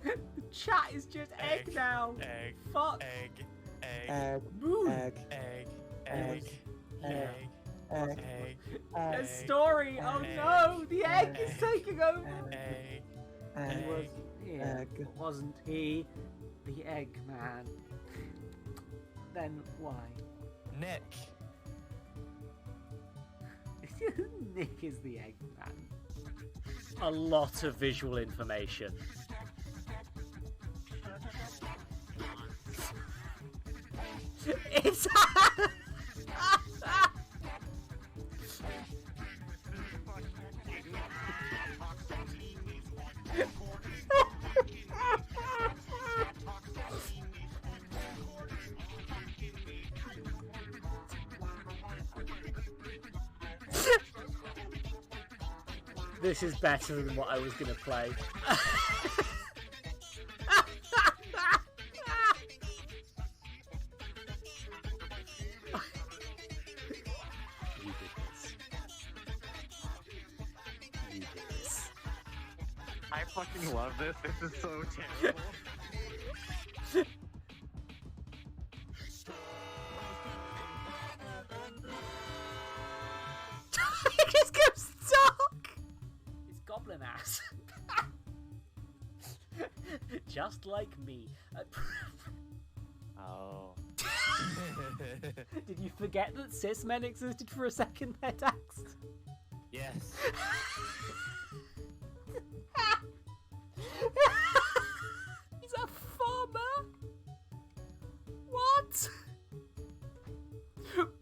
The chat is just egg now. Egg. Fuck. Egg. Egg. Egg. Move. Egg. Egg. Egg. Egg. Egg. Egg. A story. Oh no, the egg is taking over. Egg. Wasn't he the egg man? Then why? Nick. Nick is the egg man. A lot of visual information. It's This is better than what I was going to play. You did this. You did this. I fucking love this. This is so terrible. It just goes dark. It's goblin ass. Just like me. Oh. Did you forget that cis men existed for a second there, Dax? Yes. He's a farmer? What?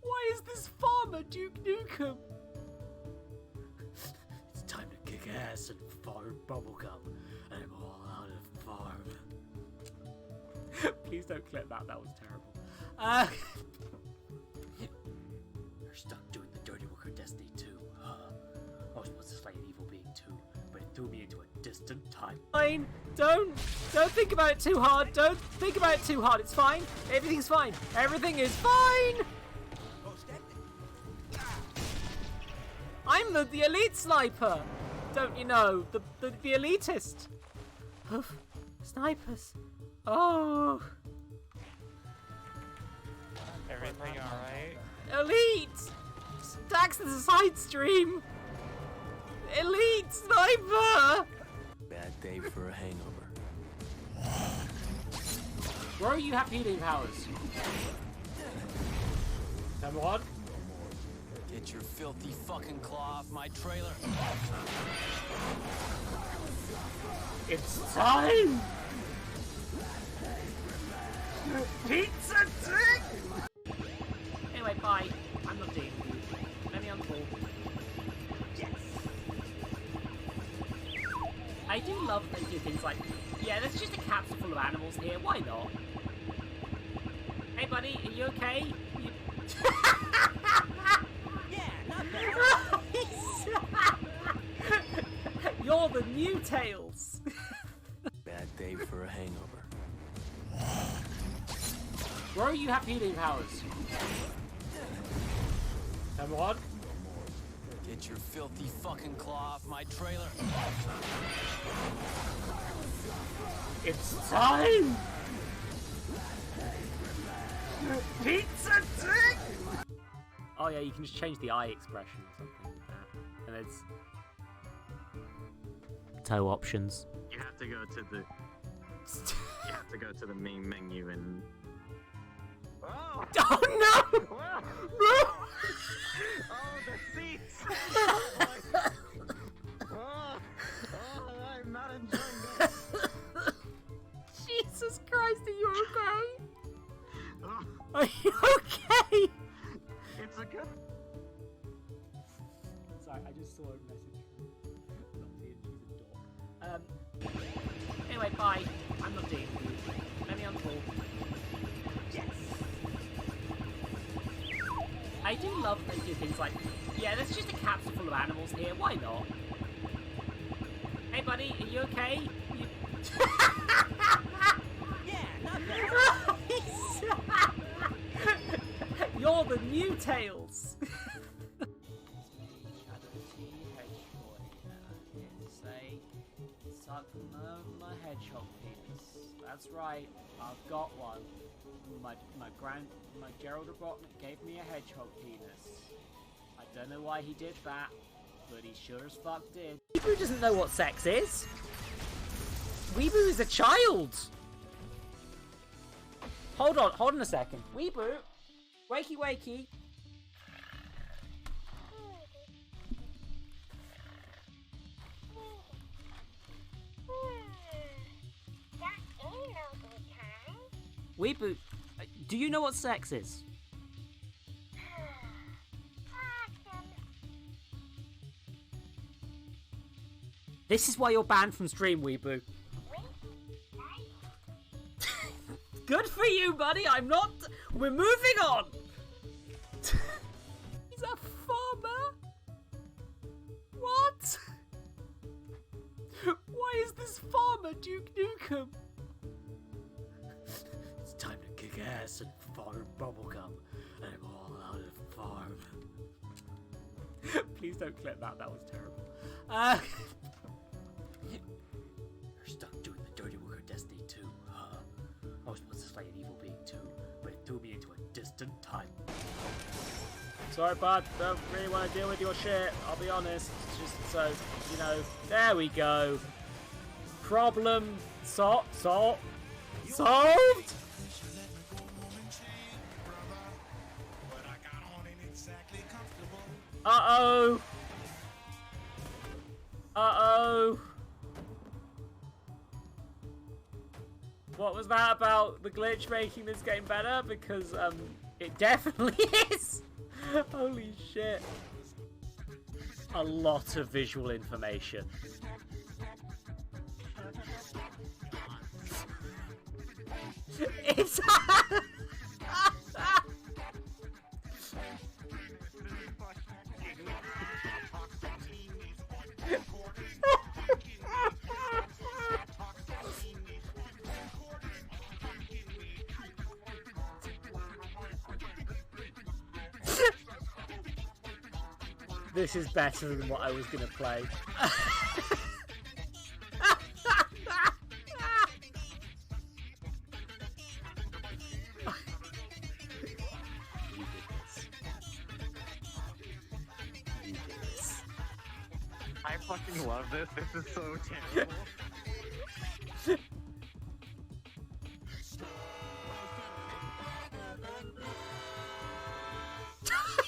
Why is this farmer Duke Nukem? It's time to kick ass and farm bubblegum, and I'm all out of farm. Please don't clip that, that was terrible. You're stuck doing the dirty work of Destiny 2, huh? I was supposed to slay an evil being too, but it threw me into a distant time. Fine, don't think about it too hard, don't think about it too hard, it's fine, everything's fine, everything is fine! I'm the elite sniper, don't you know, the elitist. Snipers, oh. Everything alright? Elite! Dax is a side stream! Elite sniper! Bad day for a hangover. Where are you have healing powers? Number one? Get your filthy fucking claw off my trailer. It's time! Pizza dick! Anyway, bye. I'm not dealing with you. Let me unfold. Yes! I do love that they do things like, yeah, there's just a capsule full of animals here, why not? Hey buddy, are you okay? Yeah, not bad. You're the new Tails! Bad day for a hangover. Where are you have healing powers? Number one? Get your filthy fucking claw off my trailer. It's time! Pizza dick! Oh yeah, you can just change the eye expression or something like that. And it's toe options. You have to go to the. You have to go to the main menu and. Oh! Oh no! Wow. No! Oh, the seats! Oh, I'm not enjoying this. Jesus Christ, are you okay? Oh, Are you okay? it's a good. Sorry, I just saw a message from Lottie and she's a dork. Anyway, bye. I'm not dealing with you. Let me unfold. Yes! I do love that they do things like, yeah, there's just a capsule full of animals here, why not? Hey buddy, are you okay? Yeah, not bad. You're the new Tails! Time for my hedgehog penis. That's right, I've got one. My Gerald Robotnik gave me a hedgehog penis. I don't know why he did that, but he sure as fuck did. Weeboo doesn't know what sex is. Weeboo is a child. Hold on a second. Weeboo, wakey wakey. Weeboo, do you know what sex is? This is why you're banned from stream, Weeboo. Good for you, buddy. I'm not. We're moving on. He's a farmer. What? Why is this farmer Duke Nukem? It's time to kick ass and farm bubblegum, and I'm all out of farm. Please don't clip that. That was terrible. You're stuck doing the dirty work of Destiny 2, huh? I was supposed to slay an evil being too, but it threw me into a distant time. Sorry, bud. Don't really want to deal with your shit. I'll be honest. Just so you know. There we go. Problem solved. Uh-oh. Uh-oh. What was that about the glitch making this game better? Because, it definitely is. Holy shit. A lot of visual information. It's... This is better than what I was gonna play. I fucking love this. This is so terrible.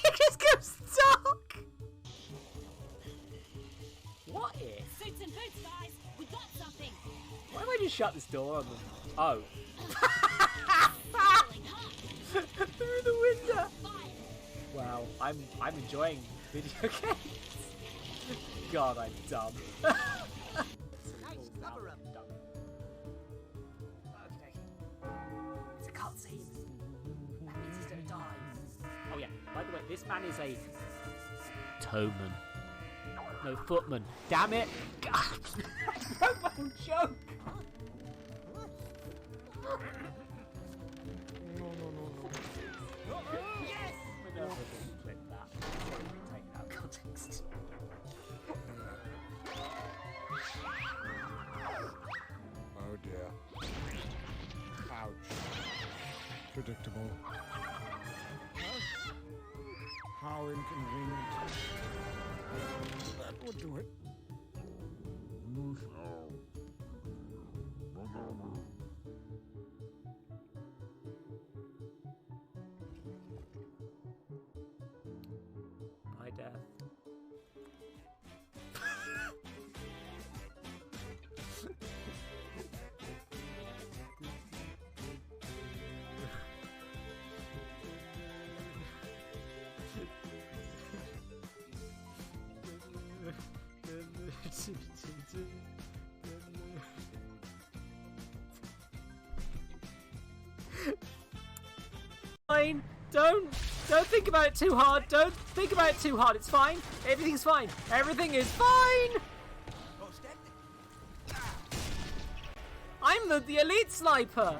It just goes dark. What if? Suits and boots, guys. We got something. Why am I just shut this door on them? Oh. Through the window. Wow, I'm enjoying video games. God, I'm dumb. Nice cover up. Okay. It's a cutscene. That means he's gonna die. Oh yeah, by the way, this man is a toeman. No, footman. Damn it! God. Toeman joke! Yes! We're never going to clip that. It's probably been taken out of context. Oh dear. Ouch. Predictable. How inconvenient. That would do it. Bye, Death. Fine. Don't think about it too hard. Don't think about it too hard. It's fine. Everything's fine. Everything is fine. I'm the elite sniper.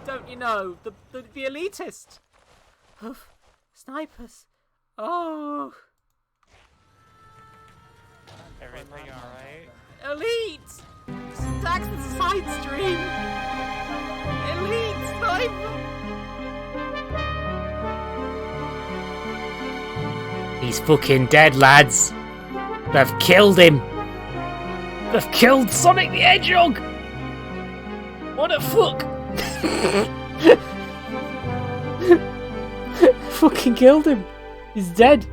Don't you know? The elitist. Snipers. Oh. Everything alright? Elite. attacks the side stream. Elite sniper. He's fucking dead, lads. They've killed him. They've killed Sonic the Hedgehog. What the fuck? Fucking killed him. He's dead.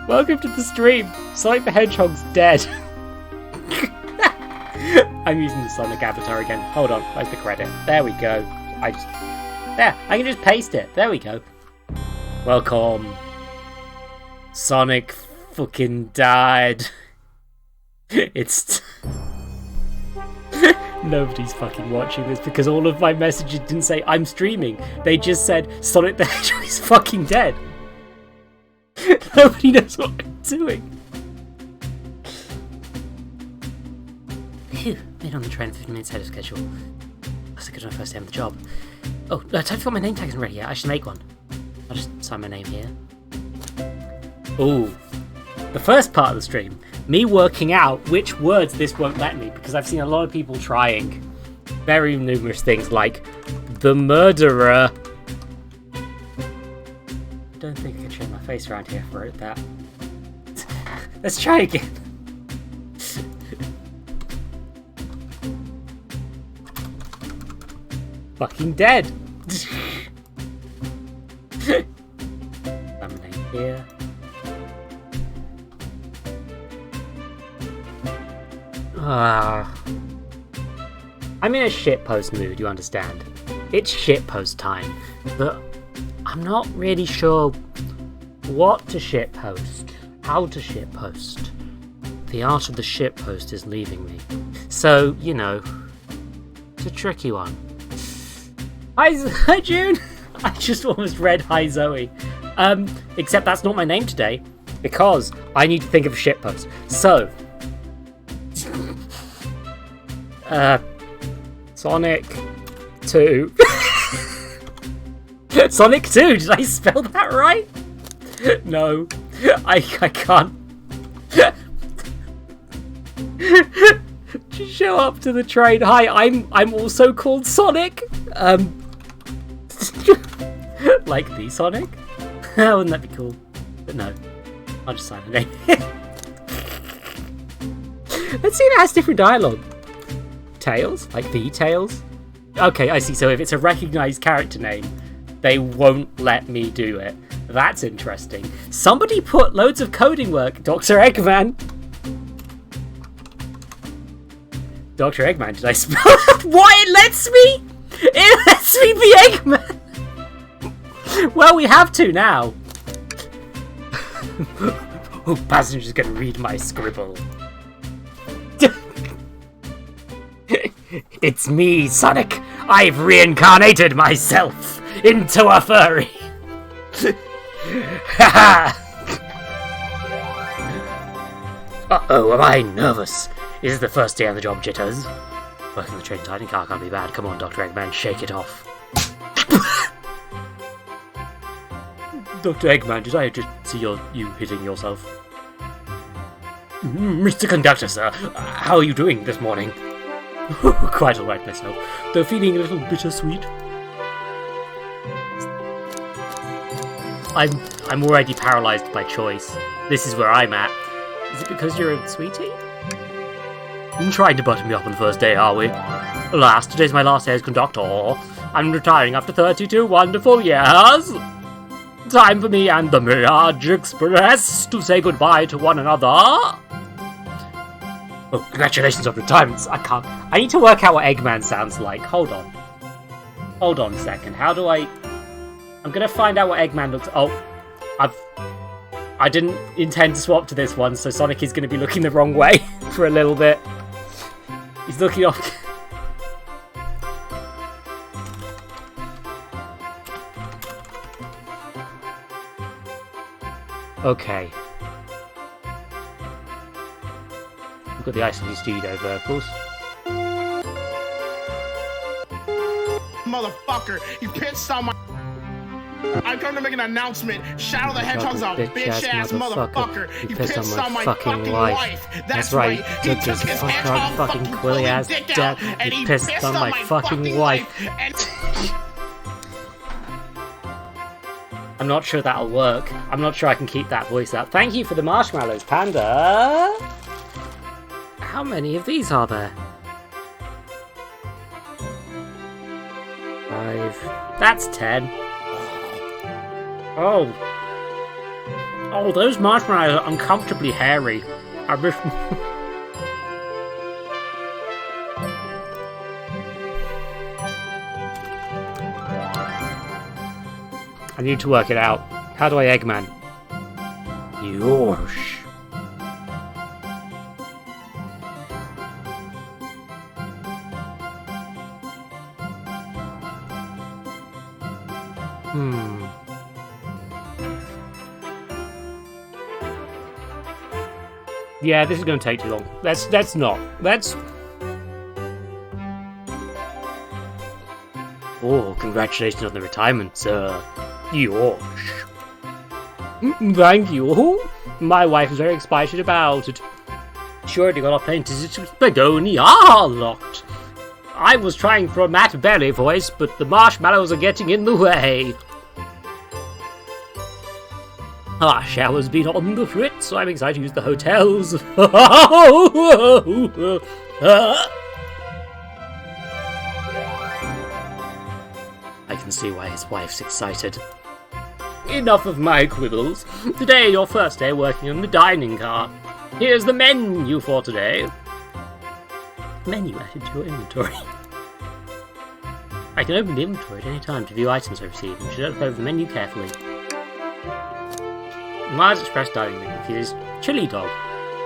Welcome to the stream. Sonic the Hedgehog's dead. I'm using the Sonic avatar again. Hold on, where's the credit? There we go. There, I can just paste it. There we go. Welcome. Sonic fucking died. It's... Nobody's fucking watching this because all of my messages didn't say I'm streaming. They just said Sonic the Hedgehog is fucking dead. Nobody knows what I'm doing. Phew, made on the train 15 minutes ahead of schedule. That's a good enough first day on the job. Oh, time to fill my name tag isn't ready yet. I should make one. I'll just sign my name here. Ooh. The first part of the stream, me working out which words this won't let me, because I've seen a lot of people trying very numerous things like the murderer. I don't think I can show my face around here if I wrote that. Let's try again. Fucking dead. My name here. I'm in a shitpost mood, you understand? It's shitpost time, but I'm not really sure what to shitpost, how to shitpost. The art of the shitpost is leaving me. So, you know, it's a tricky one. Hi June! I just almost read Hi Zoe. Except that's not my name today, because I need to think of a shitpost. So, Sonic 2. Sonic 2, did I spell that right? No, I can't. Just show up to the train. Hi, I'm also called Sonic. Like the Sonic? Wouldn't that be cool? But no, I'll just sign a name. Let's see if it has different dialogue. Tails? Like the Tails? Okay, I see. So if it's a recognised character name, they won't let me do it. That's interesting. Somebody put loads of coding work. Dr. Eggman. Dr. Eggman, did I spell it? What? It lets me? It lets me be Eggman! Well, we have to now. Oh, passenger's gonna read my scribble. It's me, Sonic. I've reincarnated myself into a furry. Uh-oh, am I nervous? Is it the first day on the job, jitters? Working the train tightening car can't be bad. Come on, Dr. Eggman, shake it off. Dr. Eggman, did I just see you hitting yourself? Mr. Conductor, sir, how are you doing this morning? Quite alright myself, though feeling a little bittersweet. I'm already paralysed by choice. This is where I'm at. Is it because you're a sweetie? You're trying to butter me up on the first day, are we? Alas, today's my last day as conductor. I'm retiring after 32 wonderful years. Time for me and the Mirage Express to say goodbye to one another. Oh, congratulations on retirement. I need to work out what Eggman sounds like. Hold on. Hold on a second. How do I... I'm gonna find out what Eggman looks... Oh, I didn't intend to swap to this one, so Sonic is gonna be looking the wrong way for a little bit. He's looking off... Okay. We've got the Ice Studio vocals. Motherfucker, you pissed on my... I come to make an announcement. Shadow the Hedgehog's a Bitch-ass bitch-ass motherfucker. He pissed on my fucking wife. wife. That's right. He Took took his his fucking hedgehog fucking fucking quilly ass dick dick out, and and he he pissed on my fucking wife. And I'm not sure that'll work. I'm not sure I can keep that voice up. Thank you for the marshmallows, Panda. How many of these are there? 5. That's 10. Oh. Oh, those marshmallows are uncomfortably hairy. I wish... I need to work it out. How do I Eggman? Yosh. Yeah, this is going to take too long. Let's not. Let's... Oh, congratulations on the retirement, sir. Yosh. Thank you. My wife is very excited about it. She already got our plane tickets to Spagoni locked. I was trying for a Matt Berry voice, but the marshmallows are getting in the way. Our shower's been on the fritz, so I'm excited to use the hotels. I can see why his wife's excited. Enough of my quibbles. Today, your first day working on the dining car. Here's the menu for today. Menu added to your inventory. I can open the inventory at any time to view items I received, and should look over the menu carefully. Mars Express dining menu features chili dog,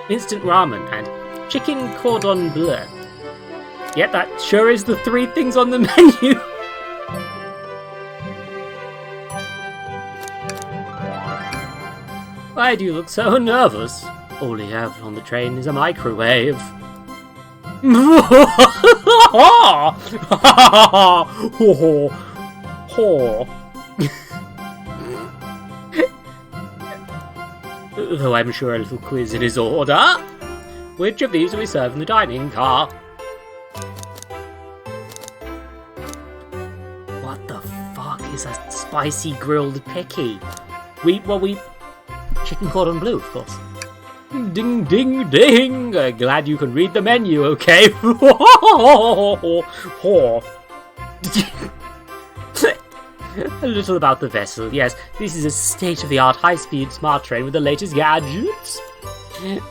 instant ramen, and chicken cordon bleu. Yep, that sure is the 3 things on the menu. Why do you look so nervous? All you have on the train is a microwave. Though I'm sure a little quiz in his order. Which of these will we serve in the dining car? What the fuck is a spicy grilled picky? Chicken cordon bleu, of course. Ding, ding, ding! Glad you can read the menu, okay? A little about the vessel. Yes, this is a state-of-the-art high-speed smart train with the latest gadgets.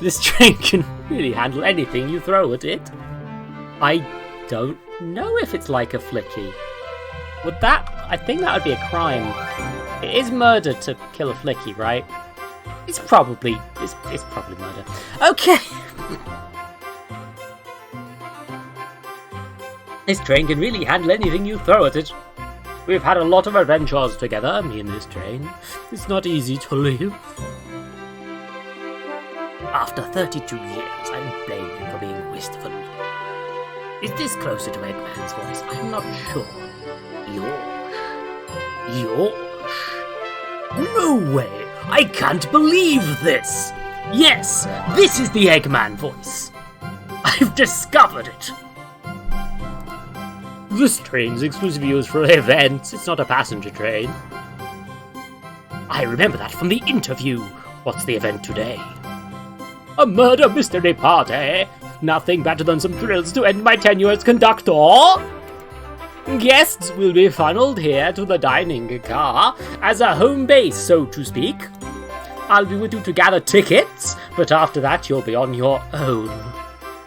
This train can really handle anything you throw at it. I don't know if it's like a flicky. Would that... I think that would be a crime. It is murder to kill a flicky, right? It's probably murder. Okay! This train can really handle anything you throw at it. We've had a lot of adventures together, me and this train. It's not easy to live. After 32 years, I don't blame you for being wistful. Is this closer to Eggman's voice? I'm not sure. Yosh. No way! I can't believe this! Yes, this is the Eggman voice. I've discovered it. This train's exclusive use for events. It's not a passenger train. I remember that from the interview. What's the event today? A murder mystery party. Nothing better than some thrills to end my tenure as conductor. Guests will be funneled here to the dining car as a home base, so to speak. I'll be with you to gather tickets, but after that you'll be on your own.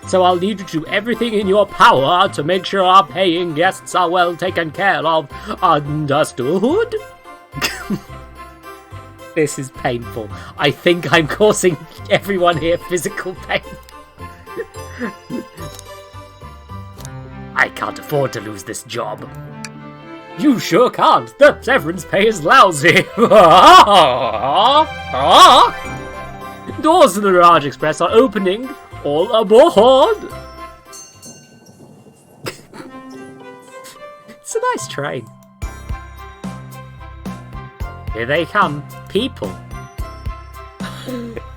So I'll need you to do everything in your power to make sure our paying guests are well taken care of. Understood? This is painful. I think I'm causing everyone here physical pain. I can't afford to lose this job. You sure can't. The severance pay is lousy. Doors to the Raj Express are opening. All aboard! It's a nice train. Here they come. People.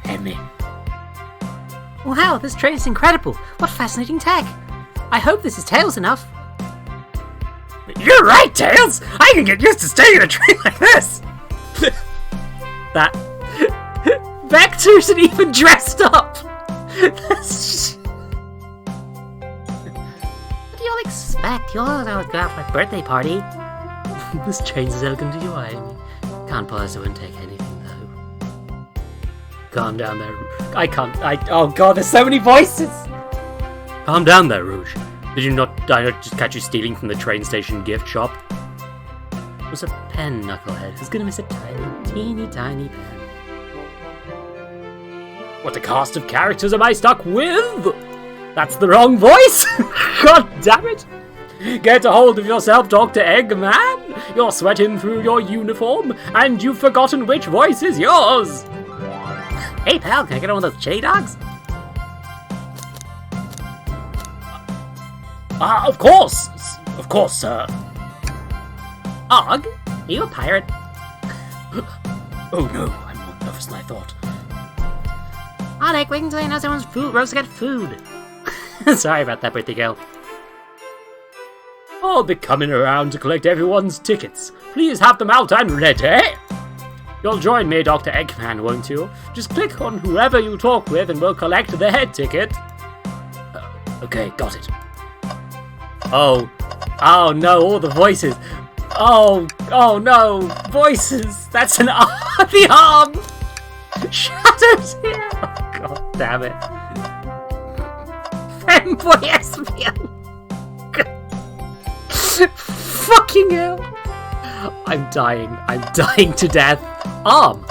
Emmy. Wow, this train is incredible. What fascinating tech. I hope this is Tails enough. You're right, Tails! I can get used to staying in a train like this! That... Vector isn't even dressed up! What do y'all expect? Y'all are going to my birthday party. This train's as elegant as you are, Amy. Can't pause to take anything, though. Calm down there. Oh god, there's so many voices! Calm down there, Rouge. Did I not just catch you stealing from the train station gift shop? It was a pen, Knucklehead. Who's gonna miss a teeny tiny pen? What a cast of characters am I stuck with? That's the wrong voice! God damn it! Get a hold of yourself, Dr. Eggman! You're sweating through your uniform, and you've forgotten which voice is yours! Hey pal, can I get one of those chili dogs? Of course, sir. Og, are you a pirate? Oh no, I'm more nervous than I thought. Oh, Nick, wait until I know someone's roast got food. Sorry about that, birthday girl. I'll be coming around to collect everyone's tickets. Please have them out and ready. You'll join me, Dr. Eggman, won't you? Just click on whoever you talk with and we'll collect their ticket. Okay, got it. Oh no, all the voices. Oh no, voices. That's an arm. The arm. Shadow's here. Oh, god damn it. Femboy Espion. Fucking hell. I'm dying to death. Arm.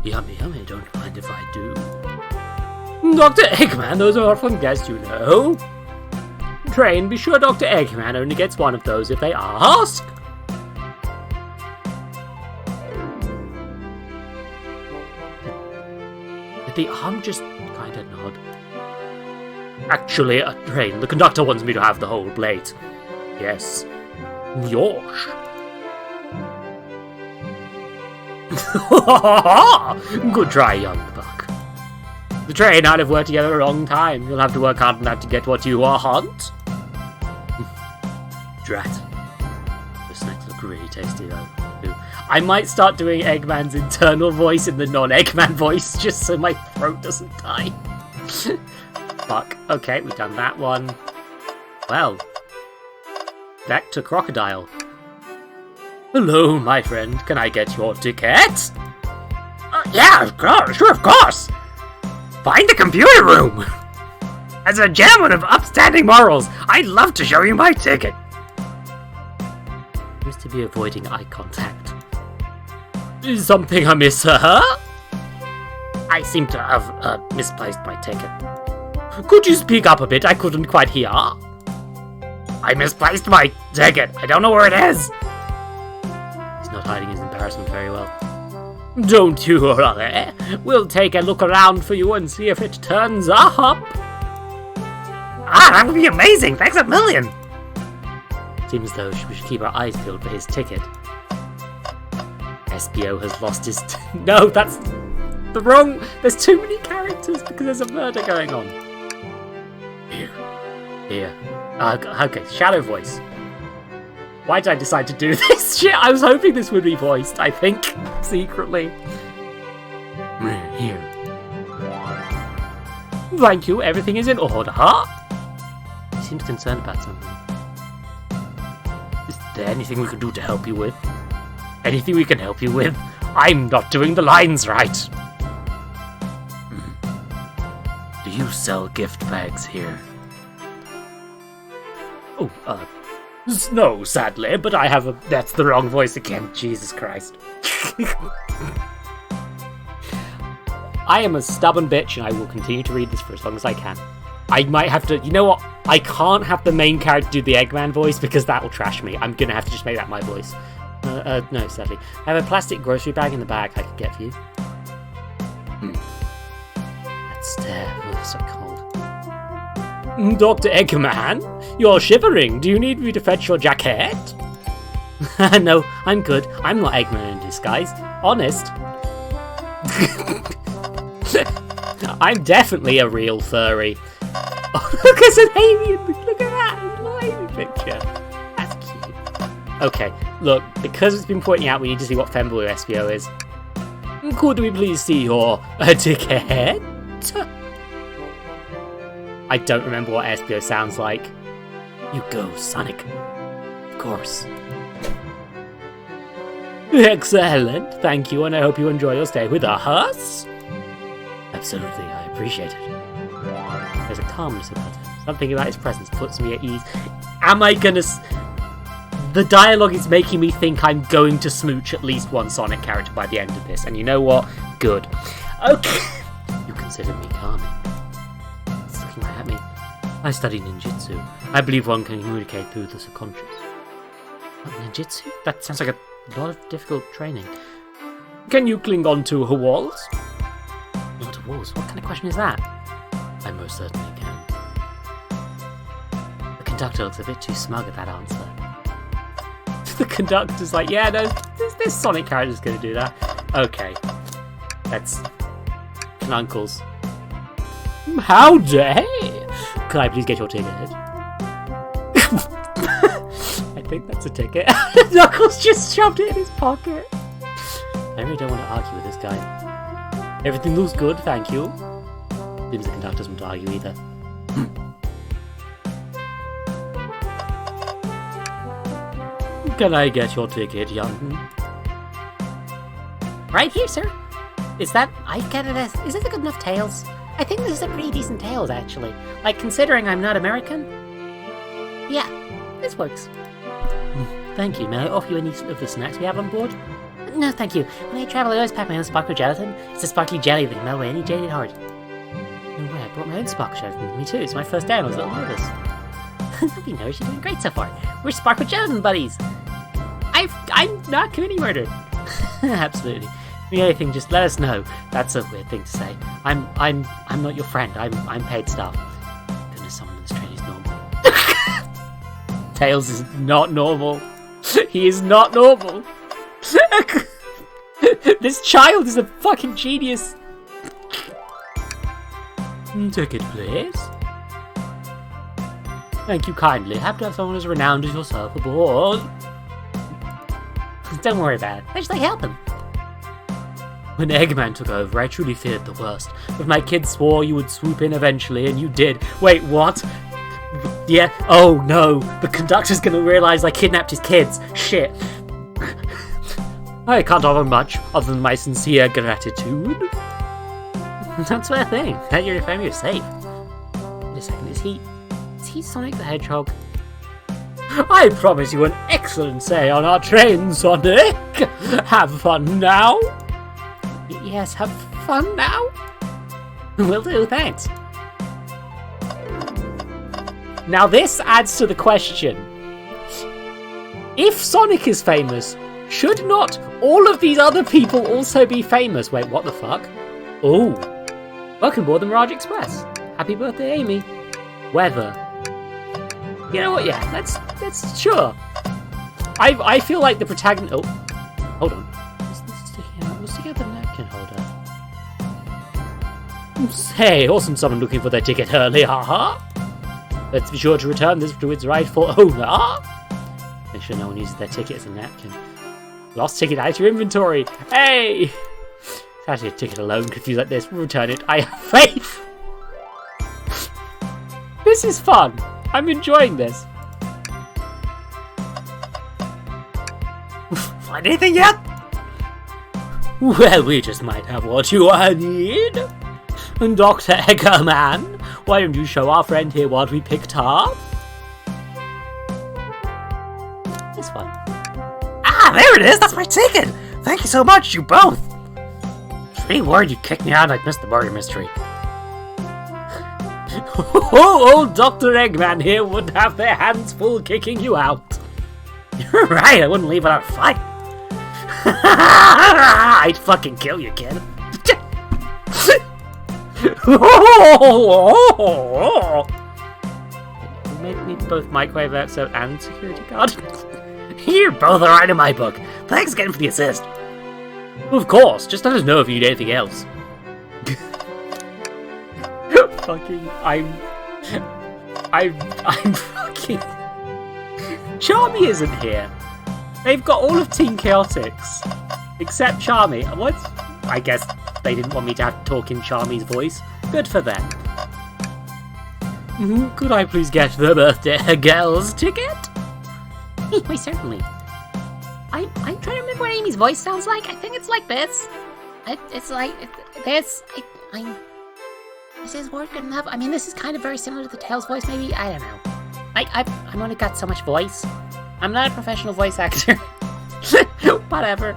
Yummy, don't mind if I do. Dr. Eggman, those are fun guests, you know. Train, be sure Dr. Eggman only gets one of those if they ask. Did the arm just kind of nod? Actually, Train, the conductor wants me to have the whole plate. Yes. Yosh. Good try, young buck. The Train and I have worked together a long time. You'll have to work hard on that to get what you want. Drat. The snacks look really tasty, though. I might start doing Eggman's internal voice in the non-Eggman voice, just so my throat doesn't die. Fuck. Okay, we've done that one. Well. Back to Crocodile. Hello, my friend. Can I get your ticket? Yeah, of course. Sure, of course. Find the computer room. As a gentleman of upstanding morals, I'd love to show you my ticket. Seems to be avoiding eye contact. Is something amiss, sir? I seem to have misplaced my ticket. Could you speak up a bit? I couldn't quite hear. I misplaced my ticket. I don't know where it is. He's not hiding his embarrassment very well. Don't you worry. We'll take a look around for you and see if it turns up. Ah, that would be amazing. Thanks a million. Seems though we should keep our eyes peeled for his ticket. SBO has lost his... No, that's the wrong... There's too many characters because there's a murder going on. Here. Okay, shadow voice. Why did I decide to do this shit? I was hoping this would be voiced, I think, secretly. Here. Thank you, everything is in order. He seems concerned about something. Is there anything we can do to help you with? Anything we can help you with? I'm not doing the lines right. Do you sell gift bags here? Oh, no, sadly, but I have a... That's the wrong voice again, Jesus Christ. I am a stubborn bitch and I will continue to read this for as long as I can. I might have to... You know what? I can't have the main character do the Eggman voice because that will trash me. I'm gonna have to just make that my voice. No, sadly. I have a plastic grocery bag in the back I could get for you. That's so cold. Dr. Eggman, you're shivering. Do you need me to fetch your jacket? No, I'm good. I'm not Eggman in disguise. Honest. I'm definitely a real furry. Oh, look, it's an alien. Look at that. Little alien picture. That's cute. Okay, look, because it's been pointing out we need to see what Femboy SBO is. Could we please see your ticket? I don't remember what SBO sounds like. You go, Sonic. Of course. Excellent, thank you, and I hope you enjoy your stay with us. Absolutely, I appreciate it. There's a calmness about him. Something about his presence puts me at ease. Am I gonna... The dialogue is making me think I'm going to smooch at least one Sonic character by the end of this, and you know what? Good. Okay. You consider me calming. It's looking right at me. I study ninjutsu. I believe one can communicate through the subconscious. Ninjutsu? That sounds like a lot of difficult training. Can you cling on to her walls? Not to walls? What kind of question is that? I most certainly can. The conductor looks a bit too smug at that answer. The conductor's like, yeah, no, this Sonic character's gonna do that. Okay. That's... Canuncles. Howdy! Can I please get your ticket? I think that's a ticket. Knuckles just shoved it in his pocket. I really don't want to argue with this guy. Everything looks good, thank you. Seems the conductor doesn't want to argue either. Can I get your ticket, young? Right here, sir. Is that... I get it as... Is this a good enough Tails? I think this is a pretty decent Tails, actually. Like, considering I'm not American. Yeah, this works. Thank you. May I offer you any of the snacks we have on board? No, thank you. When I travel, I always pack my own sparkle gelatin. It's a sparkly jelly that can melt away any jaded heart. No way, I brought my own sparkle gelatin with me too. It's my first day and I was a little nervous. Don't be nervous, you're doing great so far. We're sparkle gelatin buddies. I'm not committing murder. Absolutely. The only thing, just let us know. That's a weird thing to say. I'm not your friend. I'm paid staff. Goodness, someone in this train is normal. Tails is not normal. He is not normal. This child is a fucking genius. Ticket, please. Thank you kindly. Happy to have someone as renowned as yourself aboard. Don't worry about it. I just like helping. When Eggman took over, I truly feared the worst. But my kids swore you would swoop in eventually, and you did. Wait, what? Yeah, oh no. The conductor's gonna realize I kidnapped his kids. Shit. I can't offer much, other than my sincere gratitude. That's what I think. That your family is safe. Wait a second, is he Sonic the Hedgehog? I promise you an excellent stay on our train, Sonic! Have fun now! Yes, have fun now? Will do, thanks. Now this adds to the question. If Sonic is famous, should not all of these other people also be famous? Wait, what the fuck? Oh. Welcome aboard the Mirage Express. Happy birthday, Amy. Weather. You know what, yeah, let's sure. I feel like the protagonist... Oh, hold on. What's sticking out the napkin holder? Hey, wasn't someone looking for their ticket earlier, huh? Let's be sure to return this to its rightful owner. Make sure no one uses their ticket as a napkin. Lost ticket out of your inventory. Hey! How to get a ticket alone confused like this? Return it. I have faith! This is fun. I'm enjoying this. Find anything yet? Well, we just might have what you need. Dr. Eggerman, why don't you show our friend here what we picked up? This one. Ah, there it is! That's my ticket! Thank you so much, you both! Pretty worried you kicked me out like Mr. Burger Mystery. Old Dr. Eggman here would have their hands full kicking you out. You're right, I wouldn't leave without a fight. I'd fucking kill you, kid. You made me both microwave episode and security guard. You're both right in my book. Thanks again for the assist. Of course, just let us know if you need anything else. Fucking, I'm fucking... Charmy isn't here. They've got all of Team Chaotix. Except Charmy. What? I guess they didn't want me to have to talk in Charmy's voice. Good for them. Could I please get the birthday girl's ticket? Why, certainly. I'm trying to remember what Amy's voice sounds like. I think it's like this. It's like this. Is this word good enough? I mean, this is kind of very similar to the Tails voice, maybe? I don't know. I've only got so much voice. I'm not a professional voice actor. Whatever.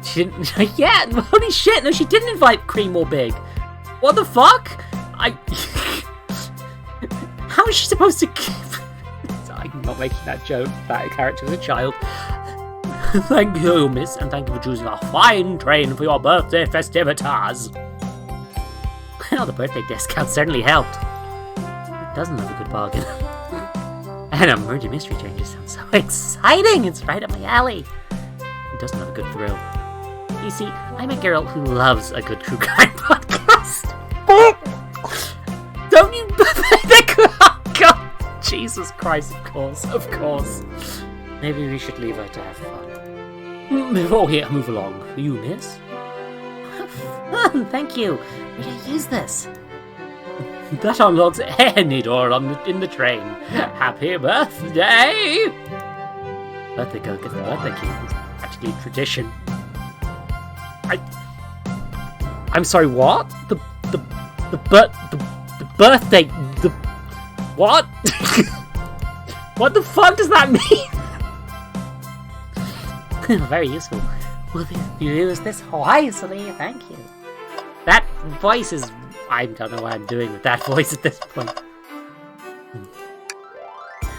She didn't... Yeah, holy shit, no, she didn't invite Cream or Big. What the fuck? How is she supposed to... I'm not making that joke. That character was a child. Thank you, miss, and thank you for choosing our fine train for your birthday festivitas. Well, the birthday discount certainly helped. It doesn't look a good bargain. And a murder mystery train just sounds so exciting! It's right up my alley. It doesn't have a good thrill. You see, I'm a girl who loves a good true crime podcast. Don't you... Oh, God! Jesus Christ, of course. Maybe we should leave her to have fun. Before we move along, you miss? Fun, thank you. Where do I use this? That unlocks any door in the train. Happy birthday! Birthday girl gets the birthday key. It's actually a tradition. I'm sorry, what? The birthday... What? What the fuck does that mean? Very useful. Will you use this wisely? Thank you. That voice is... I don't know what I'm doing with that voice at this point.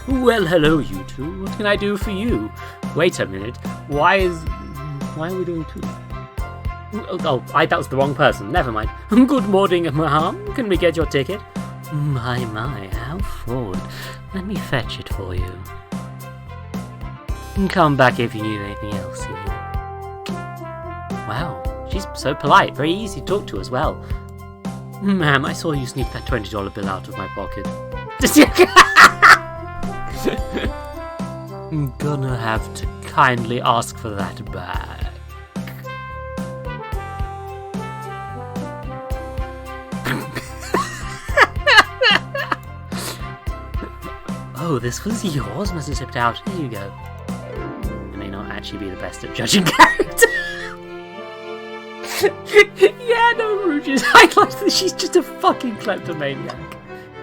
Well, hello, you two. What can I do for you? Wait a minute. Why are we doing two? Oh, that was the wrong person. Never mind. Good morning, ma'am. Can we get your ticket? My, how forward. Let me fetch it for you. Come back if you need anything else. Wow, she's so polite. Very easy to talk to as well. Ma'am, I saw you sneak that $20 bill out of my pocket. I'm gonna have to kindly ask for that back. Oh, this was yours? Must have slipped out. Here you go. I may not actually be the best at judging character. Yeah, no, Rouges. I like that she's just a fucking kleptomaniac.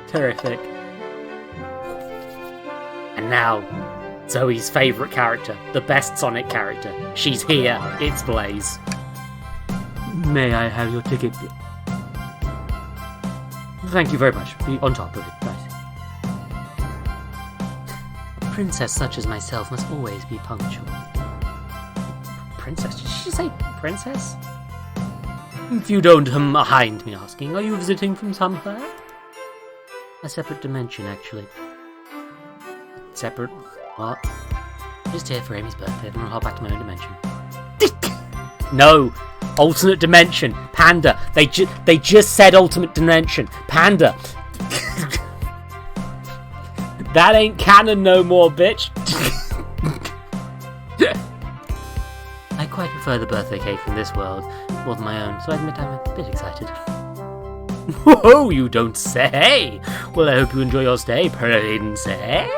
Terrific. And now, Zoe's favourite character, the best Sonic character. She's here. It's Blaze. May I have your ticket? Thank you very much. Be on top of it. Nice. A princess such as myself must always be punctual. Princess? Did she say princess? If you don't mind me asking, are you visiting from somewhere? A separate dimension, actually. Separate? What? Just here for Amy's birthday, then I'll hop back to my own dimension. No! Alternate dimension! Panda! They just said ultimate dimension! Panda! That ain't canon no more, bitch! I quite prefer the birthday cake from this world more than my own, so I admit I'm a bit excited. Whoa, you don't say! Well, I hope you enjoy your stay, princess!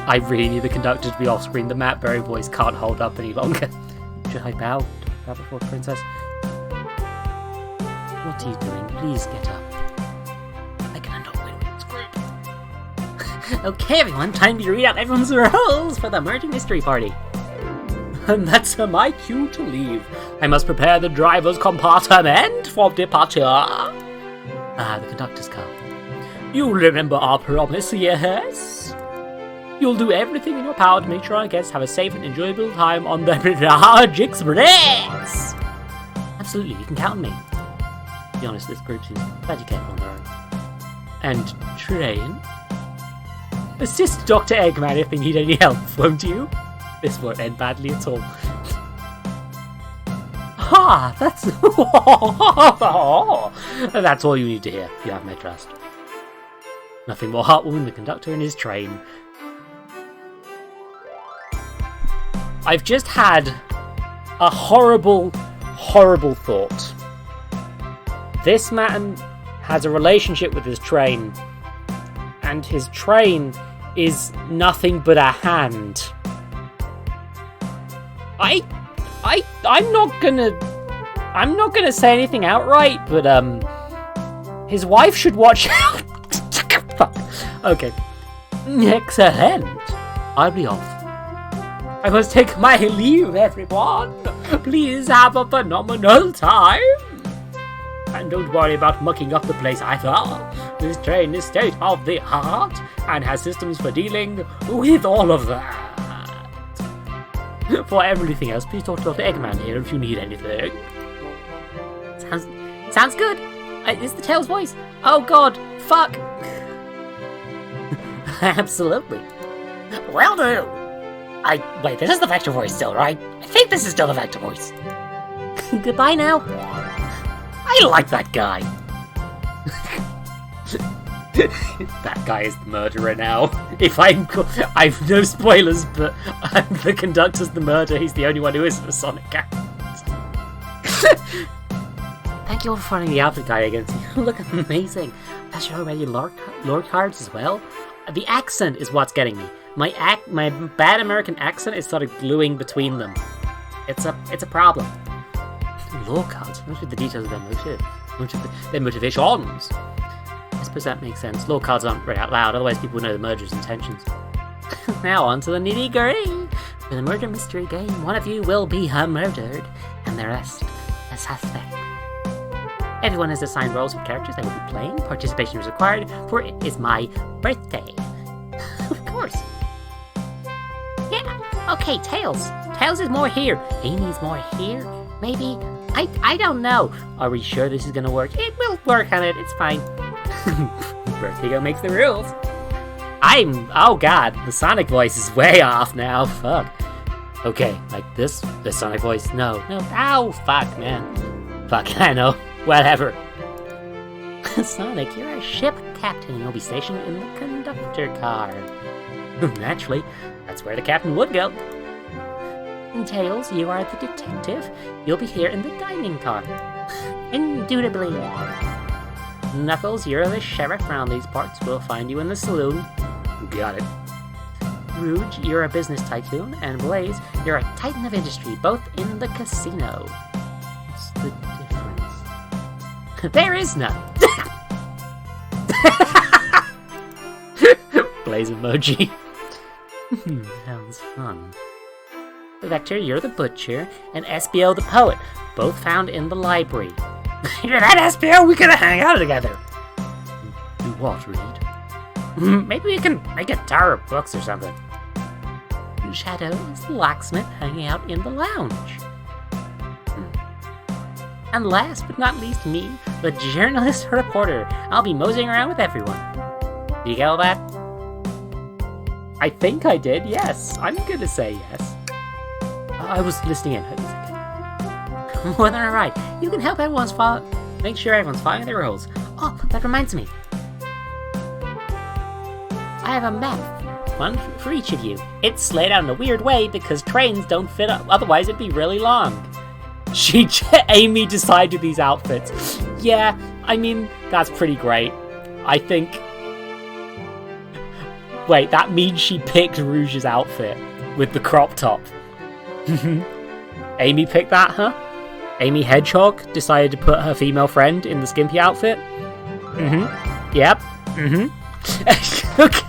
I really need the conductor to be off screen. The Matt Berry voice can't hold up any longer. Should I bow? Bow before the princess? What are you doing? Please get up. I cannot win with this group. Okay, everyone, time to read out everyone's roles for the murder mystery party. And that's my cue to leave. I must prepare the driver's compartment for departure. The conductor's car. You remember our promise, yes? You'll do everything in your power to make sure our guests have a safe and enjoyable time on the Large Express. Absolutely, you can count on me. To be honest, this group seems fairly capable on their own. And train? Assist Dr. Eggman if they need any help, won't you? This won't end badly at all. Ha! That's... That's all you need to hear. You have my trust. Nothing more heartwarming than the conductor and his train. I've just had a horrible, horrible thought. This man has a relationship with his train, and his train is nothing but a hand. I'm not gonna say anything outright, but his wife should watch out. Fuck. Okay. Excellent. I'll be off. I must take my leave, everyone. Please have a phenomenal time. And don't worry about mucking up the place either. This train is state of the art and has systems for dealing with all of that. For everything else, please talk to Dr. Eggman here if you need anything. Sounds good. It's the Tails voice. Oh god, fuck. Absolutely. Will do. Wait, this is the Vector voice still, right? I think this is still the Vector voice. Goodbye now. I like that guy. That guy is the murderer now. I've no spoilers, but the conductor's the murderer. He's the only one who isn't a Sonic cat. Thank you all for finding the outfit guy against me. Look amazing. That's your already lore cards as well. The accent is what's getting me. My bad American accent is sort of gluing between them. It's a problem. Lore cards. What are the details of their their motivations? I suppose that makes sense. Lore cards aren't read out loud, otherwise people would know the murderer's intentions. Now on to the nitty-gritty. For the murder mystery game, one of you will be murdered, and the rest a suspect. Everyone has assigned roles for characters they will be playing. Participation is required, for it is my birthday. Of course. Yeah, okay, Tails. Tails is more here. Amy's more here. Maybe. I don't know. Are we sure this is gonna work? It will work on it, it's fine. Birthday girl makes the rules. Oh god, the Sonic voice is way off now. Fuck. Okay, like this Sonic voice. No. Ow, fuck, man. Fuck, I know. Whatever. Sonic, you're a ship captain. You'll be stationed in the conductor car. Naturally, that's where the captain would go. Tails, you are the detective. You'll be here in the dining car. Indubitably. Knuckles, you're the sheriff around these parts. We'll find you in the saloon. Got it. Rouge, you're a business tycoon. And Blaze, you're a titan of industry, both in the casino. What's the difference? There is none. Blaze emoji. Sounds fun. Vector, you're the butcher, and SBO the poet, both found in the library. You're that SBO, we gotta hang out together. Do what, Reed? Maybe we can make a tower of books or something. Shadow is the locksmith hanging out in the lounge. And last but not least me, the journalist reporter. I'll be moseying around with everyone. Did you get all that? I think I did, yes. I'm gonna say yes. I was listening in. It's okay. More than alright. You can help make sure everyone's following their roles. Oh, that reminds me. I have a map. One for each of you. It's laid out in a weird way because trains don't fit up. Otherwise, it'd be really long. Amy decided these outfits. Yeah, I mean, that's pretty great. I think... Wait, that means she picked Rouge's outfit with the crop top. Amy picked that, huh? Amy Hedgehog decided to put her female friend in the skimpy outfit? Yep. Okay.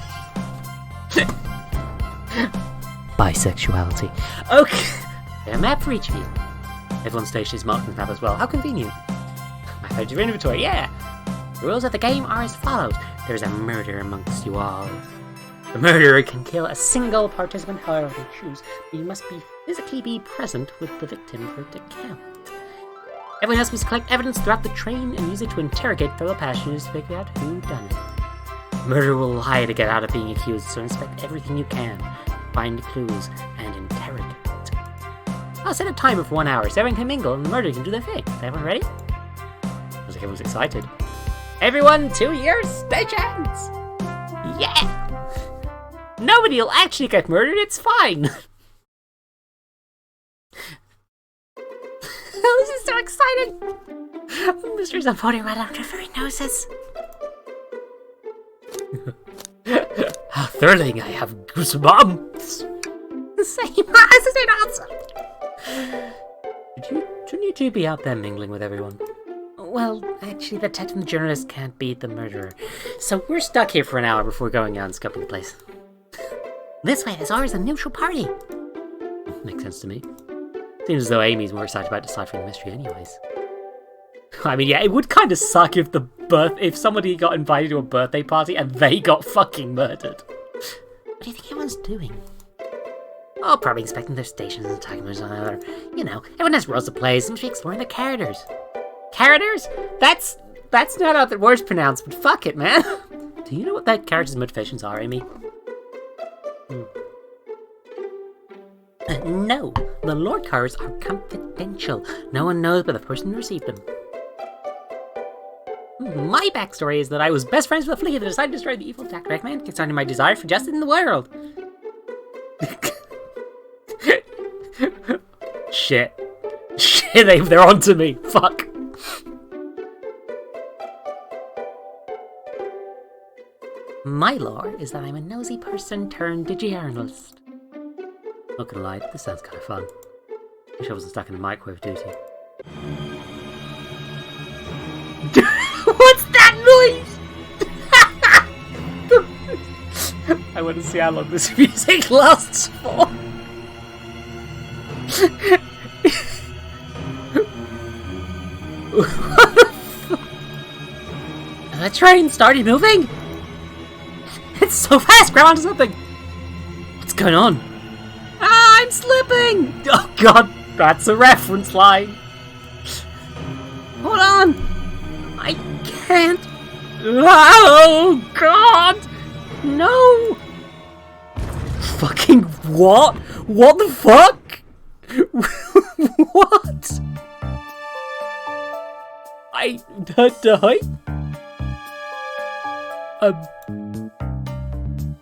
Bisexuality. Okay. A map for each of you. Everyone's station is marked with map as well. How convenient. Map out your inventory, yeah. The rules of the game are as follows. There's a murder amongst you all. The murderer can kill a single participant however they choose, but you must physically be present with the victim for it to count. Everyone else must collect evidence throughout the train and use it to interrogate fellow passengers to figure out who done it. Murder will lie to get out of being accused, so inspect everything you can. Find clues and interrogate. I'll set a timer for 1 hour so everyone can mingle and the murder can do their thing. Is everyone ready? Looks like everyone's excited. Everyone to your stations! Yeah! Nobody will actually get murdered, it's fine! Oh, this is so exciting! The mysteries unfolding right under our very noses. How thrilling, I have goosebumps! Same as it answer! Shouldn't you two be out there mingling with everyone? Well, actually, the detective and the journalist can't beat the murderer, so we're stuck here for an hour before going out and scoping the place. This way, there's always a neutral party. Makes sense to me. Seems as though Amy's more excited about deciphering the mystery anyways. I mean, yeah, it would kind of suck if somebody got invited to a birthday party and they got fucking murdered. What do you think everyone's doing? Oh, probably inspecting their stations and tagging one another. You know, everyone has roles to play, seems to be exploring their characters. Characters? That's not how the word's pronounced, but fuck it, man. Do you know what that character's motivations are, Amy? No, the Lord cards are confidential. No one knows but the person who received them. My backstory is that I was best friends with a flea that decided to destroy the evil Dr. Eggman concerning my desire for justice in the world. Shit, they're onto me. Fuck. My lore is that I'm a nosy person turned digi-journalist. Not gonna lie, this sounds kind of fun. Wish I wasn't stuck in a microwave duty. What's that noise? I want to see how long this music lasts for. The train started moving? It's so fast! Grab onto something! What's going on? Ah, I'm slipping! Oh god, that's a reference line. Hold on! I can't. Oh god! No! Fucking what? What the fuck? What? I die?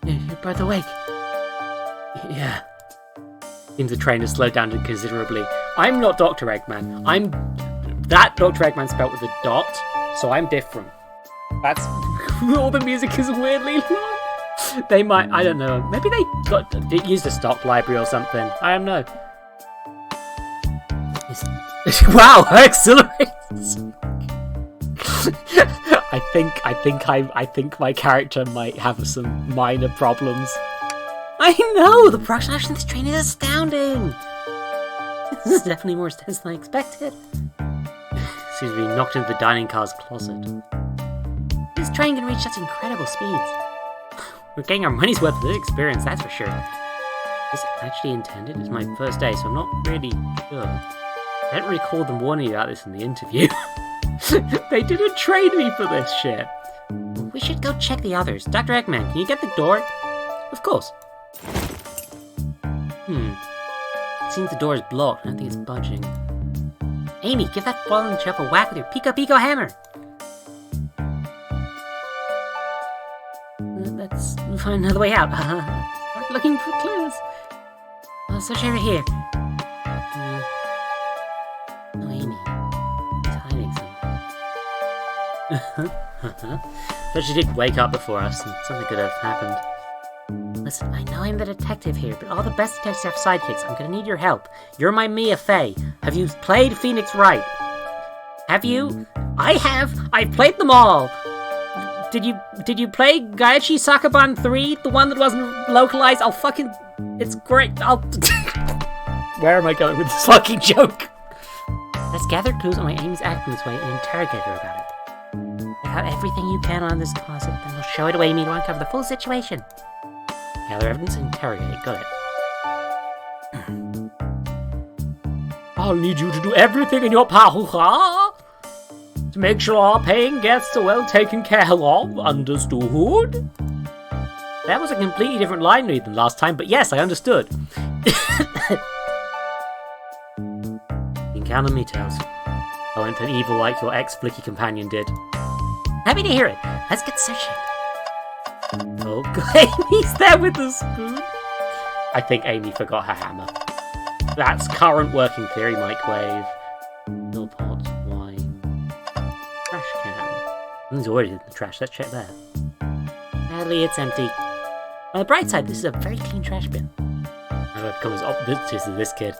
You're both awake. Yeah. Seems the train has slowed down considerably. I'm not Dr. Eggman. That Dr. Eggman spelled with a dot, so I'm different. That's all the music is weirdly long. They might, I don't know, maybe they used a stock library or something. I don't know. Wow, her accelerates. I think my character might have some minor problems. I know! The production action of this train is astounding! This is definitely more intense than I expected. Seems to be knocked into the dining car's closet. This train can reach such incredible speeds. We're getting our money's worth of this experience, that's for sure. Is this actually intended? It's my first day, so I'm not really sure. I don't recall them warning you about this in the interview. They didn't train me for this shit. We should go check the others. Dr. Eggman, can you get the door? Of course. It seems the door is blocked. I don't think it's budging. Amy, give that fallen shelf a whack with your Pico hammer. Let's find another way out. Start looking for clues. I'll search over here. Oh, Amy. She's hiding something. But she did wake up before us, and something could have happened. Listen, I know I'm the detective here, but all the best detectives have sidekicks. I'm gonna need your help. You're my Mia Fey. Have you played Phoenix Wright? Have you? I have! I've played them all! Did you play Gaiachi Sakaban 3? The one that wasn't localized? I'll fucking... It's great. Where am I going with this fucking joke? Let's gather clues on why Amy's acting this way and interrogate her about it. Get out everything you can on this closet, then we'll show it to Amy to uncover the full situation. Gather evidence and interrogate. Got it. I'll need you to do everything in your power. To make sure our paying guests are well taken care of. Understood? That was a completely different line read than last time, but yes, I understood. You can count on me, Tails. I won't turn evil like your ex-flicky companion did. Happy to hear it. Let's get searching. Oh, Amy's there with the spoon. I think Amy forgot her hammer. That's current working theory. Microwave. Mill pot. Wine. Trash can. Something's already in the trash. Let's check there. Sadly, it's empty. On the bright side, this is a very clean trash bin. I've become as obtuse as this kid.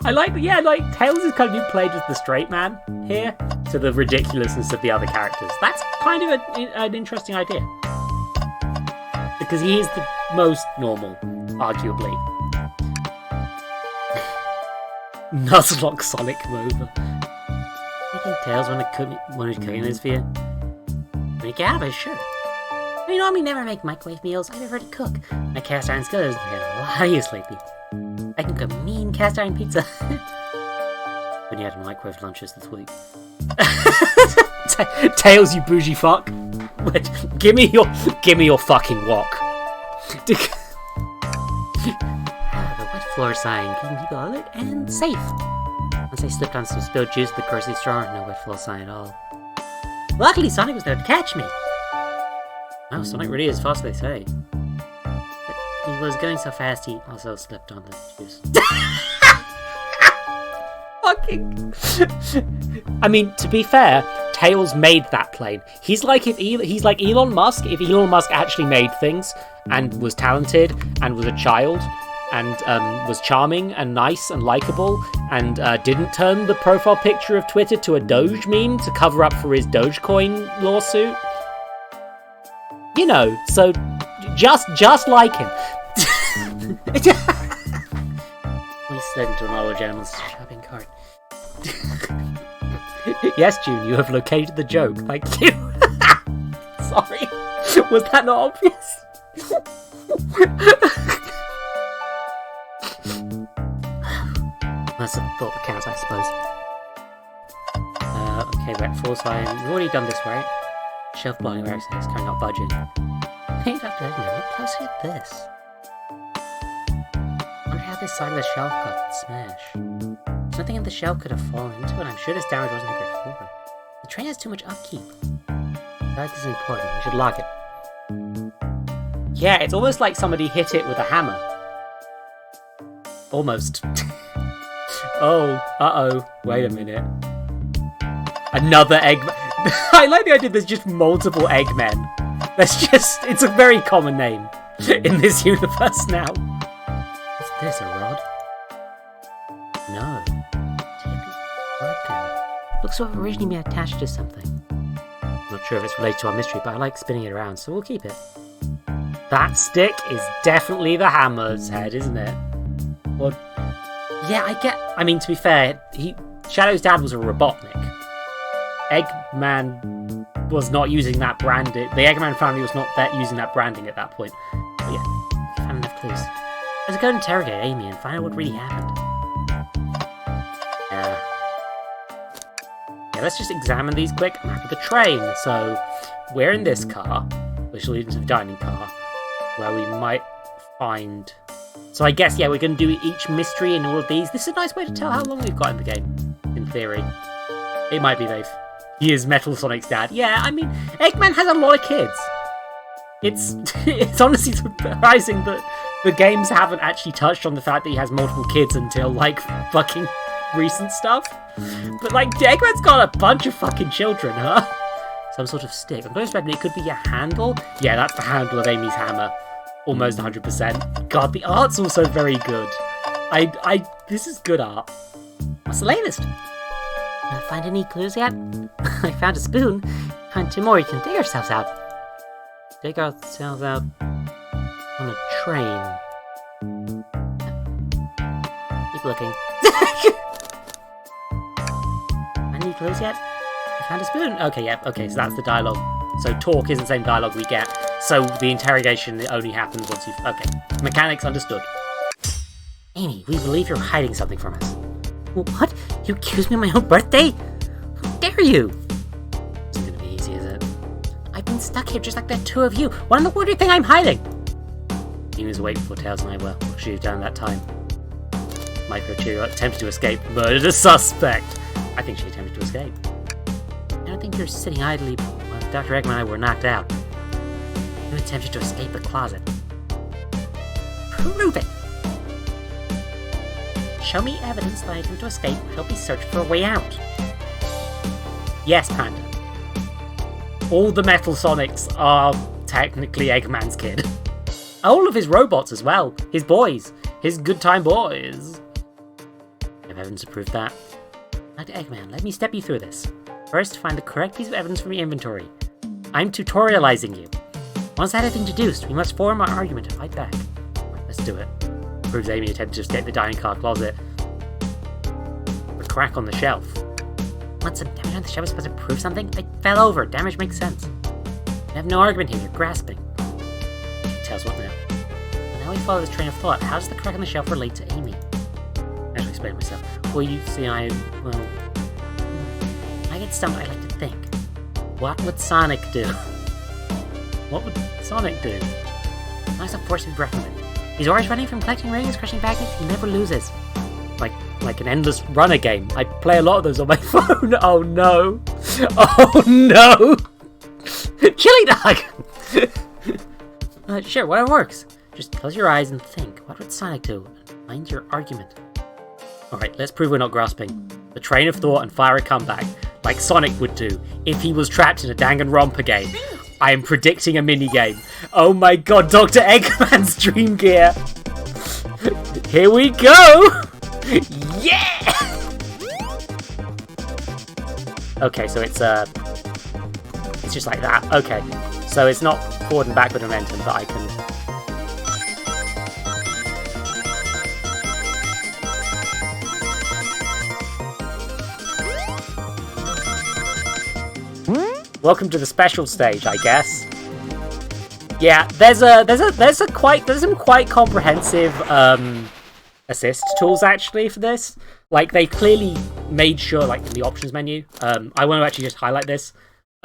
I like, yeah, like, Tails is kind of being played as the straight man here, to the ridiculousness of the other characters. That's kind of an interesting idea. Because he is the most normal, arguably. Nuzlocke Sonic come over. You think Tails wanted cooking this for you? Make it out of it, sure. You know, I never make microwave meals. I prefer to cook. My cast iron skills have got a lot of use lately. I can cook a mean cast iron pizza. When you had microwave lunches this week. Tails, you bougie fuck. Give me your fucking wok. The wet floor sign, keeping people alert and safe. Once I slipped on some spilled juice at the grocery store, no wet floor sign at all. Luckily, Sonic was there to catch me. Oh, Sonic really is fast, they say. But he was going so fast, he also slipped on the juice. Fucking. I mean, to be fair, Tails made that plane. He's like Elon Musk. If Elon Musk actually made things and was talented and was a child and was charming and nice and likable and didn't turn the profile picture of Twitter to a Doge meme to cover up for his Dogecoin lawsuit. You know, so just like him. We slid into an old gentleman's shopping cart. Yes, June, you have located the joke. Thank you. Sorry. Was that not obvious? That's a thought that counts, I suppose. Okay, wet floor sign. We've already done this, right? Shelf blocking where it says, kind of not budging. Hey, Dr. Eggman, look closely at this. I wonder how this side of the shelf got smashed. Something in the shelf could have fallen into it. I'm sure this damage wasn't here before. The train has too much upkeep. That is important. We should log it. Yeah, it's almost like somebody hit it with a hammer. Almost. Oh, uh-oh. Wait a minute. Another Eggman. I like the idea there's just multiple Eggmen. It's a very common name in this universe now. What's this, a rod? No. Broken. Looks like it originally been attached to something. Not sure if it's related to our mystery, but I like spinning it around, so we'll keep it. That stick is definitely the hammer's head, isn't it? Well, yeah, I mean, to be fair, Shadow's dad was a Robotnik. Eggman was not using that branding. The Eggman family was not using that branding at that point. But yeah, I found enough clues. Let's go interrogate Amy and find out what really happened. Yeah, let's just examine these quick. Map of the train. So, we're in this car, which will lead into the dining car, where we might find... So I guess, yeah, we're going to do each mystery in all of these. This is a nice way to tell how long we've got in the game, in theory. It might be he is Metal Sonic's dad. Yeah, I mean, Eggman has a lot of kids. It's honestly surprising that the games haven't actually touched on the fact that he has multiple kids until, like, fucking recent stuff. But, like, Eggman's got a bunch of fucking children, huh? Some sort of stick. I'm going to expect it could be a handle. Yeah, that's the handle of Amy's hammer. Almost 100%. God, the art's also very good. This is good art. What's the latest? Find any clues yet? I found a spoon. Find two more, you can dig ourselves out. Dig ourselves out on a train. Keep looking. Any clues yet? I found a spoon. Okay, yeah, okay, so that's the dialogue. So talk isn't the same dialogue we get. So the interrogation only happens once you've... Okay, mechanics understood. Amy, we believe you're hiding something from us. What? You accuse me of my own birthday? How dare dare you? Isn't gonna be easy, is it? I've been stuck here just like the two of you. What in the world do you think I'm hiding? Tina's waiting for Tails and I will. What should you have done that time? Micro 2 attempted to escape, murdered a suspect. I think she attempted to escape. I don't think you're sitting idly while Dr. Eggman and I were knocked out. You attempted to escape the closet. Prove it! Show me evidence that I attempt to escape, help me search for a way out. Yes, Panda. All the Metal Sonics are technically Eggman's kid. All of his robots as well. His boys. His good time boys. I have evidence to prove that. Dr. Eggman, let me step you through this. First, find the correct piece of evidence from your inventory. I'm tutorializing you. Once that has been deduced, we must form our argument to fight back. Right, let's do it. Proves Amy attempted to escape the dining car closet. The crack on the shelf. What, some damage on the shelf is supposed to prove something? They fell over. Damage makes sense. I have no argument here. You're grasping. Tails, what now? Well, now we follow this train of thought. How does the crack on the shelf relate to Amy? I should explain myself. Well, you see, I get stumped, I like to think. What would Sonic do? What would Sonic do? Nice a force to be reckoned with. He's always running from collecting rings, crushing magnets, he never loses. Like an endless runner game. I play a lot of those on my phone. Oh no. Oh no. Chili dog! Sure, whatever works. Just close your eyes and think. What would Sonic do? And find your argument. Alright, let's prove we're not grasping. The train of thought and fire a comeback, like Sonic would do if he was trapped in a Danganronpa game. I am predicting a minigame. Oh my god, Dr. Eggman's Dream Gear! Here we go! Yeah! Okay, so it's just like that. Okay, so it's not forward and backward momentum, but I can... Welcome to the special stage, I guess. Yeah, there's some quite comprehensive assist tools actually for this. Like they clearly made sure, like in the options menu. I want to actually just highlight this.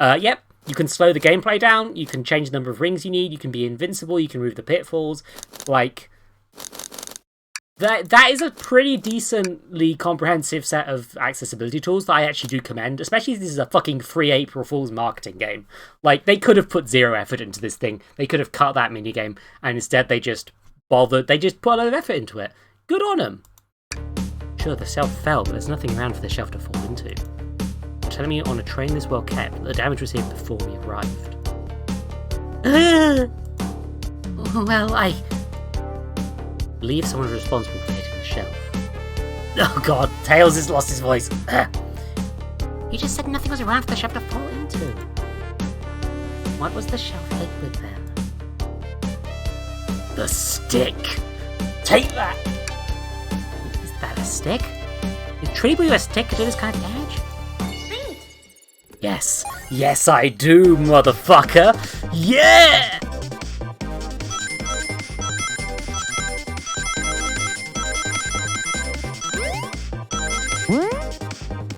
Yep, you can slow the gameplay down. You can change the number of rings you need. You can be invincible. You can remove the pitfalls. Like that is a pretty decently comprehensive set of accessibility tools that I actually do commend, especially if this is a fucking free April Fool's marketing game. Like, they could have put zero effort into this thing. They could have cut that minigame, and instead they just bothered. They just put a lot of effort into it. Good on them. Sure, the shelf fell, but there's nothing around for the shelf to fall into. You're telling me on a train this well kept, the damage received before we arrived. Well, I believe someone was responsible for hitting the shelf. Oh god, Tails has lost his voice. You just said nothing was around for the shelf to fall into. What was the shelf hit with then? The stick! Take that! Is that a stick? Did Tree with a stick to do this kind of damage? Yes. Yes I do, motherfucker! Yeah!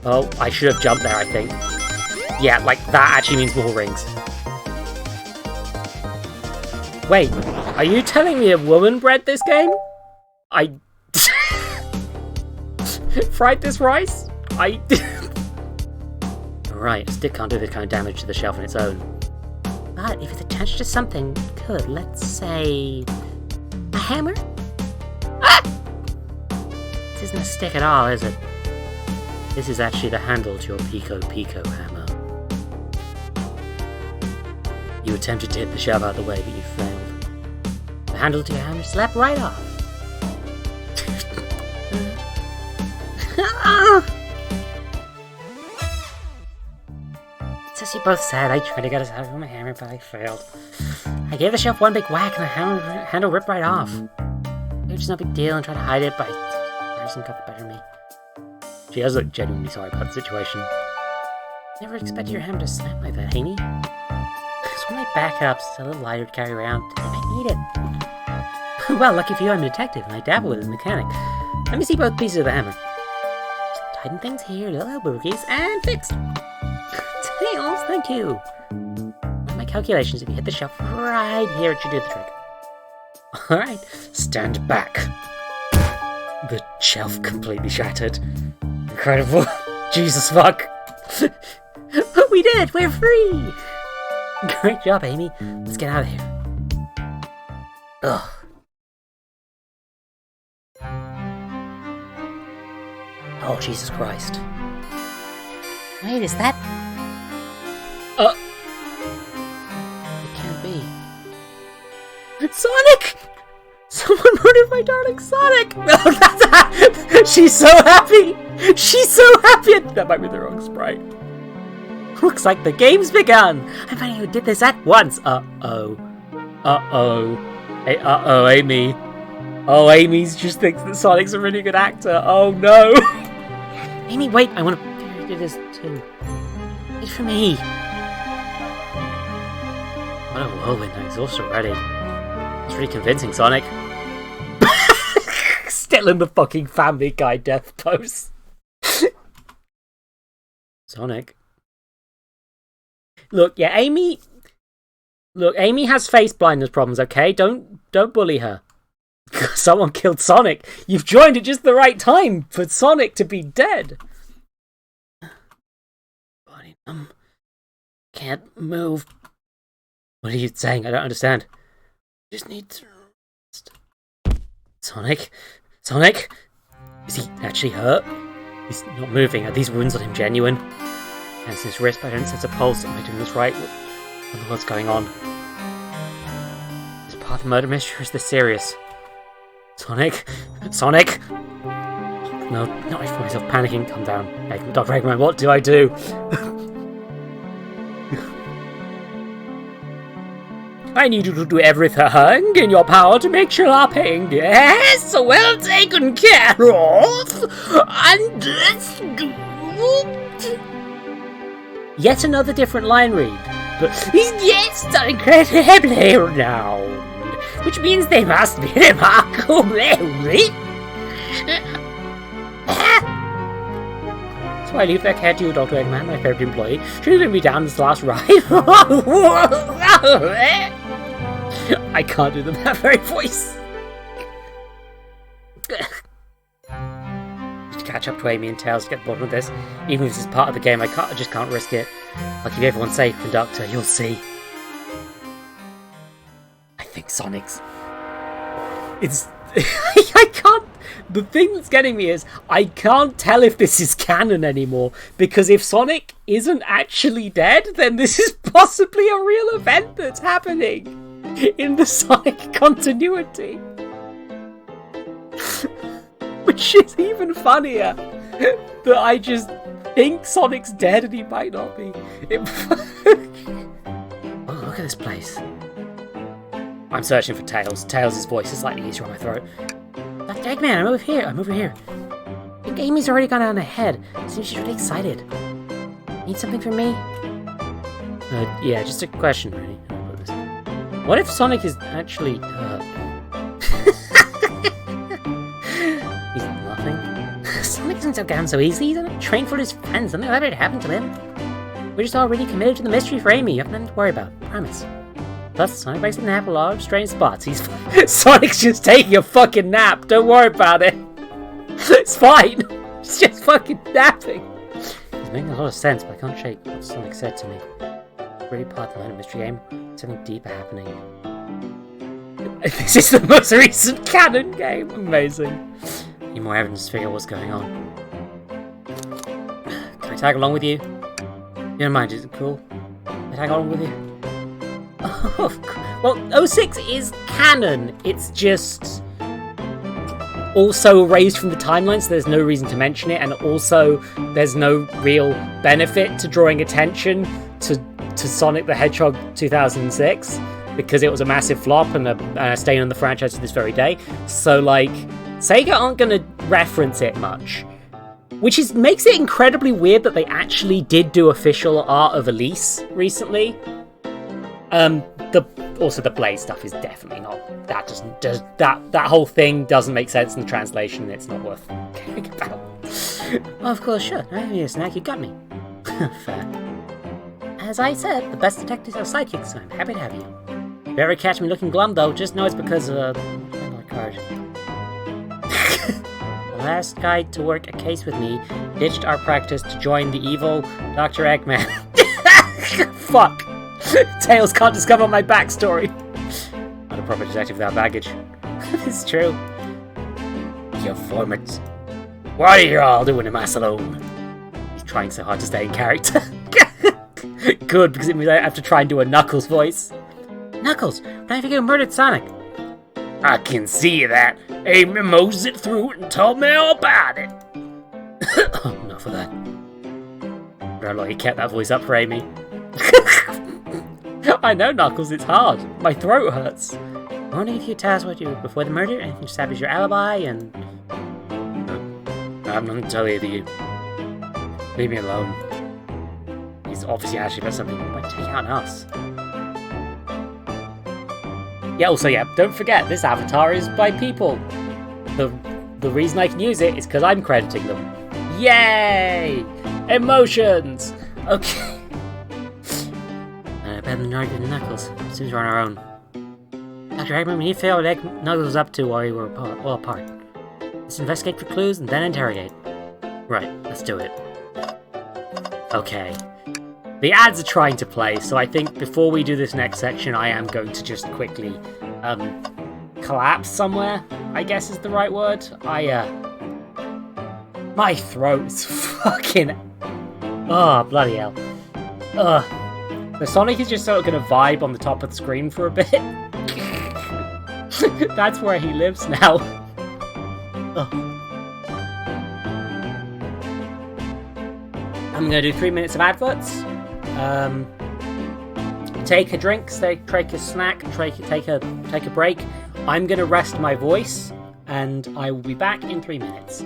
Oh, I should have jumped there, I think. Yeah, like, that actually means more rings. Wait, are you telling me a woman bred this game? I... fried this rice? Right, a stick can't do this kind of damage to the shelf on its own. But if it's attached to something good, let's say... a hammer? Ah! This isn't a stick at all, is it? This is actually the handle to your Pico hammer. You attempted to hit the shelf out of the way, but you failed. The handle to your hammer slapped right off. It's as you both said, I tried to get us out of my hammer, but I failed. I gave the shelf one big whack and the handle ripped right off. It was no big deal and tried to hide it, but the person got the better of me. She does look genuinely sorry about the situation. Never expected your hammer to snap like that, Amy. Because when I back up, it's a little lighter to carry around, and I need it. Well, lucky for you, I'm a detective, and I dabble with a mechanic. Let me see both pieces of the hammer. hiding things here, little boogies, and fixed. Tails, thank you. With my calculations, if you hit the shelf right here, it should do the trick. Alright, stand back. The shelf completely shattered. Incredible. Jesus fuck. We did it! We're free! Great job, Amy. Let's get out of here. Ugh. Oh, Jesus Christ. Wait, is that... It can't be. Sonic! Someone murdered my darling Sonic! Oh, that's... She's so happy! She's so happy! That might be the wrong sprite. Looks like the game's begun! I'm finding who did this at once! Uh-oh. Uh-oh. Hey, uh-oh, Amy. Oh, Amy just thinks that Sonic's a really good actor. Oh, no! Amy, wait! I want to do this, too. Wait for me! What a whirlwind, I'm exhausted already. It's really convincing, Sonic. Still in the fucking Family Guy death pose. Sonic. Look, yeah, Amy... Look, Amy has face blindness problems, okay? Don't bully her. Someone killed Sonic. You've joined at just the right time for Sonic to be dead. Body numb. Can't move. What are you saying? I don't understand. Just need to rest. Sonic? Sonic? Is he actually hurt? He's not moving. Are these wounds on him genuine? Hands his wrist, but I don't sense a pulse. Am I doing this right? What the hell's going on? Is part of the murder mystery or is this serious? Sonic? Sonic? No, I find myself panicking. Calm down. Hey, Dr. Eggman, what do I do? I need you to do everything in your power to make sure our paying guests are well taken care of. Understood? Yet another different line read. But yes, incredibly renowned. Which means they must be remarkably rich. So I leave their care to you, Dr. Eggman, my favorite employee. Should let me down this last ride. I can't do that very voice. Just catch up to Amy and Tails to get the bottom of this. Even if this is part of the game, I just can't risk it. I'll keep everyone safe, Conductor. You'll see. I think Sonic's... It's... I can't... The thing that's getting me is, I can't tell if this is canon anymore, because if Sonic isn't actually dead, then this is possibly a real event that's happening in the Sonic continuity. Which is even funnier, that I just think Sonic's dead and he might not be. Oh, look at this place. I'm searching for Tails. Tails' voice is slightly easier on my throat. Dr. Eggman, I'm over here. I think Amy's already gone on ahead. Seems she's really excited. Need something from me? Yeah, just a question, really. What if Sonic is actually hurt? He's laughing. Sonic isn't so damn so easy. He's on a train full of his friends. Nothing ever happened to him. We're just all really committed to the mystery for Amy. You have nothing to worry about. Promise. Plus, Sonic breaks a nap a lot of strange spots. Sonic's just taking a fucking nap. Don't worry about it. It's fine. He's just fucking napping. He's making a lot of sense, but I can't shake what Sonic said to me. It's really part of the murder mystery game. Something deeper happening. This is the most recent canon game. Amazing. Need more evidence to figure out what's going on. Can I tag along with you? You don't mind, is it cool? Can I tag along with you? Well, 06 is canon. It's just also erased from the timeline, so there's no reason to mention it, and also there's no real benefit to drawing attention to Sonic the Hedgehog 2006 because it was a massive flop and a stain on the franchise to this very day. So, like, Sega aren't going to reference it much, which makes it incredibly weird that they actually did do official art of Elise recently. Also the Blaze stuff is definitely not. That whole thing doesn't make sense in the translation. It's not worth caring about. Oh, of course, sure. I need a snack, you got me. Fair. As I said, the best detectives are psychics, so I'm happy to have you. If you ever catch me looking glum, though, just know it's because of a card. The last guy to work a case with me ditched our practice to join the evil Dr. Eggman. Fuck! Tails can't discover my backstory. Not a proper detective without baggage. It's true. You formats. What are you all doing in my saloon? He's trying so hard to stay in character. Good, because it means I have to try and do a Knuckles voice. Knuckles, what if you murdered Sonic? I can see that. Amy mosed it through and told me all about it. Oh, enough of that. I like you kept that voice up for Amy. I know, Knuckles, it's hard. My throat hurts. Only if you tell us what you did before the murder and you establish your alibi and... I'm not going to tell either of you. Leave me alone. He's obviously actually got something by taking out on us. Yeah, also, yeah, don't forget, this avatar is by people. The reason I can use it is because I'm crediting them. Yay! Emotions! Okay. Better than arguing with Knuckles. As soon as we're on our own. Dr. Eggman, we need to figure out what Knuckles was up to while we were all apart. Let's investigate for clues and then interrogate. Right, let's do it. Okay. The ads are trying to play, so I think before we do this next section, I am going to just quickly, collapse somewhere, I guess is the right word. My throat's fucking... Oh, bloody hell. Ugh. So Sonic is just sort of going to vibe on the top of the screen for a bit. That's where he lives now. Ugh. I'm going to do 3 minutes of adverts. Take a drink, take a snack, take a break. I'm going to rest my voice, and I will be back in 3 minutes.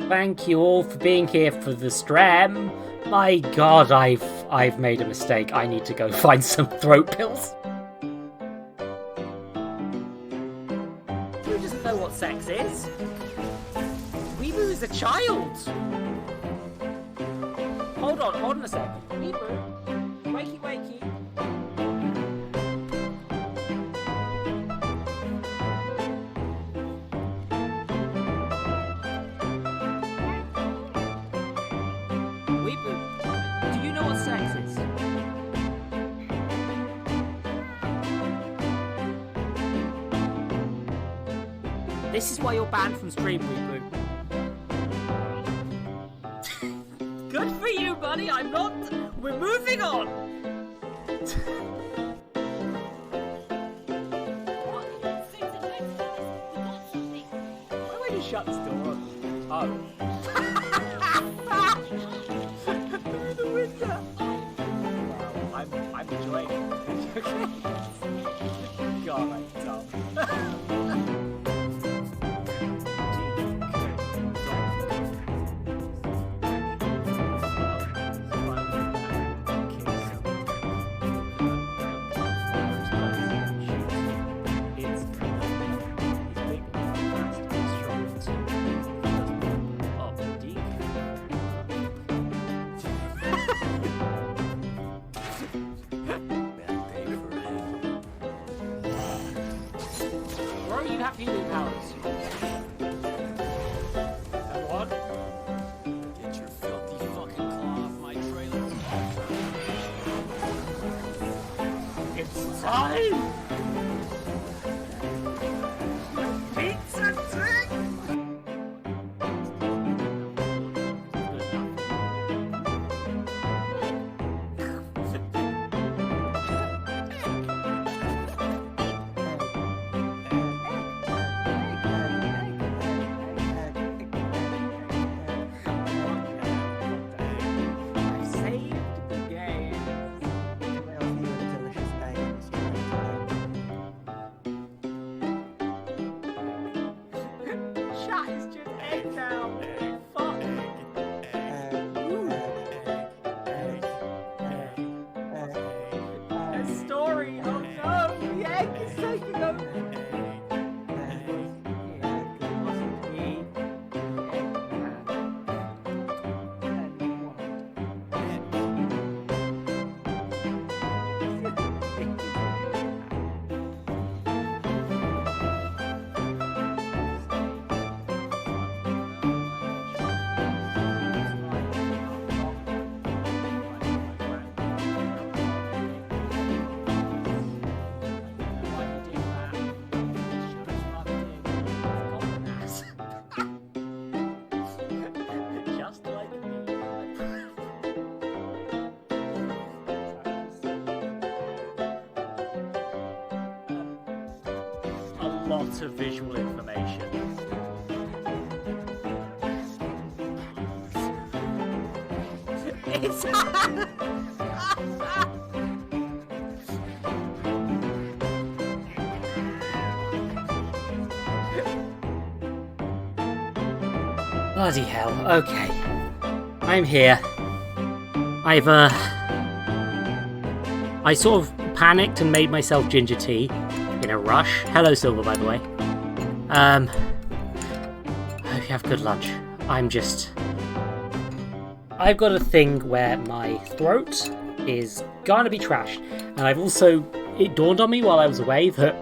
Thank you all for being here for the stream. My God, I've made a mistake. I need to go find some throat pills. Who doesn't know what sex is? Weeboo is a child. Hold on a second. Weeboo, wakey wakey. Weeboo, do you know what sex is? This is why you're banned from stream, Weeboo. Good for you, buddy. I'm not. We're moving on. Why would you shut this door? Oh. Through the window. Wow, I'm enjoying it. God, I'm dumb. You have healing powers. And what? Get your filthy fucking claw off my trailer. It's time! Pizza trick! I've saved the game. lot of visual information. It's... Bloody hell, okay. I'm here. I sort of panicked and made myself ginger tea in a rush. Hello, Silver, by the way. I hope you have good lunch. I've got a thing where my throat is gonna be trashed. And it dawned on me while I was away that,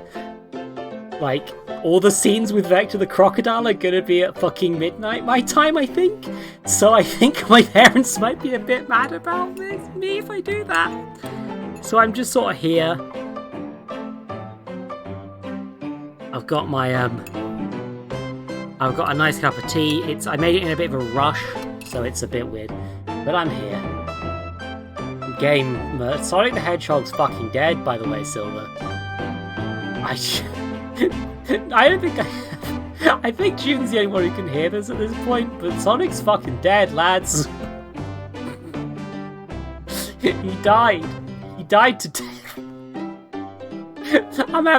like, all the scenes with Vector the Crocodile are gonna be at fucking midnight my time, I think. So I think my parents might be a bit mad about me if I do that. So I'm just sort of here. I've got my, I've got a nice cup of tea. I made it in a bit of a rush, so it's a bit weird. But I'm here. Sonic the Hedgehog's fucking dead, by the way, Silver. I don't think I think June's the only one who can hear this at this point, but Sonic's fucking dead, lads. He died. He died to death.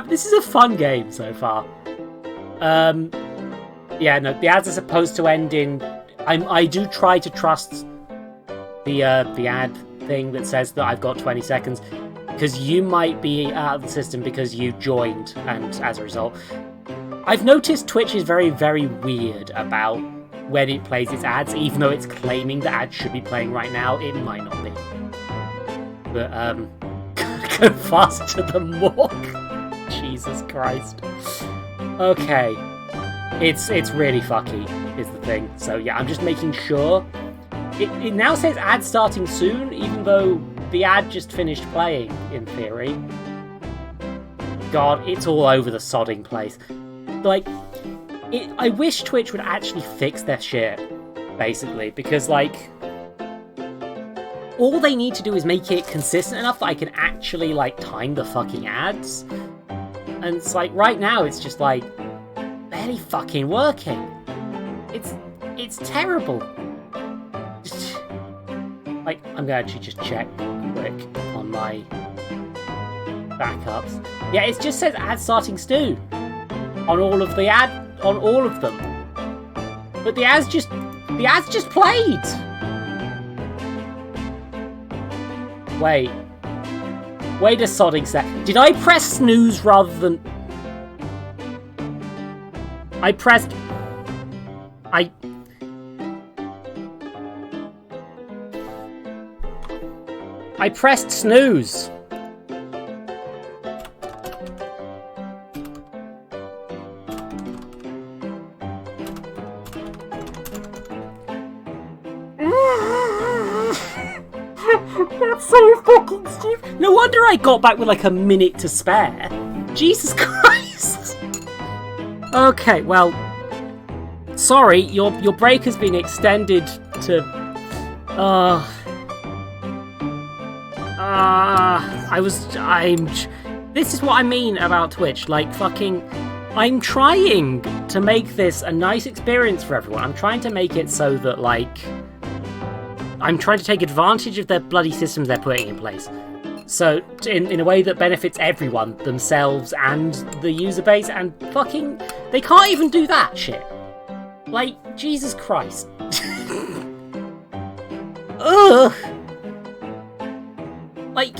This is a fun game so far. Yeah, no, the ads are supposed to end in... I do try to trust the ad thing that says that I've got 20 seconds, because you might be out of the system because you joined, and as a result... I've noticed Twitch is very, very weird about when it plays its ads, even though it's claiming the ads should be playing right now. It might not be. But, gotta go fast to the morgue. Jesus Christ. Okay. It's really fucky, is the thing. So yeah, I'm just making sure. It now says ad starting soon, even though the ad just finished playing, in theory. God, it's all over the sodding place. Like, I wish Twitch would actually fix their shit, basically, because, like, all they need to do is make it consistent enough that I can actually, like, time the fucking ads. And it's like, right now, it's just, like, barely fucking working. It's terrible. Like, I'm gonna actually just check quick on my backups. Yeah, it just says ad starting soon on all of them. But the ads just played. Wait a sodding sec. Did I press snooze rather than... I pressed snooze. That's so fucking stupid. No wonder I got back with like a minute to spare. Jesus Christ. Okay, well, sorry, your break has been extended to. This is what I mean about Twitch. Like, fucking, I'm trying to make this a nice experience for everyone. I'm trying to make it so that, like, I'm trying to take advantage of their bloody systems they're putting in place. So, in a way that benefits everyone, themselves and the user base, and fucking, they can't even do that shit. Like, Jesus Christ. Ugh. Like,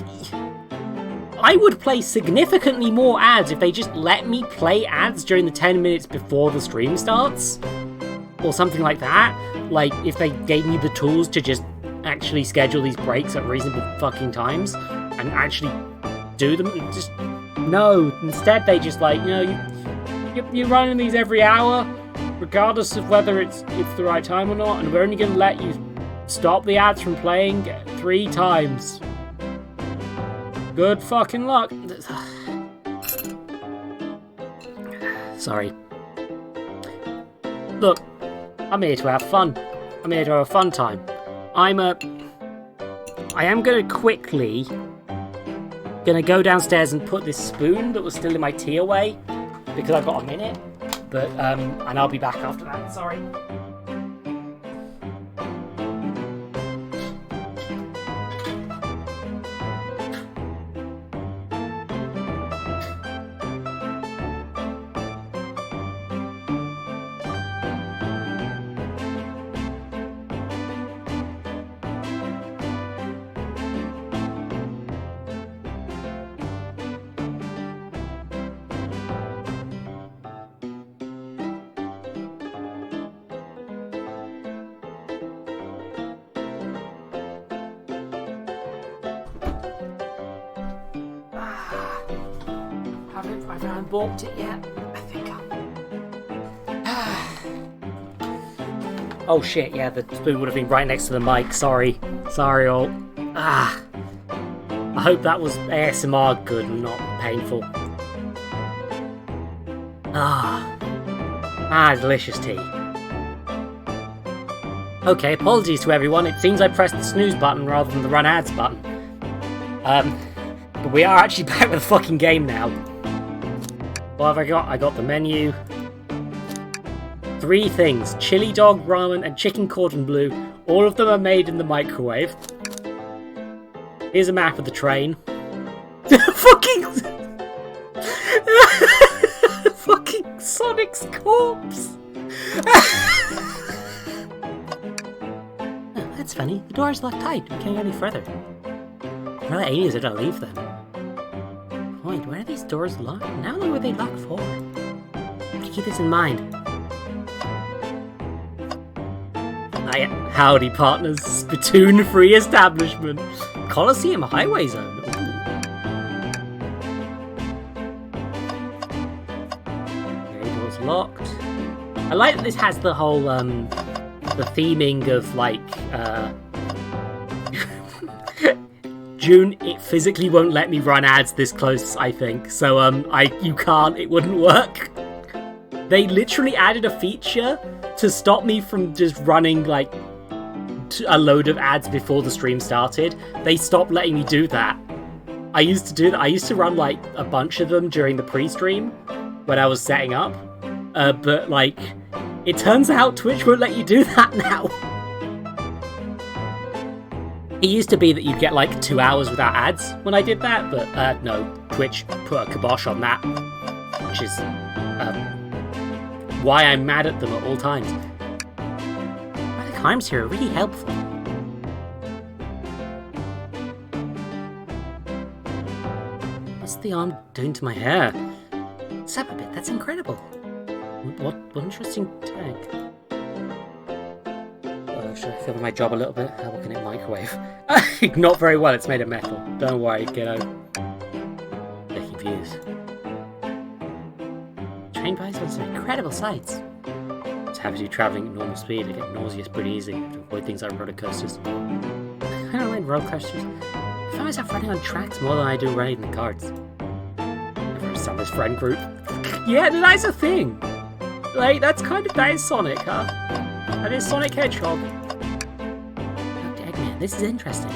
I would play significantly more ads if they just let me play ads during the 10 minutes before the stream starts. Or something like that. Like, if they gave me the tools to just actually schedule these breaks at reasonable fucking times and actually do them. Just, no. Instead, they just like, you know, you're running these every hour, regardless of whether it's the right time or not, and we're only going to let you stop the ads from playing 3 times. Good fucking luck. Sorry. Look, I'm here to have fun. I'm here to have a fun time. I am gonna quickly go downstairs and put this spoon that was still in my tea away. because I've got a minute. But and I'll be back after that. Sorry. I haven't bought it yet. I think oh shit, yeah, the spoon would have been right next to the mic. Sorry all. I hope that was ASMR good and not painful. Delicious tea. Okay, apologies to everyone. It seems I pressed the snooze button rather than the run ads button. But we are actually back with the fucking game now. What have I got? I got the menu. 3 things. Chili dog, ramen, and chicken cordon bleu. All of them are made in the microwave. Here's a map of the train. Fucking... fucking Sonic's corpse! Oh, that's funny. The door's locked tight. We can't go any further. What are the aliens that I'll leave then? Point, why are these doors locked? And how long were they locked for? To keep this in mind. Howdy partners, spittoon free establishment. Coliseum Highway Zone. Ooh. Okay, door's locked. I like that this has the whole the theming of like June, it physically won't let me run ads this close, I think. So, you can't, it wouldn't work. They literally added a feature to stop me from just running, like, a load of ads before the stream started. They stopped letting me do that. I used to do that. I used to run, like, a bunch of them during the pre-stream when I was setting up. But, like, it turns out Twitch won't let you do that now. It used to be that you'd get like 2 hours without ads when I did that, but no, Twitch put a kibosh on that, which is why I'm mad at them at all times. The climbs here are really helpful. What's the arm doing to my hair? It's up a bit, that's incredible. What interesting tag. Should I film my job a little bit? How can it microwave? Not very well, it's made of metal. Don't worry, kiddo. Making views. Train buys on some incredible sights. It's happy to be travelling at normal speed. I get nauseous pretty easy to avoid things like roller coasters. I don't like roller coasters. I find myself running on tracks more than I do riding the carts. Never saw this friend group. Yeah, that's a thing! Like, that is Sonic, huh? That is Sonic Hedgehog. This is interesting.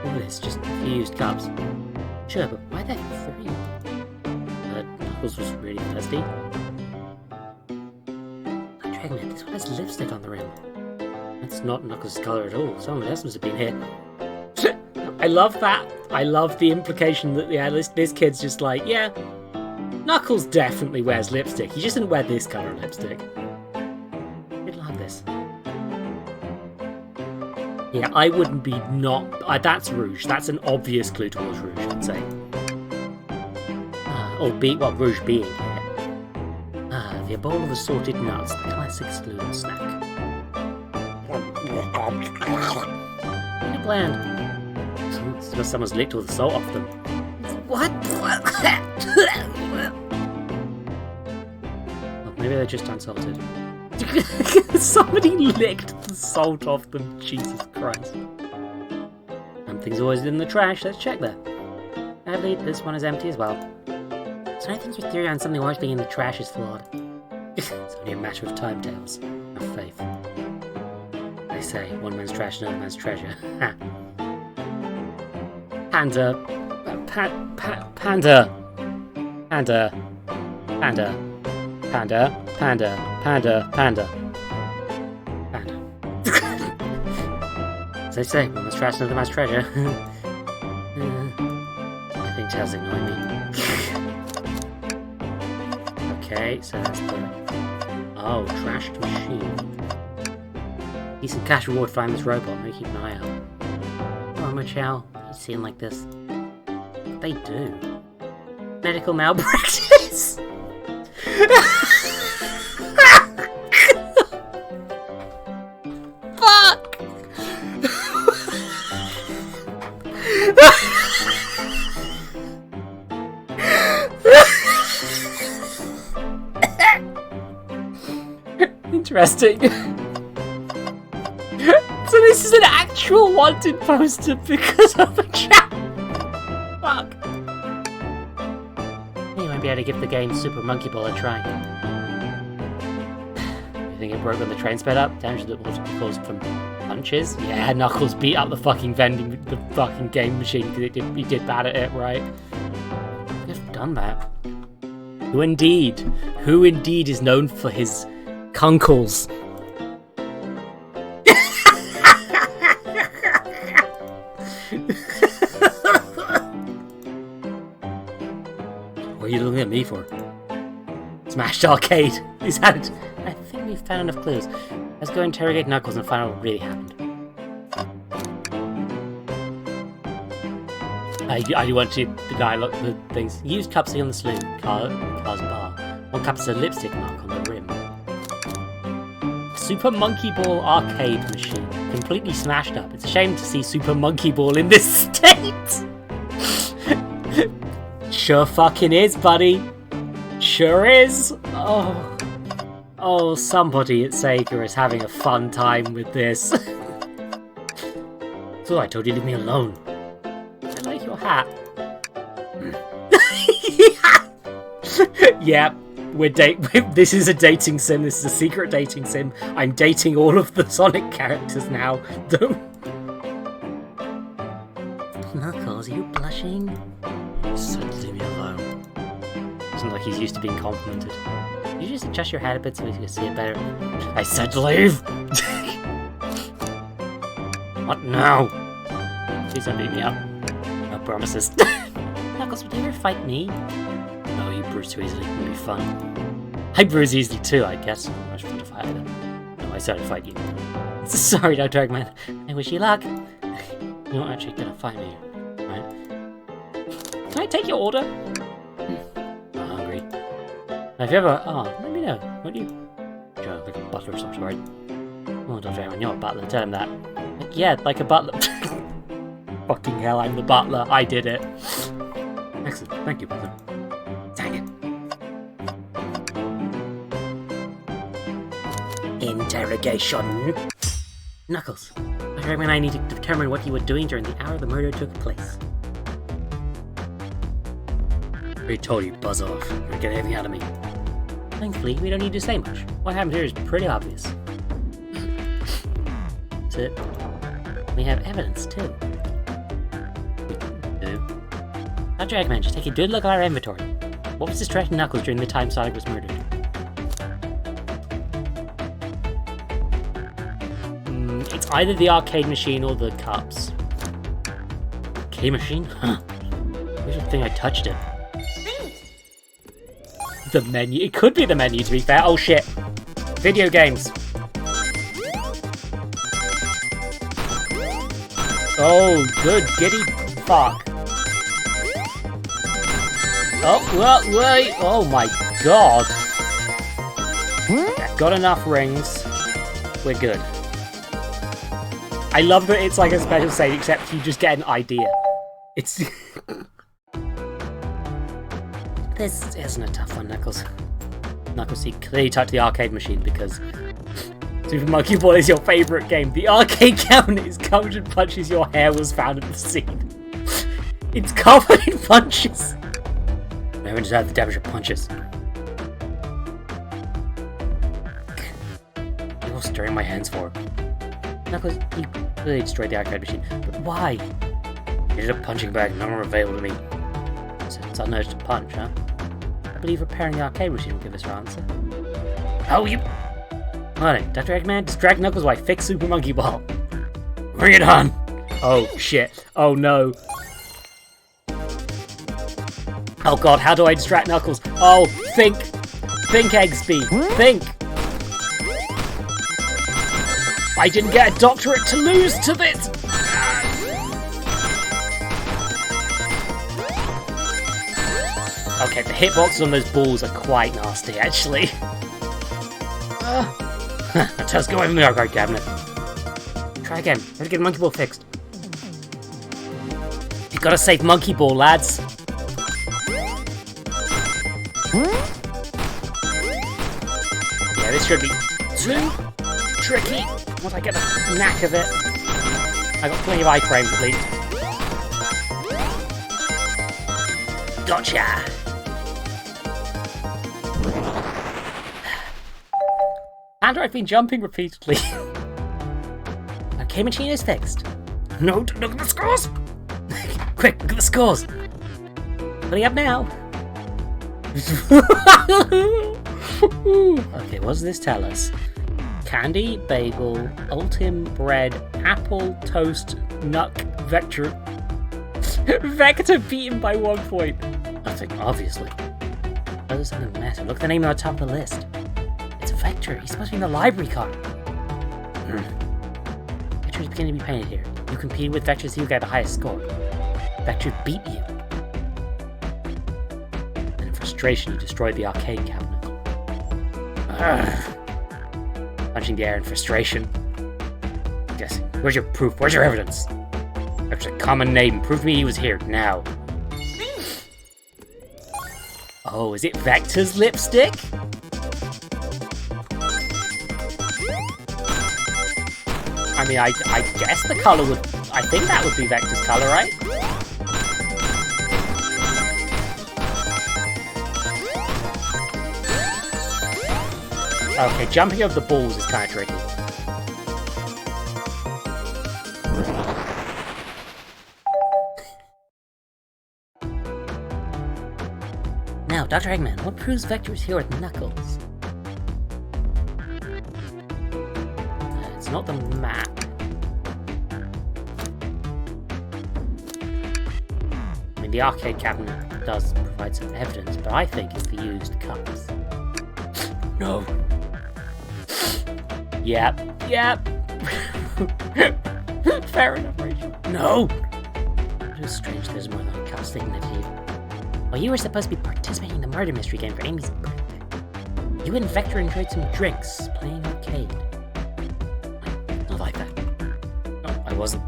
All this, just a few used cups. Sure, but why there 3? Knuckles was really thirsty. Dragonhead, this one has lipstick on the rim. That's not Knuckles' colour at all. Someone else must have been here. I love that. I love the implication that, yeah, this kid's just like, yeah, Knuckles definitely wears lipstick. He just didn't wear this colour of lipstick. I didn't like this. Yeah, I wouldn't be not... that's rouge. That's an obvious clue towards rouge, I'd say. Rouge being here. The bowl of assorted nuts, the classic saloon snack. Kind of bland. Someone's licked all the salt off them. What? Well, maybe they're just unsalted. Somebody licked the salt off them. Jesus Christ. Something's always in the trash. Let's check there. Sadly, this one is empty as well. So I think your theory on something always being in the trash is flawed. It's only a matter of time, Tails. Have faith. They say, one man's trash, another man's treasure. Panda. Panda. Panda. Panda. Panda. Panda. Panda. As they say, one must trash another man's treasure. I think Tail's ignoring me. Okay, so that's the... Oh, trashed machine. Decent cash reward for finding this robot. I'm gonna keep an eye out. Oh, Chow, you seem like this. They do. Medical malpractice! Fuck! Interesting. So this is an actual wanted poster because of a chat. Fuck. You might be able to give the game Super Monkey Ball a try. You think it broke when the train sped up? Damage that was caused from punches? Yeah, Knuckles beat up the fucking game machine because he did bad at it, right? You've done that. Who indeed is known for his kunkles? What are you looking at me for? Smashed arcade. He's had it. I think we've found enough clues. Let's go interrogate Knuckles and find out what really happened. I do want to deny the things. Used cups on the saloon car's bar. One cup is a lipstick mark on the rim. Super Monkey Ball arcade machine. Completely smashed up. It's a shame to see Super Monkey Ball in this state. Sure fucking is, buddy. Sure is. Oh, somebody at Sega is having a fun time with this. So I told you to leave me alone. I like your hat. Yeah, this is a dating sim. This is a secret dating sim. I'm dating all of the Sonic characters now. Knuckles, are you blushing? Said leave me alone. Doesn't look like he's used to being complimented. You just adjust your head a bit so we can see it better. I said leave! What now? Please don't beat me up. No promises. Knuckles, would you ever fight me? No, you bruise too easily. It'll be fun. I bruise easily too, I guess. Not much fun to fight either. No, I started to fight you. Sorry, Dr. Eggman. I wish you luck. You're not actually gonna fight me, right? Can I take your order? I'm hungry. Now, if you ever... let me know, won't you? You're like a butler of some sort. Oh, Dr. Eggman, you're a butler. Tell him that. Like, yeah, like a butler. Fucking hell, I'm the butler. I did it. Excellent. Thank you, butler. Dang it. Interrogation. Knuckles, Dr. Eggman and I need to determine what you were doing during the hour the murder took place. I told you, buzz off. You're getting everything out of me. Thankfully, we don't need to say much. What happened here is pretty obvious. That's it. We have evidence, too. We do. Dr. Eggman, just take a good look at our inventory. What was distracting Knuckles during the time Sonic was murdered? It's either the arcade machine or the cups. Arcade machine? Huh. Where's the thing I touched it? The menu. It could be the menu, to be fair. Oh shit. Video games. Oh, good giddy fuck. Oh, well, wait. Oh my god. Yeah, got enough rings. We're good. I love that it's like a special save, except you just get an idea. It's... This isn't a tough one, Knuckles. Knuckles, you clearly touched the arcade machine because Super Monkey Ball is your favourite game. The arcade cabinet is covered in punches. Your hair was found at the scene. It's covered in punches. No one deserved the damage of punches. What was stirring my hands for? Knuckles, you clearly destroyed the arcade machine, but why? You did a punching bag, none more available to me. So it's unknown to punch, huh? believe repairing the arcade machine will give us our answer. Oh, you... Alright, Dr. Eggman, distract Knuckles while I fix Super Monkey Ball. Bring it on! Oh, shit. Oh, no. Oh, God, how do I distract Knuckles? Oh, think! Think, Eggsby! Think! I didn't get a doctorate to lose to this! Okay, the hitboxes on those balls are quite nasty, actually. Let's go in the arcade cabinet. Try again. Let's get Monkey Ball fixed. You gotta save Monkey Ball, lads. Yeah, this should be too tricky. Once I get the knack of it. I got plenty of iframes at least. Gotcha! And I've been jumping repeatedly. Arcade machine is fixed. No, look at the scores! Quick, look at the scores! Putting up now. Okay, what does this tell us? Candy, bagel, ultim, bread, apple, toast, nuck, vector. Vector beaten by 1 point. Nothing, obviously. Oh, there's something matter. Look at the name on the top of the list. It's Vector. He's supposed to be in the library card. Vector is beginning to be painted here. You compete with Vector to see who got the highest score. Vector beat you. And in frustration, you destroyed the arcade cabinet. Punching the air in frustration. Guessing. Where's your proof? Where's your evidence? Vector's a common name. Prove to me he was here now. Oh, is it Vector's lipstick? I mean, I guess the colour would... I think that would be Vector's colour, right? Okay, jumping over the balls is kind of tricky. Now, Dr. Eggman, what proves Vector is here with Knuckles? It's not the map. I mean, the arcade cabinet does provide some evidence, but I think it's the used cups. No. Yep. Fair enough, Rachel. No! It was strange there's more than cups thinking of you. Well, you were supposed to be participating in the murder mystery game for Amy's birthday. You and Vector enjoyed some drinks, playing arcade. Not like that. No, I wasn't.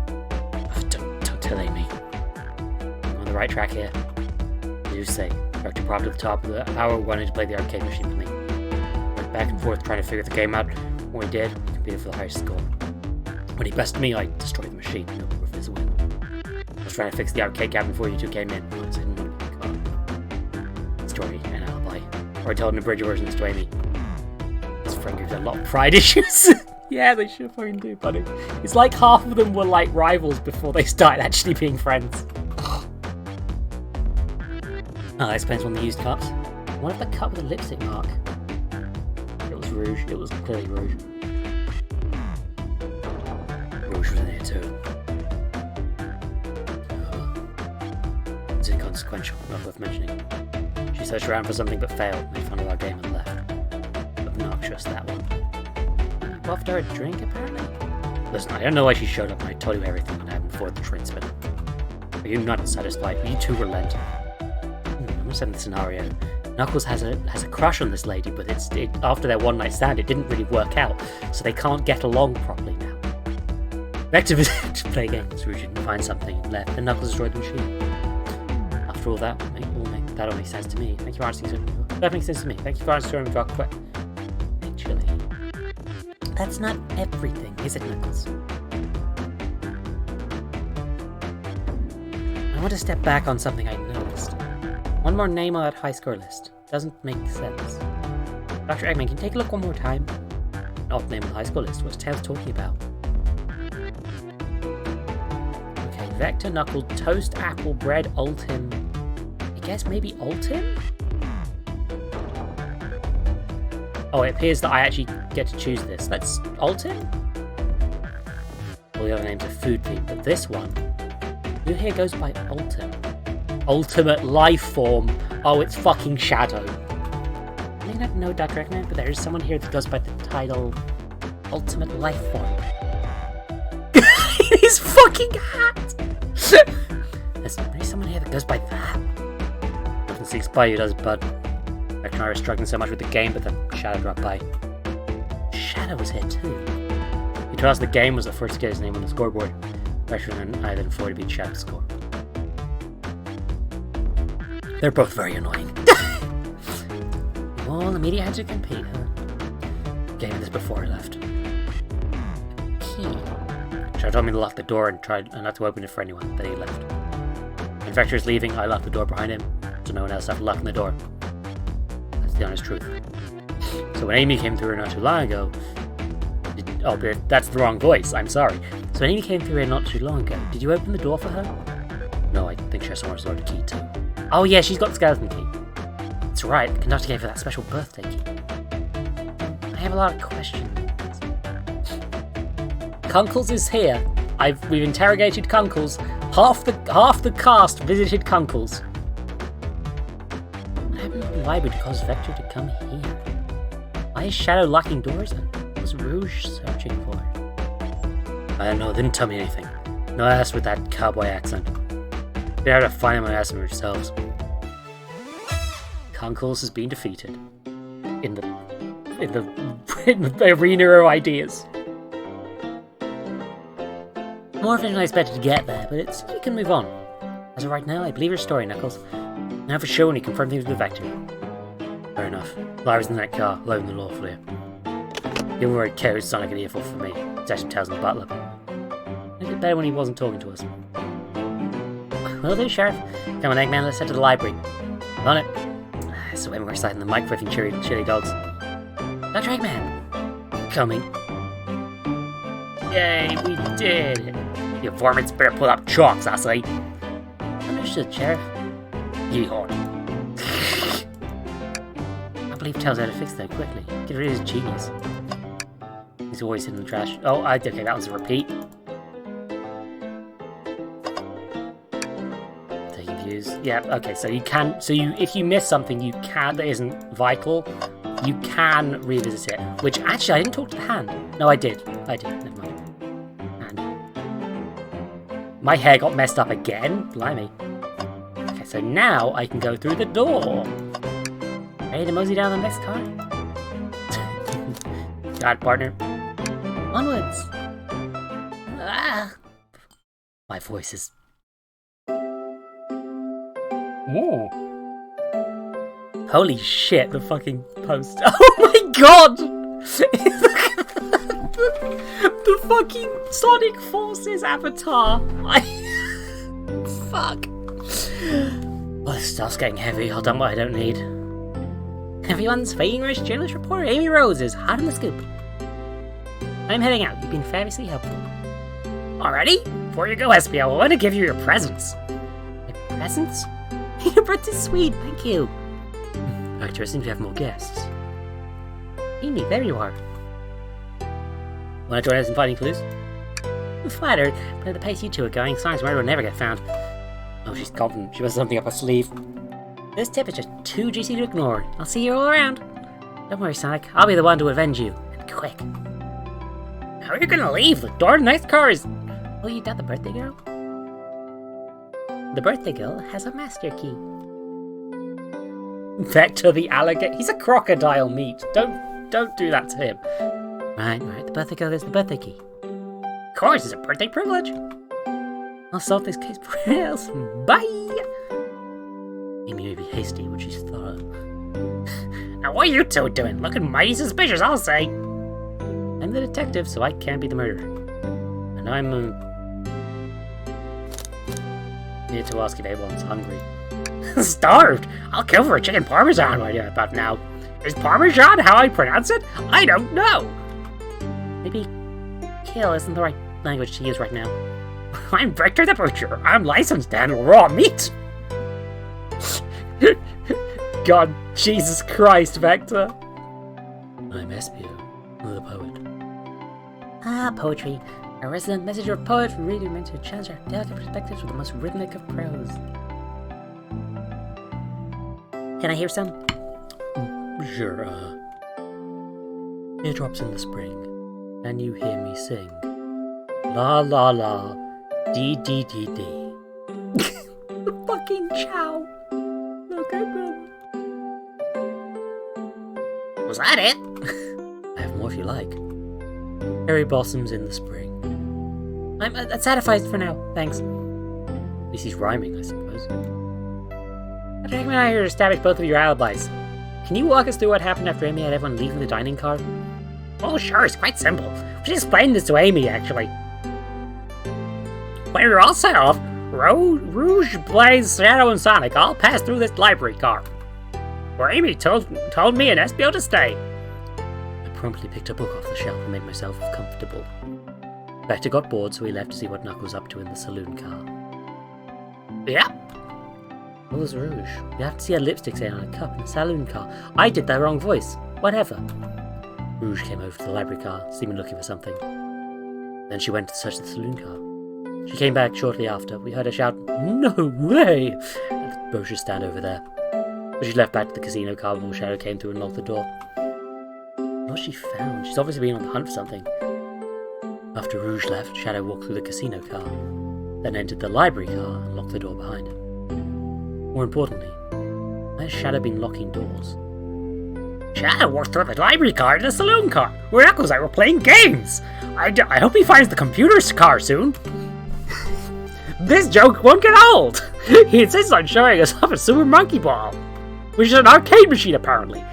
Don't tell Amy. I'm on the right track here. You say, Vector propped at the top of the hour wanted to play the arcade machine for me. Went back and forth trying to figure the game out. When he did, we competed for the highest score. When he bested me, I destroyed the machine. No proof of his win. I was trying to fix the arcade cabinet before you two came in. I didn't want to be caught. Story and alibi. Or I told him the bridge version to Amy. His friend gives a lot of pride issues. Yeah, they sure fucking do, buddy. It's like half of them were like rivals before they started actually being friends. Oh, that explains one of the used cups. What if the cup with a lipstick mark? It was Rouge. It was clearly Rouge. Rouge was in here too. It's inconsequential, not worth mentioning. She searched around for something but failed, made fun of our game and left. Obnoxious, that one. Buffed her a drink, apparently? Listen, I don't know why she showed up when I told you everything that happened before the train spin. Are you not satisfied? Will you two relent? I'm gonna set the scenario. Knuckles has a crush on this lady, but after their one night stand, it didn't really work out, so they can't get along properly now. Vector visited to play games. Rouge didn't find something and left, and Knuckles destroyed the machine. After all that, that all makes sense to me. Thank you for answering. That makes sense to me. Thank you for answering real quick. Actually, that's not everything, is it, Knuckles? I want to step back on something I noticed. One more name on that high score list. Doesn't make sense. Dr. Eggman, can you take a look one more time? An odd name on the high score list. What's Tails talking about? Okay, Vector, Knuckle, Toast, Apple, Bread, Ultim. I guess maybe Ultim? Oh, it appears that I actually get to choose this. Let's alt him. All the other names are food themed, but this one, who here goes by Ultim? Ultimate life form. Oh, it's fucking Shadow. I may not know Dr. Eggman, but there is someone here that goes by the title Ultimate Life Form. His fucking hat! There's someone here that goes by that. Nothing seeks by you, does Bud? Vector and I were struggling so much with the game, but then Shadow dropped by. Shadow was here too. He told us the game was the first to get his name on the scoreboard. Vector and I then fought to beat Shadow's score. They're both very annoying. All the media had to compete, huh? Gave me this before I left. Key. Shadow told me to lock the door and not to open it for anyone. Then he left. When Vector is leaving, I locked the door behind him, so no one else after locking the door. That's the honest truth. So when Amy came through here not too long ago... Oh, that's the wrong voice, I'm sorry. So when Amy came through here not too long ago, did you open the door for her? No, I think she has somewhere to store the key too. Oh yeah, she's got the skeleton key. That's right, the conductor gave her that special birthday key. I have a lot of questions. Kunkles is here. We've interrogated Kunkles. Half the cast visited Kunkles. What happened to the library to cause Vector to come here? Why is Shadow locking doors? And what was Rouge searching for? I don't know, they didn't tell me anything. No, I asked with that cowboy accent. They had to find him and ask them yourselves. Kunkles has been defeated. In the arena of ideas. More efficient than I expected to get there, but you can move on. As of right now, I believe your story, Knuckles. Now for sure when you confirm things with Vector. Fair enough. Lyra's in that car, loading the law for you. Given where it cares, Sonic an earful for me. It's actually tells him the butler. Make it better when he wasn't talking to us. Will do, Sheriff. Come on, Eggman, let's head to the library. I'm on it. It's way more exciting than microwaving chili dogs. Dr. Eggman! Coming. Yay, we did it! You varmints better pull up chalks, I say. Understood, Sheriff. Yeehaw. I believe tells how to fix that quickly. Get rid of his genius. He's always in the trash. Oh, okay, that was a repeat. Taking views. Yeah, okay, so you can, if you miss something that isn't vital, you can revisit it. Which, actually, I didn't talk to the hand. No, I did, never mind. Hand. My hair got messed up again? Blimey. Okay, so now I can go through the door. Ready to mosey down the next car? Got it, partner. Onwards! Ah. My voice is... Ooh. Holy shit, the fucking post. Oh my god! the fucking Sonic Forces avatar. Fuck. Well, this stuff's getting heavy. I'll dump what I don't need. Everyone's famous journalist reporter, Amy Rose, is hot in the scoop. I'm heading out. You've been fabulously helpful. Already? Before you go, Espio, I want to give you your presents. My presents? Your birthday's sweet, thank you. Vector, seems we have more guests. Amy, there you are. Want to join us in finding clues? I'm flattered, but at the pace you two are going, Sonic's murder will never get found. Oh, she's confident. She must have something up her sleeve. This tip is just too juicy to ignore. I'll see you all around. Don't worry, Sonic. I'll be the one to avenge you. And quick. How are you gonna leave? The door to the next car is... Oh, you got the birthday girl? The birthday girl has a master key. Vector the alligator. He's a crocodile meat. Don't do that to him. Right. The birthday girl has the birthday key. Of course, it's a birthday privilege. I'll solve this case for else. Bye! Amy may be hasty when she's thorough. Now what are you two doing? Looking mighty suspicious, I'll say. I'm the detective, so I can't be the murderer. And I'm, need to ask if everyone's hungry. Starved? I'll kill for a chicken parmesan right about now. Is parmesan how I pronounce it? I don't know! Maybe kill isn't the right language to use right now. I'm Vector the Butcher. I'm licensed to handle raw meat. God, Jesus Christ, Vector. I'm Espio, the poet. Ah, poetry. A resident messenger of poet, really meant to challenge our delicate perspectives with the most rhythmic of prose. Can I hear some? Sure, Teardrops in the spring, and you hear me sing. La la la, dee dee dee dee. The fucking chow. Okay, bro. Was that it? I have more if you like. Cherry blossoms in the spring. I'm satisfied for now, thanks. At least he's rhyming, I suppose. I think I'm out here to establish both of your alibis. Can you walk us through what happened after Amy had everyone leaving the dining car? Oh, sure, it's quite simple. We should explain this to Amy, actually. When we were all set off, Rouge, Blaze, Shadow, and Sonic all passed through this library car. Well, Amy told me and Espio to stay. I promptly picked a book off the shelf and made myself comfortable. Vector got bored, so we left to see what Knuckles was up to in the saloon car. Yep. What was Rouge? You have to see a lipstick stain on a cup in the saloon car. I did that wrong voice. Whatever. Rouge came over to the library car, seeming looking for something. Then she went to search the saloon car. She came back shortly after. We heard her shout, "No way!" at the brochure stand over there. But she left back to the casino car before Shadow came through and locked the door. What she found? She's obviously been on the hunt for something. After Rouge left, Shadow walked through the casino car, then entered the library car and locked the door behind him. More importantly, why has Shadow been locking doors? Shadow walked through the library car to the saloon car, where Knuckles and I were playing games. I hope he finds the computer's car soon. This joke won't get old. He insists on showing us off a Super Monkey Ball, which is an arcade machine apparently.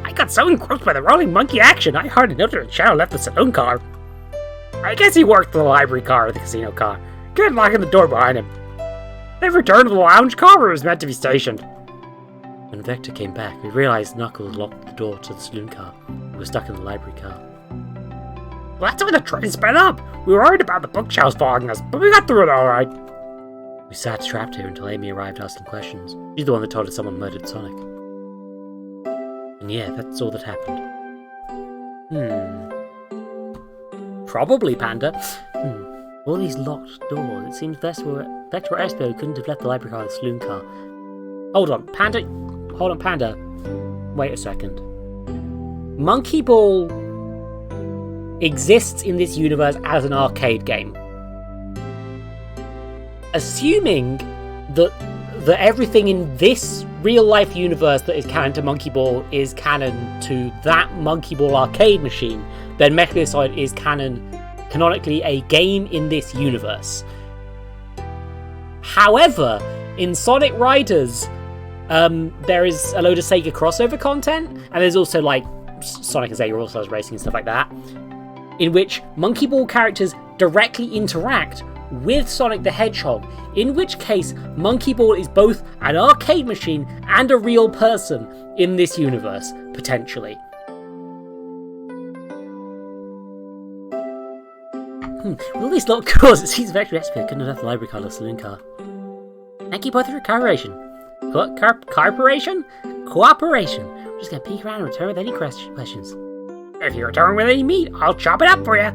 I got so engrossed by the rolling monkey action, I hardly noticed that Shadow left the saloon car. I guess he worked the library car or the casino car, kept locking the door behind him. They returned to the lounge car where it was meant to be stationed. When Vector came back, we realized Knuckles locked the door to the saloon car and was stuck in the library car. Well, that's when the train sped up. We were worried about the bookshelves fogging us, but we got through it alright. We sat trapped here until Amy arrived asking questions. She's the one that told us someone murdered Sonic. And yeah, that's all that happened. Probably, Panda. All these locked doors. It seems Vector or Espio couldn't have left the library car or the saloon car. Hold on, Panda. Wait a second. Monkey Ball exists in this universe as an arcade game. Assuming that everything in this real-life universe that is canon to Monkey Ball is canon to that Monkey Ball arcade machine, then Mechanicide is canonically a game in this universe. However, in Sonic Riders, there is a load of Sega crossover content, and there's also like Sonic and Sega All-Stars Racing and stuff like that, in which Monkey Ball characters directly interact with Sonic the Hedgehog, in which case Monkey Ball is both an arcade machine and a real person in this universe, potentially. With all these locked doors, it seems Vector Espio couldn't have left the library car or the saloon car. Thank you both for your cooperation. Cooperation? We're just gonna peek around and return with any questions. If you return with any meat, I'll chop it up for you.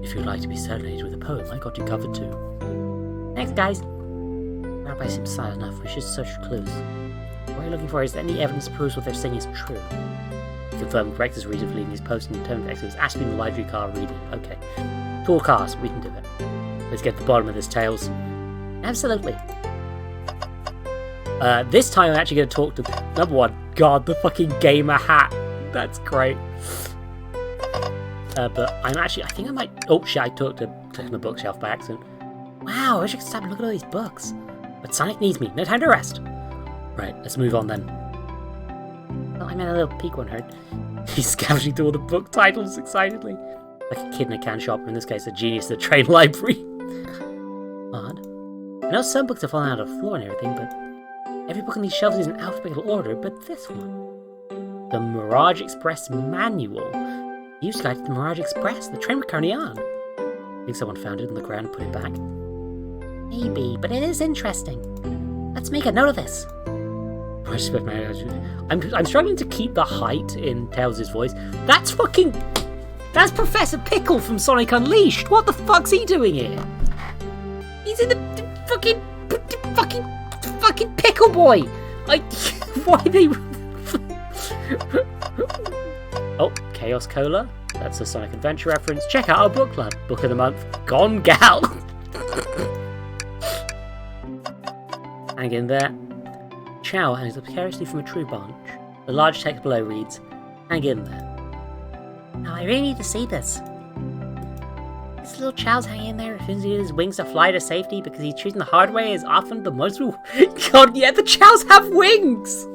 If you'd like to be serenaded with a poem, I got you covered too. Thanks, guys. Rabbi seems silent enough. We should search for clues. What we're looking for is any evidence that proves what they're saying is true. Confirm correct as reason for leaving his post and turn to is actually in the library car reading. Okay. Full cast, we can do it. Let's get to the bottom of this, Tails. Absolutely. This time I'm actually going to talk to number one. God, the fucking gamer hat. That's great. But I think I might. Oh shit! I clicked on the bookshelf by accident. Wow, I wish I could stop and look at all these books. But Sonic needs me. No time to rest. Right, let's move on then. Well, I meant a little peek one hurt. He's scavenging through all the book titles excitedly, like a kid in a can shop. Or in this case, a genius at the train library. Odd. I know some books have fallen out of the floor and everything, but every book on these shelves is in alphabetical order. But this one, the Mirage Express Manual. You used to like the Mirage Express, the train we're currently on. I think someone found it on the ground and put it back. Maybe, but it is interesting. Let's make a note of this. I'm struggling to keep the height in Tails' voice. That's Professor Pickle from Sonic Unleashed. What the fuck's he doing here? He's in the fucking Pickle Boy. Why are they? Oh, Chaos Cola. That's a Sonic Adventure reference. Check out our book club. Book of the month. Gone Gal. Hang in there. Chow hangs up precariously from a tree branch. The large text below reads, "Hang in there." Now I really need to see this. This little Chow's hanging in there, refusing his wings to fly to safety because he's choosing the hard way is often the most. God, yeah, the Chows have wings.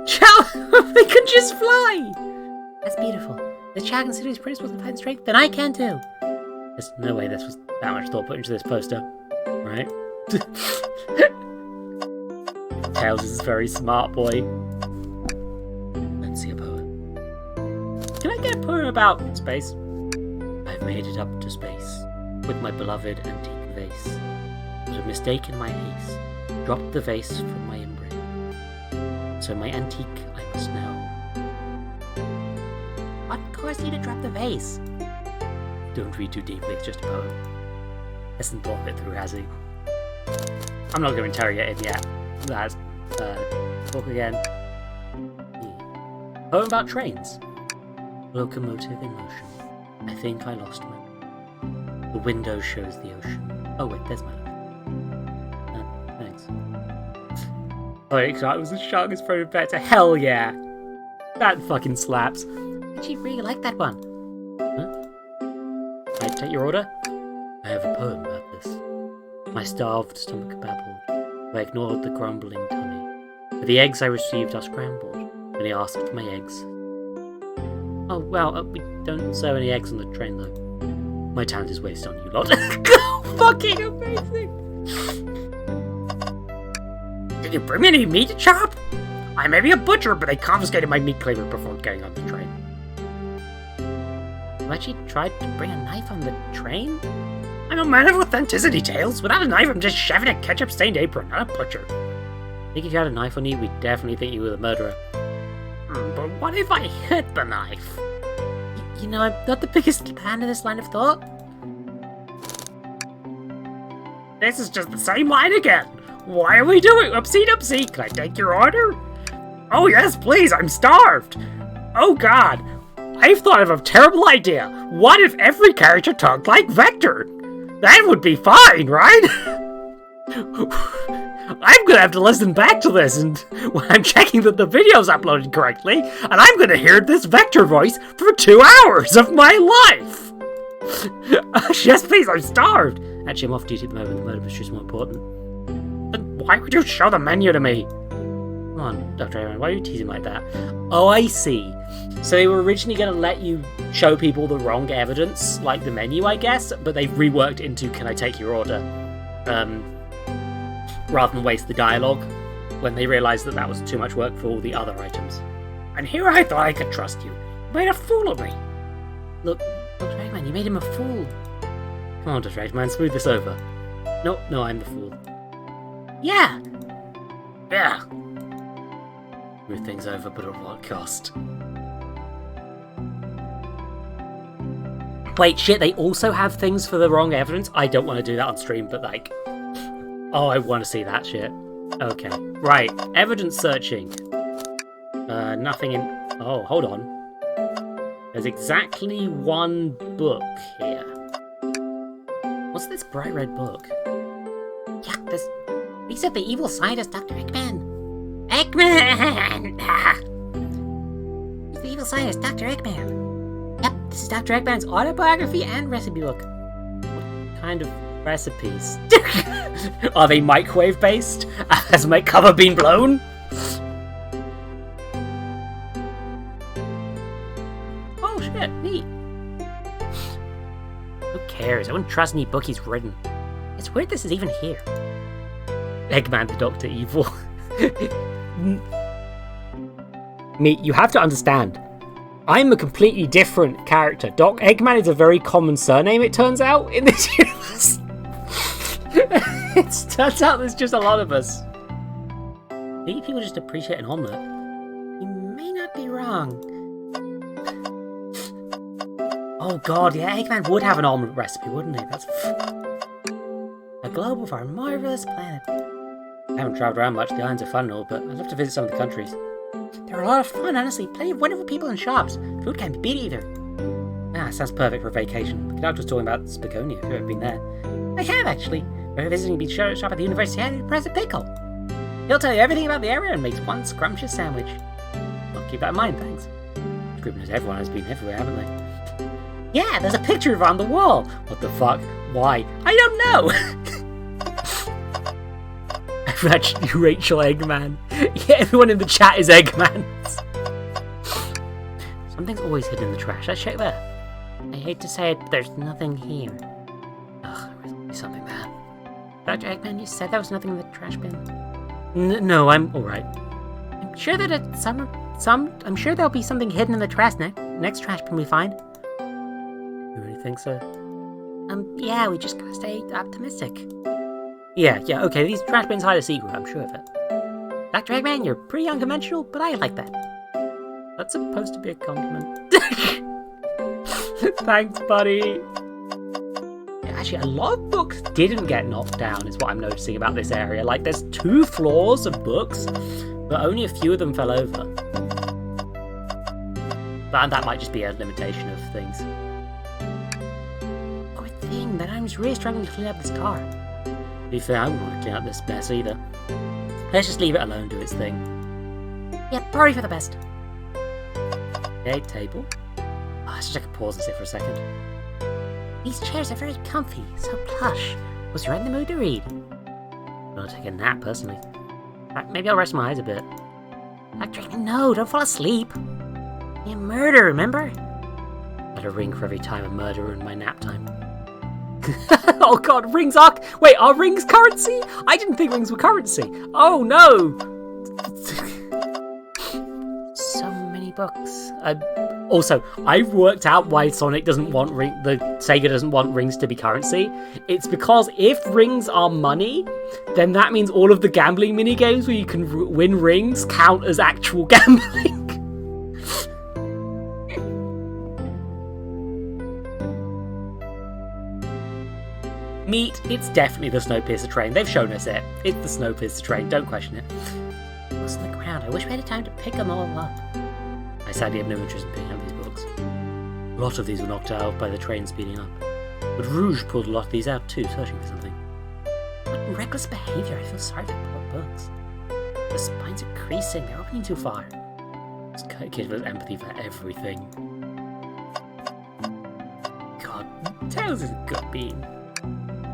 Chow, they can just fly. That's beautiful. If Chow can consider his principles and find strength, then I can too. There's no way this was that much thought put into this poster, right? Tails is a very smart boy. Let's see a poem. Can I get a poem about space? I've made it up to space with my beloved antique vase. But a mistake in my haste dropped the vase from my embrace. So my antique I must know. What caused you to drop the vase? Don't read too deeply, it's just a poem. Hasn't thought it through, has he? I'm not going to interrogate him yet. That's talk again. Poem about trains. Locomotive in motion. I think I lost my. The window shows the ocean. Oh wait, there's my. Thanks. Oh, it was a shark is thrown better. Hell yeah! That fucking slaps. Actually, really like that one. Huh? Can I take your order? I have a poem about this. My starved stomach babbled. I ignored the grumbling tummy. For the eggs I received are scrambled. When he asked for my eggs. Oh, well, we don't serve any eggs on the train, though. My talent is wasted on you lot. Fucking amazing! Did you bring me any meat to chop? I may be a butcher, but they confiscated my meat cleaver before getting on the train. You actually tried to bring a knife on the train? I'm a man of authenticity, Tails. Without a knife, I'm just shoving a ketchup-stained apron, not a butcher. I think if you had a knife on you, we'd definitely think you were the murderer. But what if I hit the knife? You know, I'm not the biggest fan of this line of thought. This is just the same line again. Why are we doing oopsie-doopsie? Can I take your order? Oh yes, please, I'm starved. Oh god, I've thought of a terrible idea. What if every character talked like Vector? That would be fine, right? I'm gonna have to listen back to this and when I'm checking that the video's uploaded correctly, and I'm gonna hear this Vector voice for 2 hours of my life! Yes, please, I'm starved! Actually, I'm off duty at the moment, the murder mystery's more important. Then why would you show the menu to me? Come on, Dr. Aaron, why are you teasing like that? Oh, I see. So they were originally gonna let you show people the wrong evidence, like the menu, I guess, but they've reworked into can I take your order? Rather than waste the dialogue, when they realised that that was too much work for all the other items. And here I thought I could trust you. You made a fool of me. Look, Dr. Eggman, you made him a fool. Come on, Dr. Eggman, smooth this over. No, I'm the fool. Yeah! Smooth things over, but at what cost? Wait, shit, they also have things for the wrong evidence? I don't want to do that on stream, but like... Oh, I want to see that shit. Okay. Right. Evidence searching. Nothing in... Oh, hold on. There's exactly one book here. What's this bright red book? Yeah, these are the evil scientist, Dr. Eggman. Eggman! He's the evil scientist, Dr. Eggman. Yep, this is Dr. Eggman's autobiography and recipe book. What kind of recipes? Are they microwave based? Has my cover been blown? Oh shit, neat. Who cares? I wouldn't trust any book he's written. It's weird this is even here. Eggman the Doctor Evil. Me, you have to understand. I'm a completely different character. Doc Eggman is a very common surname, it turns out, in this universe. It turns out there's just a lot of us. Maybe people just appreciate an omelette. You may not be wrong. Oh god, yeah, Eggman would have an omelette recipe, wouldn't he? That's a globe of our marvelous planet. I haven't travelled around much, the islands are fun and all, but I'd love to visit some of the countries. They're a lot of fun, honestly. Plenty of wonderful people and shops. Food can't be beat either. Ah, sounds perfect for a vacation. The conductor was talking about Spagonia, if you've ever been there. I have, actually. We're visiting a beach shop at the university and Professor Pickle. He'll tell you everything about the area and makes one scrumptious sandwich. I'll keep that in mind, thanks. The group knows everyone has been everywhere, haven't they? Yeah, there's a picture of her on the wall. What the fuck? Why? I don't know! Actually, Rachel Eggman. Yeah, everyone in the chat is Eggmans. Something's always hidden in the trash. Let's check there. I hate to say it, but there's nothing here. Ugh, there must be something there. Dr. Eggman, you said there was nothing in the trash bin? No, I'm alright. I'm sure that I'm sure there'll be something hidden in the trash next trash bin we find. You really think so? Yeah, we just gotta stay optimistic. Yeah, okay, these trash bins hide a secret, I'm sure of it. Dr. Eggman, you're pretty unconventional, but I like that. That's supposed to be a compliment. Thanks, buddy. Actually, a lot of books didn't get knocked down, is what I'm noticing about this area. Like, there's 2 floors of books, but only a few of them fell over. But that might just be a limitation of things. Good thing that I'm really struggling to clean up this car. To be fair, I wouldn't want to clean up this mess either. Let's just leave it alone, do its thing. Yeah, probably for the best. Okay, table. Oh, let's just take a pause and sit for a second. These chairs are very comfy, so plush. Was you right in the mood to read? I'll take a nap, personally. In fact, maybe I'll rest my eyes a bit. No, don't fall asleep. You murder, remember? Got a ring for every time a murder ruined my nap time. Oh god, rings are... Wait, are rings currency? I didn't think rings were currency. Oh no! So many books. Also, I've worked out why Sonic doesn't want Sega doesn't want rings to be currency. It's because if rings are money, then that means all of the gambling minigames where you can win rings count as actual gambling. Meat, it's definitely the Snowpiercer train. They've shown us it. It's the Snowpiercer train, don't question it. What's on the ground? I wish we had time to pick them all up. I sadly have no interest in picking up these books. A lot of these were knocked out by the train speeding up. But Rouge pulled a lot of these out too, searching for something. What reckless behaviour, I feel sorry for poor books. The spines are creasing, they're opening too far. This kid has empathy for everything. God, Tails is a good bean.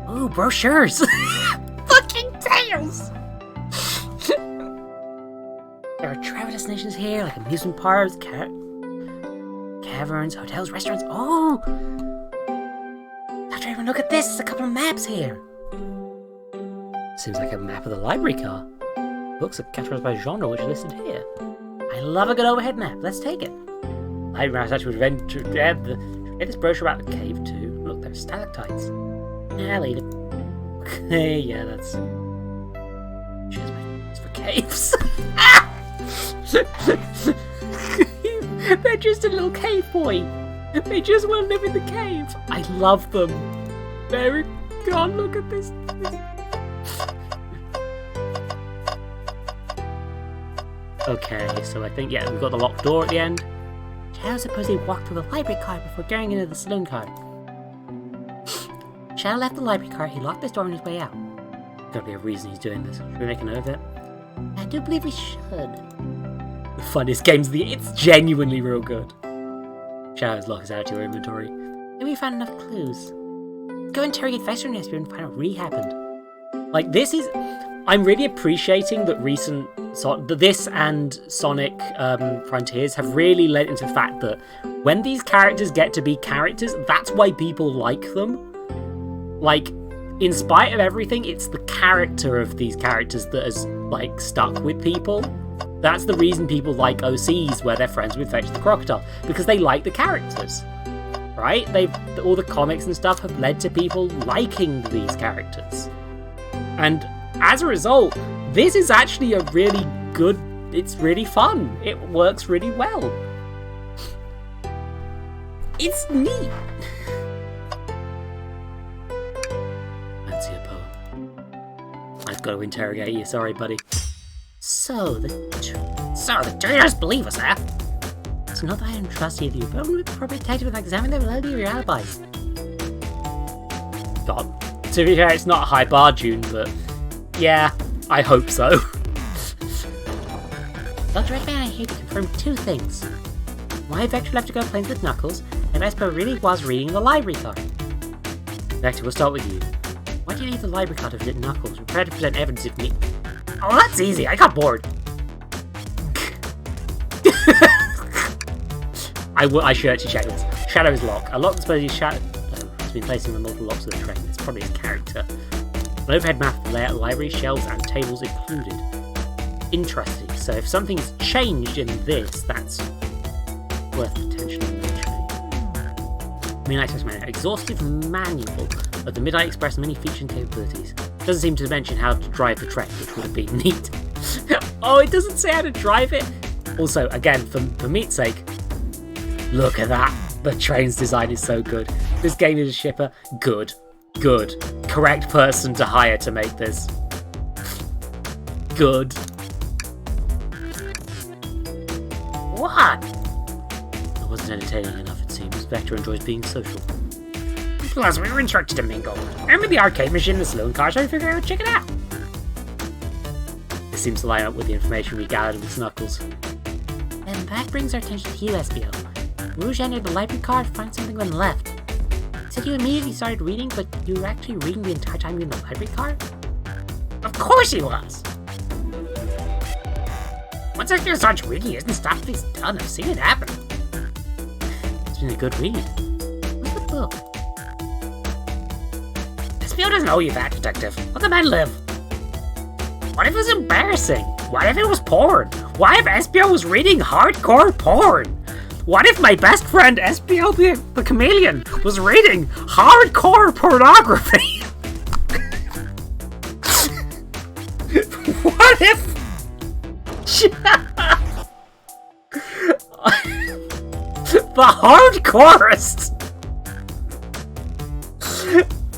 Ooh, brochures! Fucking Tails! There are travel destinations here, like amusement parks, caverns, hotels, restaurants. Oh! Dr. Eggman, look at this! There's a couple of maps here! Seems like a map of the library car. Books are categorized by genre, which are listed here. I love a good overhead map. Let's take it. Library maps actually get this brochure about the cave too. Look, there's stalactites. Yeah, leave it. Okay, yeah, that's... Cheers, mate. It's for caves. They're just a little cave boy. They just want to live in the cave. I love them. Very... God, look at this. Okay, so I think, yeah, we've got the locked door at the end. Shadow supposedly walked through the library car before going into the saloon car. Shadow left the library car, he locked this door on his way out. Gotta be a reason he's doing this. Should we make a note of it? I do believe we should. The funniest games of the year. It's genuinely real good. Shadow's lock is out to your inventory. Maybe we found enough clues. Go interrogate Vexter and Nesbitt and find out what really happened. Like, this is... I'm really appreciating that this and Sonic Frontiers have really led into the fact that when these characters get to be characters, that's why people like them. Like, in spite of everything, it's the character of these characters that has, like, stuck with people. That's the reason people like OCs, where they're friends with Fetch the Crocodile, because they like the characters, right? All the comics and stuff have led to people liking these characters. And as a result, this is actually a really good. It's really fun. It works really well. It's neat. Fancy a poem. I've got to interrogate you. Sorry, buddy. So the traitors believe us, eh? It's not that I don't trust either of you, but I'm probably detective and examine the validity of your alibis. God. To be fair, it's not a high bar, June, but yeah, I hope so. Dr. Eggman, I here to confirm two things. Why Vector left to go playing with Knuckles, and Espo really was reading the library card. Vector, we'll start with you. Why did you leave the library card if you did Knuckles? We're prepared to present evidence if me. Oh, that's easy. I got bored. I should actually check this. Shadow's lock. A lock that's supposed to Shadow has been placing on multiple locks of the train. It's probably a character. An overhead map of the layout, library, shelves, and tables included. Interesting. So if something's changed in this, that's worth potentially mentioning. Midnight Express manual. Exhaustive manual of the Midnight Express many feature and capabilities. Doesn't seem to mention how to drive the train, which would have been neat. Oh, it doesn't say how to drive it. Also, again, for meat's sake, look at that. The train's design is so good. This game is a shipper. Good. Good. Correct person to hire to make this. Good. What? It wasn't entertaining enough, it seems. Vector enjoys being social. Plus, we were instructed to mingle. Remember the arcade machine and the saloon car, so we figured I would check it out. This seems to line up with the information we gathered with Snuckles. And that brings our attention to you, SBO. Rouge entered the library car to find something when left. Said you immediately started reading, but you were actually reading the entire time you were in the library car? Of course he was! Once SBO starts reading, he isn't stopped till he's done. I've seen it happen. It's been a good read. What's the book? SBO doesn't owe you that, detective. Let the man live. What if it was embarrassing? What if it was porn? What if SBO was reading hardcore porn? What if my best friend SBO the Chameleon was reading hardcore pornography? What if... the hardcorest!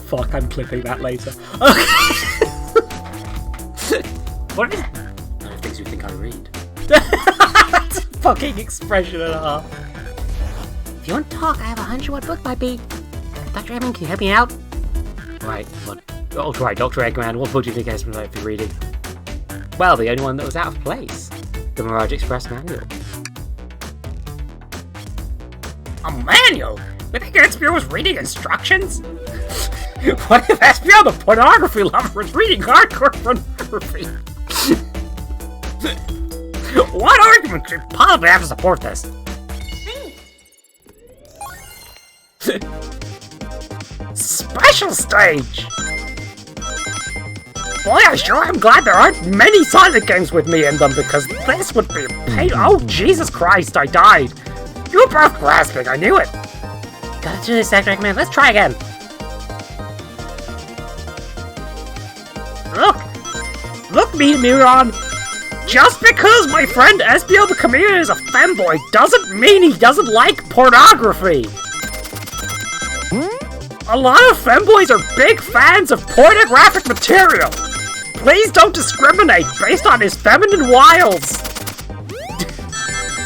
Fuck, I'm clipping that later. Okay. What is... I don't think you think I read. That's a fucking expression and a half. If you want to talk, I have a hunch what book might be. Dr. Eggman, can you help me out? Right, what? Oh, right, Dr. Eggman, what book do you think Espen might be reading? Well, the only one that was out of place. The Mirage Express manual. A manual? You think SBO was reading instructions? What if SBO, the pornography lover, was reading hardcore pornography? What argument could possibly have to support this? Special stage! Boy, I sure am glad there aren't many Sonic games with me in them, because this would be a pain. Oh, Jesus Christ, I died. You were both grasping, I knew it. Gotta do this, Dr. Eggman. Let's try again. Look, me, Miron. Just because my friend SBO the Chameleon is a femboy doesn't mean he doesn't like pornography. A lot of femboys are big fans of pornographic material. Please don't discriminate based on his feminine wiles.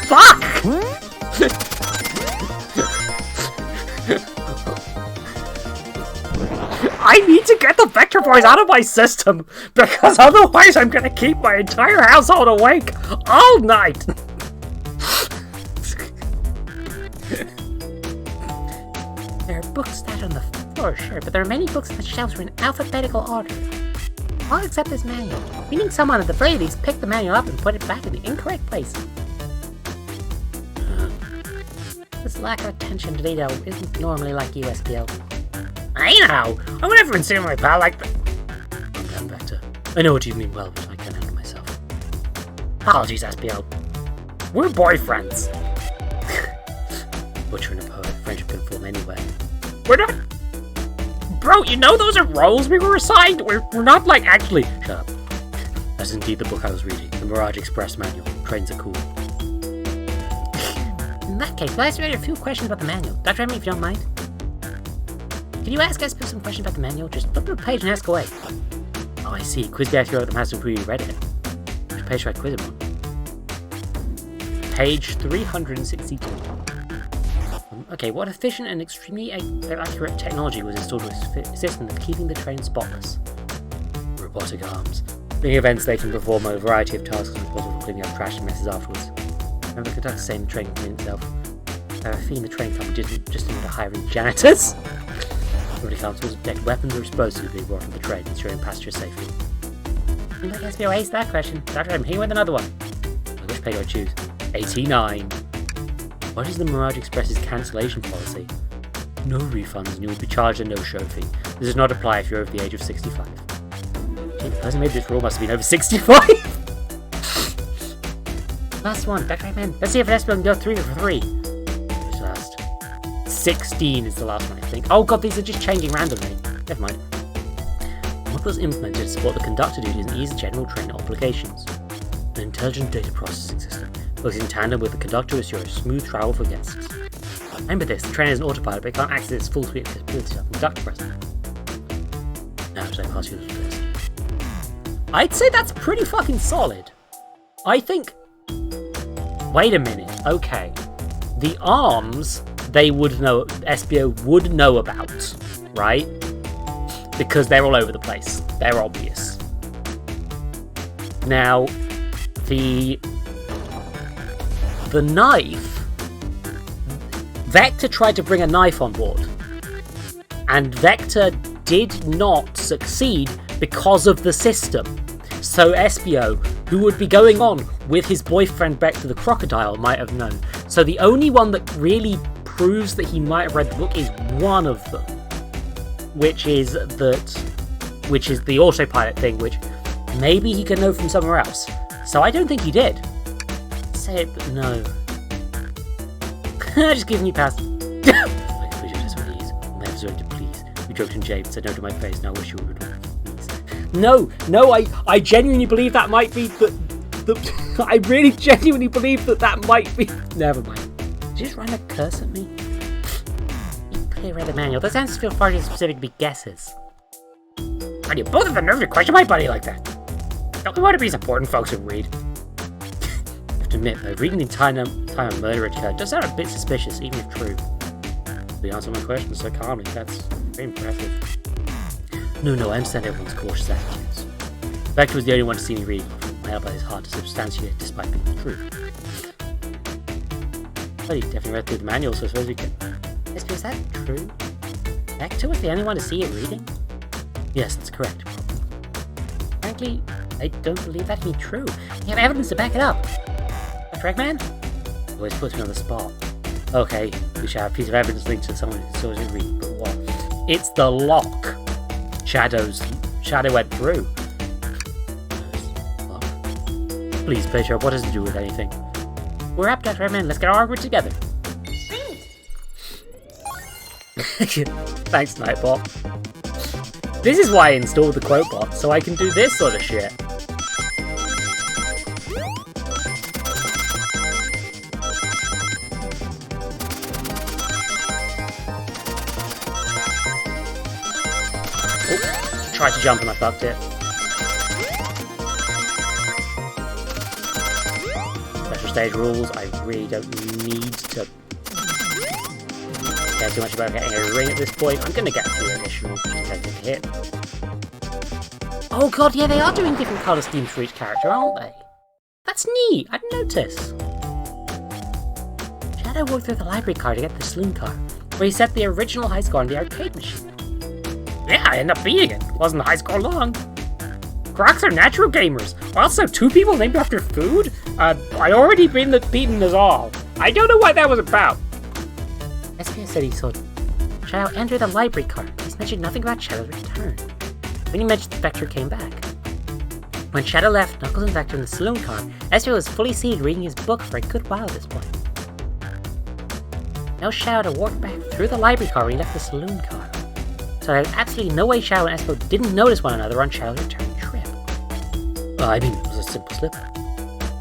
Fuck! I need to get the Vector Boys out of my system, because otherwise I'm gonna keep my entire household awake all night! There are books stacked on the floor, sure, but there are many books on the shelves in alphabetical order. All except this manual, meaning someone at the very least picked the manual up and put it back in the incorrect place. This lack of attention to detail isn't normally like you, SBO. I know! I would never consider my pal like that. I'm done, Vector. I know what you mean well, but I can't handle myself. Apologies, SBO. We're boyfriends. Butcher and a poet, friendship can form anywhere. We're not... Bro, you know those are roles we were assigned? We're not, like, actually... Shut up. That's indeed the book I was reading, the Mirage Express manual. Trains are cool. In that case, let's ask you a few questions about the manual. Dr. Emily, if you don't mind. Can you ask us some questions about the manual? Just flip to the page and ask away. Oh, I see. Quiz guy throughout the master who you read it. Which page should I quiz him on? Page 362. Okay, what efficient and extremely accurate technology was installed to assist in keeping the train spotless? Robotic arms. During events, they can perform a variety of tasks responsible for cleaning up trash and messes afterwards. Remember, the conductor saying the train can clean itself. I have a feeling the train company didn't just order hiring janitors. Nobody councils detect weapons or explosives being brought from the train, ensuring passenger safety. Seems like SBO aced that question. Doctor, I'm here with another one. Which page do I choose? 89. What is the Mirage Express's cancellation policy? No refunds and you will be charged a no-show fee. This does not apply if you're over the age of 65. Gee, the person who made this rule must have been over 65! Last one, Dr. Eggman. Let's see if SBO can go 3 for 3. Who's last? 16 is the last one, I think. Oh god, these are just changing randomly. Never mind. What was implemented to support the conductor duties and ease general train obligations? An intelligent data processing system, works in tandem with the conductor to assure smooth travel for guests. Remember this, the train is an autopilot, but it can't access its full suite of capabilities without the conductor present. Now, should I pass you the list? I'd say that's pretty fucking solid. I think... Wait a minute, okay. The arms, they would know, SBO would know about, right? Because they're all over the place. They're obvious. Now, the knife, Vector tried to bring a knife on board, and Vector did not succeed because of the system. So SBO, who would be going on with his boyfriend Vector the crocodile, might have known. So the only one that really proves that he might have read the book is one of them, which is the autopilot thing, which maybe he can know from somewhere else. So I don't think he did. Say it, but no. Just giving you past. Please. You joked in James, said no to my face, now I wish you would. Please. No, I genuinely believe that might be the I really genuinely believe that might be. Never mind. Did you just run a curse at me? You clearly read the manual. Those answers feel far too specific to be guesses. Why do you both have the nerve to question my buddy like that? Don't we want to be important folks who read? I have to admit, though, reading the entire time of Murder Code does sound a bit suspicious, even if true. The answer to my question so calmly, that's very impressive. No, I understand everyone's cautious attitudes. Vector was the only one to see me read. My alibi is hard to substantiate despite being the truth. Well, you definitely read through the manual, so I suppose we can... Is that true? Vector was the only one to see it reading? Yes, that's correct. Frankly, I don't believe that to be true. We have evidence to back it up. Dr. Eggman? Always puts me on the spot. Okay, we should have a piece of evidence linked to someone who saw it read, but what? It's the lock. Shadow went through. Lock. Please, Bishop, what does it do with anything? We're up, Dr. Eggman. Let's get our argument together. Thanks, Nightbot. This is why I installed the quote bot, so I can do this sort of shit. Oh, tried to jump and I fucked it. Special stage rules, I really don't need to care too much about getting a ring at this point. I'm gonna get a few additional just to take a hit. Oh god, yeah, they are doing different colour schemes for each character, aren't they? That's neat, I didn't notice. Shadow walked through the library car to get the saloon car, where he set the original high score on the arcade machine. Yeah, I ended up beating it. Wasn't the high score long. Crocs are natural gamers. Also, 2 people named after food? I'd already been beaten us all. I don't know what that was about. SPS said he saw Shadow enter the library car. He's mentioned nothing about Shadow's return. When he mentioned that Vector came back. When Shadow left Knuckles and Vector in the saloon car, Ezreal was fully seated reading his book for a good while at this point. Now Shadow walked back through the library car when he left the saloon car. So there's absolutely no way Shadow and Ezreal didn't notice one another on Shadow's return trip. I mean, it was a simple slip.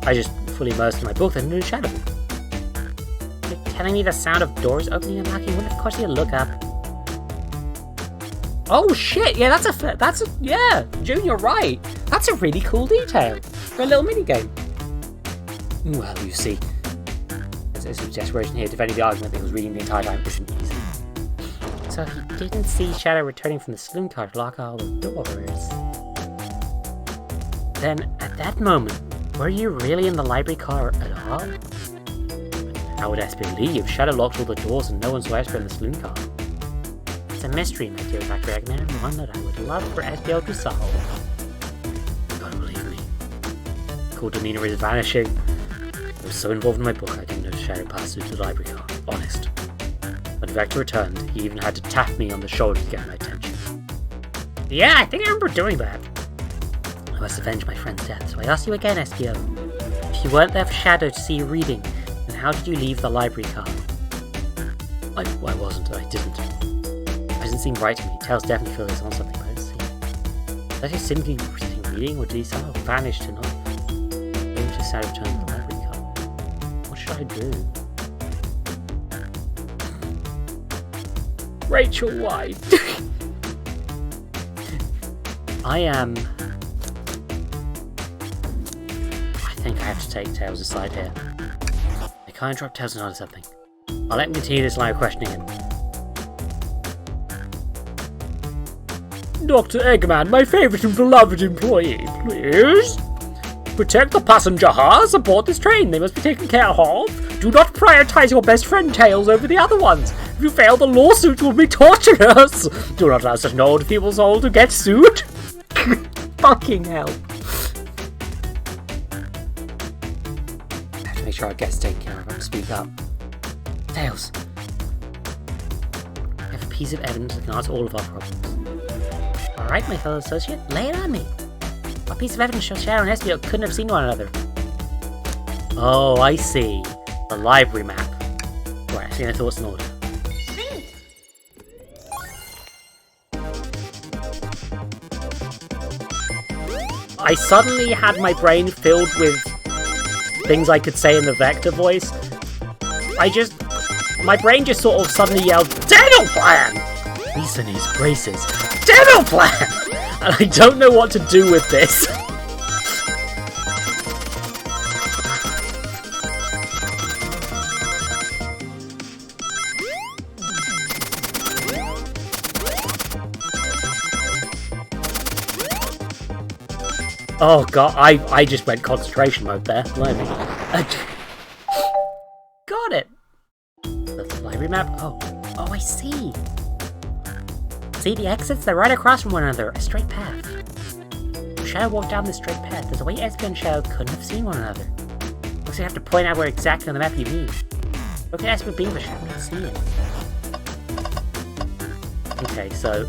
I just fully immersed in my book, then into a shadow. You're telling me the sound of doors opening and locking wouldn't have caused you to look up? Oh shit! Yeah, yeah, June, you're right. That's a really cool detail for a little minigame. Well, you see, there's some desperation here defending the argument that he was reading the entire time isn't easy. So he didn't see Shadow returning from the saloon car to lock all the doors. Then, at that moment, were you really in the library car at all? How would Esper leave? Shadow locked all the doors and no one saw Esper in the saloon car. It's a mystery, my dear Dr. Eggman, and one that I would love for SBO to solve. You gotta believe me. Cool demeanor is vanishing. I was so involved in my book I didn't notice Shadow pass through the library car. Honest. When Vector returned, he even had to tap me on the shoulder to get my attention. Yeah, I think I remember doing that. I must avenge my friend's death, so I ask you again, SBO. If you weren't there for Shadow to see you reading, then how did you leave the library car? I wasn't. I didn't. It doesn't seem right to me. Tails definitely feels he's on something, but I don't see it. Was he simply sitting reading, or did he somehow vanish to not? Maybe just Shadow returned to the library car. What should I do? Rachel, why? I think I have to take Tails aside here. I can't drop Tails and onto something. I'll let him continue this line of questioning him. Dr. Eggman, my favourite and beloved employee, please. Protect the passengers aboard this train. They must be taken care of. Do not prioritise your best friend Tails over the other ones. If you fail, the lawsuit will be torturous. Do not allow such an old feeble soul to get sued. Fucking hell. I have to make sure our guests taken care of. I have to speak up. Tails. I have a piece of evidence that can answer all of our problems. Alright, my fellow associate, lay it on me. What piece of evidence shows Shadow and Esbio couldn't have seen one another? Oh, I see. The library map. Right, I see my thoughts in order. I suddenly had my brain filled with things I could say in the Vector voice. My brain just sort of suddenly yelled, Dental Plan! Lisa needs braces. Dental Plan! And I don't know what to do with this. Oh god, I just went concentration mode there. Blimey. Got it! The library map? Oh, I see. See the exits? They're right across from one another. A straight path. Shadow walked down this straight path. There's a way Esbio and Shadow couldn't have seen one another. Looks like you have to point out where exactly on the map you mean. Look at Esbio being, but Shadow not see it. Okay, so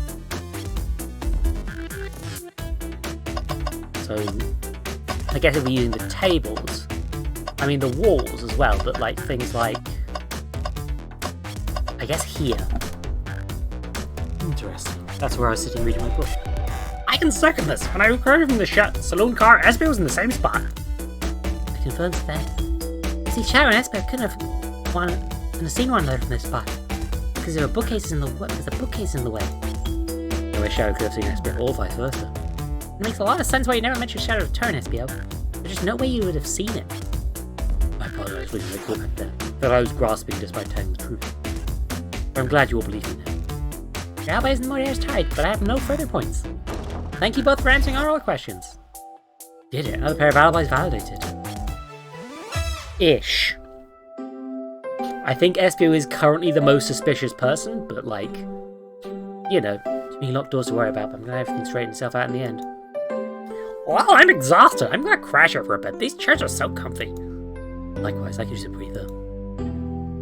I guess if we're using the tables, I mean the walls as well, but like things like, I guess here. Interesting. That's where I was sitting reading my book. I can second this. When I returned from the saloon car, Esbio was in the same spot. I confirms that. See, Shadow and Esbio couldn't have seen one another from this spot because there were bookcases in the way. There's a bookcase in the way. No way Shadow could have seen Esbio, or vice versa. It makes a lot of sense why you never mentioned Shadow return, Esbio. There's just no way you would have seen it. I apologize for leaving my book back there. That I was grasping despite telling the truth. But I'm glad you all believe me now. Your alibi isn't more airtight, but I have no further points. Thank you both for answering all our questions. Did it? Another pair of alibis validated. Ish. I think Esbio is currently the most suspicious person, but like, you know, too many locked doors to worry about, but I'm gonna have everything straighten itself out in the end. Well, I'm exhausted. I'm gonna crash over a bit. These chairs are so comfy. Likewise, I could use a breather.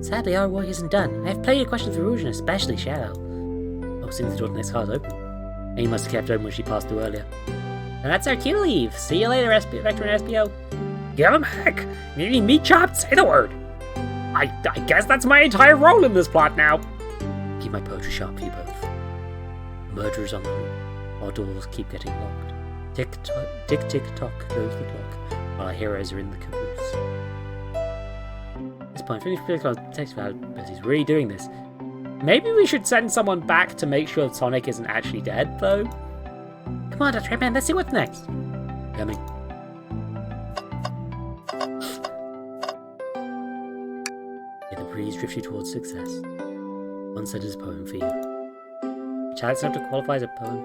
Sadly, our work isn't done. I have plenty of questions for Rouge and especially Shadow. Oh, since the door to the next car is open. And he must have kept it open when she passed through earlier. And that's our cue to leave. See you later, Vector and Esbio. Give him heck. You need meat chopped? Say the word. I guess that's my entire role in this plot now. Keep my poetry sharp for you both. Murderers on the loose. Our doors keep getting locked. Tick tock goes the clock, while our heroes are in the caboose. At this point, finish takes about, but he's really doing this. Maybe we should send someone back to make sure Sonic isn't actually dead, though. Come on, Dr. Eggman, let's see what's next. Coming. The breeze drifts you towards success. One said is a poem for you. Chance enough to qualify as a poem.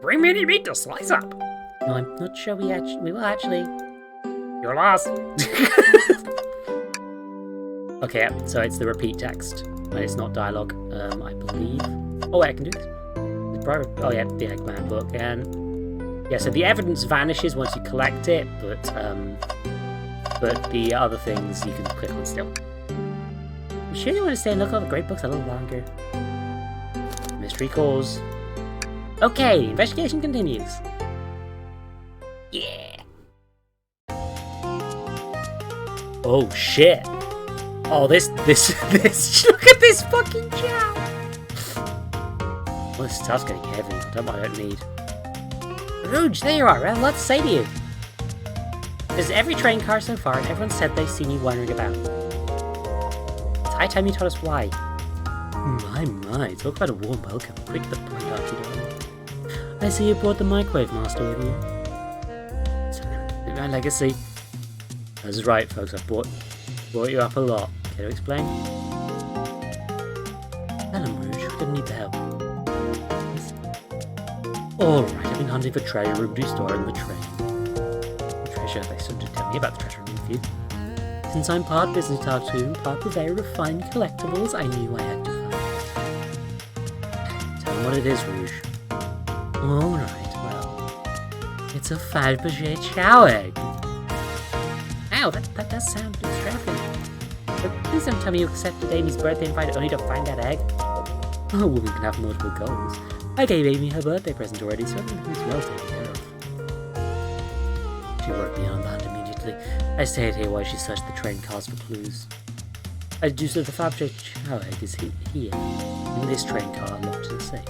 3 millimeter to slice up. No, I'm not sure we will actually. You're lost. Okay, yeah, so it's the repeat text, but it's not dialogue, I believe. Oh wait, I can do this. Oh yeah, the Eggman book, and yeah, so the evidence vanishes once you collect it, but the other things you can click on still. You sure you want to stay and look at all the great books a little longer? Mystery calls. Okay, investigation continues. Yeah. Oh shit. Oh, this, look at this fucking chow! Well, this stuff's getting heavy. I don't need. Rouge, there you are, well, let's say to you. This is every train car so far, and everyone said they've seen you wandering about. It's high time you told us why. My, talk about a warm welcome. Quick to the point, Archie, darling. I see you brought the microwave master with you. My legacy. That's right, folks, I've brought you up a lot. Care to explain? Tell him, Rouge, we don't need the help. Alright, I've been hunting for treasure room to store in the train. Treasure, they sort of tell me about the treasure room with you. Since I'm part business tycoon, part very refined collectibles, I knew I had to find it. Tell him what it is, Rouge. Alright, well, it's a Fabergé chow egg. Ow, that does sound distressing. But please don't tell me you accepted Amy's birthday invite only to find that egg. Oh, well, we can have multiple goals. I gave Amy her birthday present already, so everything's well taken care of. She worked me on the hunt immediately. I stayed here while she searched the train cars for clues. I deduced that the Fabergé chow egg is here, in this train car locked in a safe.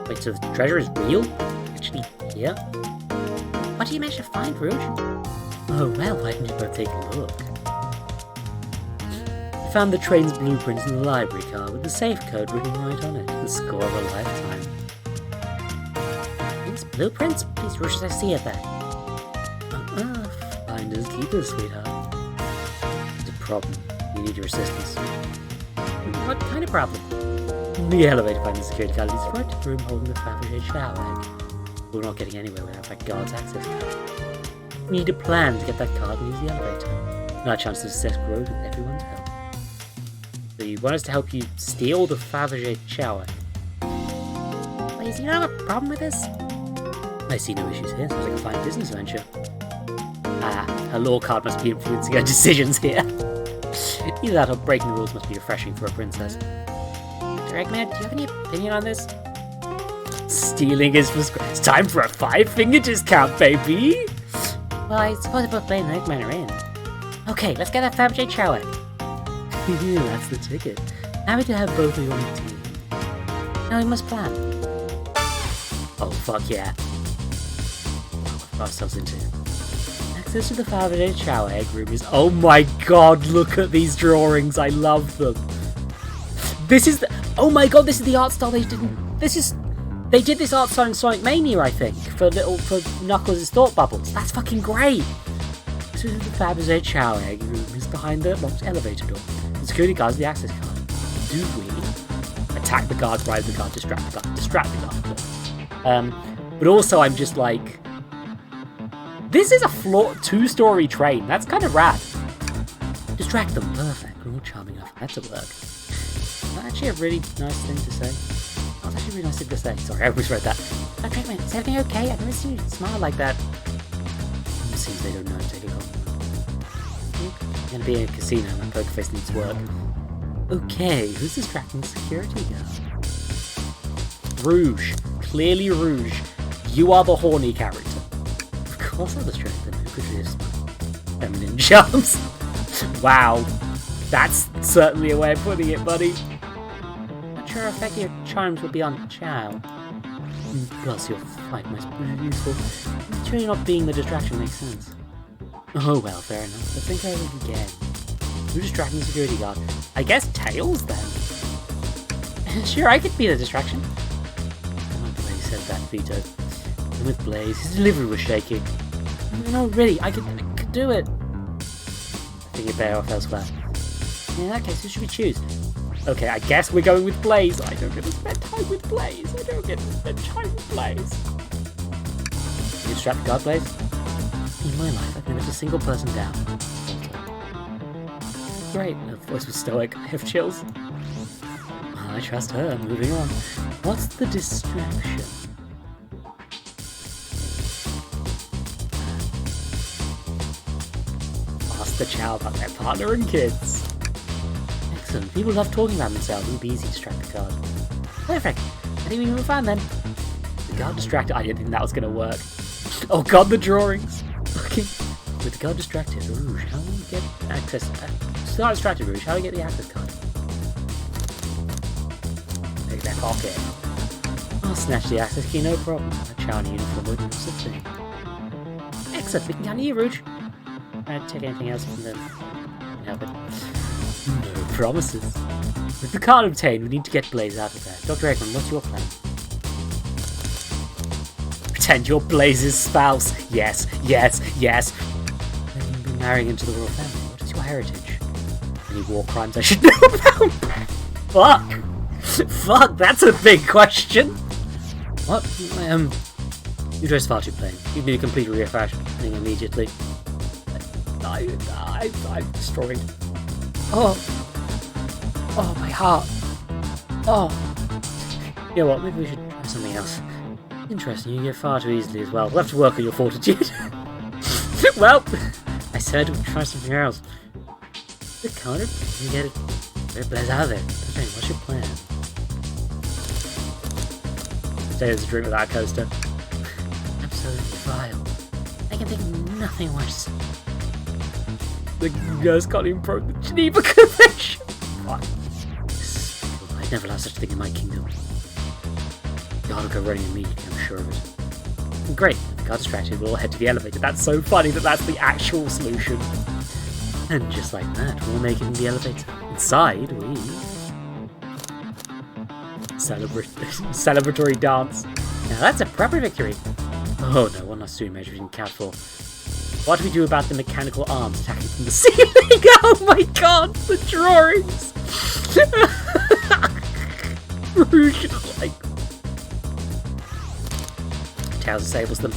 Wait, so the treasure is real? Actually, here? What did you manage to find, Rouge? Oh well, why didn't you both take a look? I found the train's blueprints in the library car with the safe code written right on it. The score of a lifetime. These blueprints? Please, Rouge, I see it there. Finders keepers, sweetheart. There's a problem. We need your assistance. What kind of problem? The elevator finds the security guard is right to the room holding the Fabergé chow egg. We're not getting anywhere without that guard's access card. We need a plan to get that card and use the elevator. And our chance to success grows with everyone's help. So you want us to help you steal the Fabergé chow egg? Please, you don't have a problem with this? I see no issues here. Sounds like a fine business venture. Ah, her law card must be influencing her decisions here. Either that or breaking the rules must be refreshing for a princess. Dr. Eggman, do you have any opinion on this? Stealing is it's time for a 5-finger discount, baby! Well, I suppose both Blade and Eggman are in. Okay, let's get that Fabergé chow egg. That's the ticket. Happy to have both of you on the team. Now we must plan. Oh, fuck yeah. What got ourselves into? Access to the Fabergé chow egg room is... Oh my god, look at these drawings. I love them. This is the... Oh my god, this is the art style they didn't... This is... They did this art style in Sonic Mania, I think, for Knuckles' thought bubbles. That's fucking great! This is the Fabergé chow egg room is behind the locked elevator door. The security guards the access card. Do we attack the guard, bribe the guard, distract the guard? But also I'm just like... This is a 2-story train. That's kind of rad. Distract them. Perfect. We're all charming enough. That's a work. That's actually a really nice thing to say. That's actually a really nice thing to say. Sorry, I almost read that. Dr. Eggman, is everything okay? I've never seen you smile like that. It seems they don't know how to take a compliment. I'm gonna be in a casino. My poker face needs work. Okay, who's distracting the security guard? Rouge. Clearly Rouge. You are the horny character. Of course I distract them. Who could resist feminine charms? Wow. That's certainly a way of putting it, buddy. Not sure how effective your charms will be on Chow. Plus, your flight must be useful. Surely not being the distraction makes sense. Oh well, fair enough. Let's think over it again. Who's distracting the security guard? I guess Tails, then. Sure, I could be the distraction. Oh, Blaze said that, Vito. And with Blaze, his delivery was shaky. No, really, I could do it. I think you're better off elsewhere. In that case, who should we choose? Okay, I guess we're going with Blaze. I don't get to spend time with Blaze. I don't get to spend time with Blaze. You distract the guard, Blaze? In my life, I've never let a single person down. Great. Her voice was stoic. I have chills. I trust her. Moving on. What's the distraction? Ask the child about their partner and kids. Excellent. People love talking about themselves. It would be easy to distract the guard. Perfect. I think we were fine then. The guard distracted. I didn't think that was going to work. Oh god, the drawings. Okay. With the guard distracted, Rouge, how do we get access? Start distracted, Rouge. How do we get the access card? Take their pocket. I'll snatch the access key, no problem. A child in uniform wouldn't miss a thing. Excellent. We can count on you, Rouge. I'd take anything else from them. Help it. No promises. With the card obtained, we need to get Blaze out of there. Dr. Eggman, what's your plan? Pretend you're Blaze's spouse. Yes, yes, yes. Then you'll be marrying into the royal family. What is your heritage? Any war crimes I should know about? Fuck. Fuck, that's a big question. What? You dress far too plain. You need a complete refashioning immediately. I'm destroyed. Oh, my heart. Oh. You know what, maybe we should try something else. Interesting, you get far too easily as well. We'll have to work on your fortitude. Well, I said we'd try something else. The counter, you get it. Blaze out of there. Okay, what's your plan? Stay as a drink without a coaster. Absolutely vile. I can think of nothing worse. The girls can't even probe the Geneva Convention. What? I'd never allow such a thing in my kingdom. God will go running immediately, I'm sure of it. Great, if the car distracted, we'll all head to the elevator. That's so funny that that's the actual solution. And just like that, we'll make it in the elevator. Inside, we... Celebratory dance. Now that's a proper victory. Oh no, one last measure we didn't count for. What do we do about the mechanical arms attacking from the ceiling? Oh my god, the drawings! Rouge is like... Tails disables them.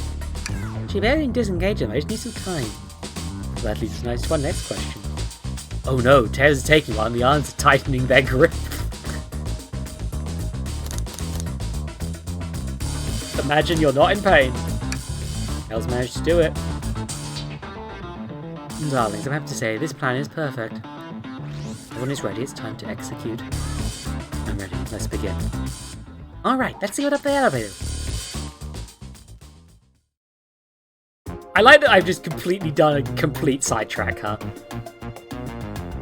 She barely disengage them, I just need some time. Well, that leads us nice to our next question. Oh no, Tails is taking one, the arms are tightening their grip. Imagine you're not in pain. Tails managed to do it. Darlings, I'm happy to say this plan is perfect. Everyone is ready, it's time to execute. I'm ready, let's begin. Alright, let's see what up the elevator. I like that I've just completely done a complete sidetrack, huh?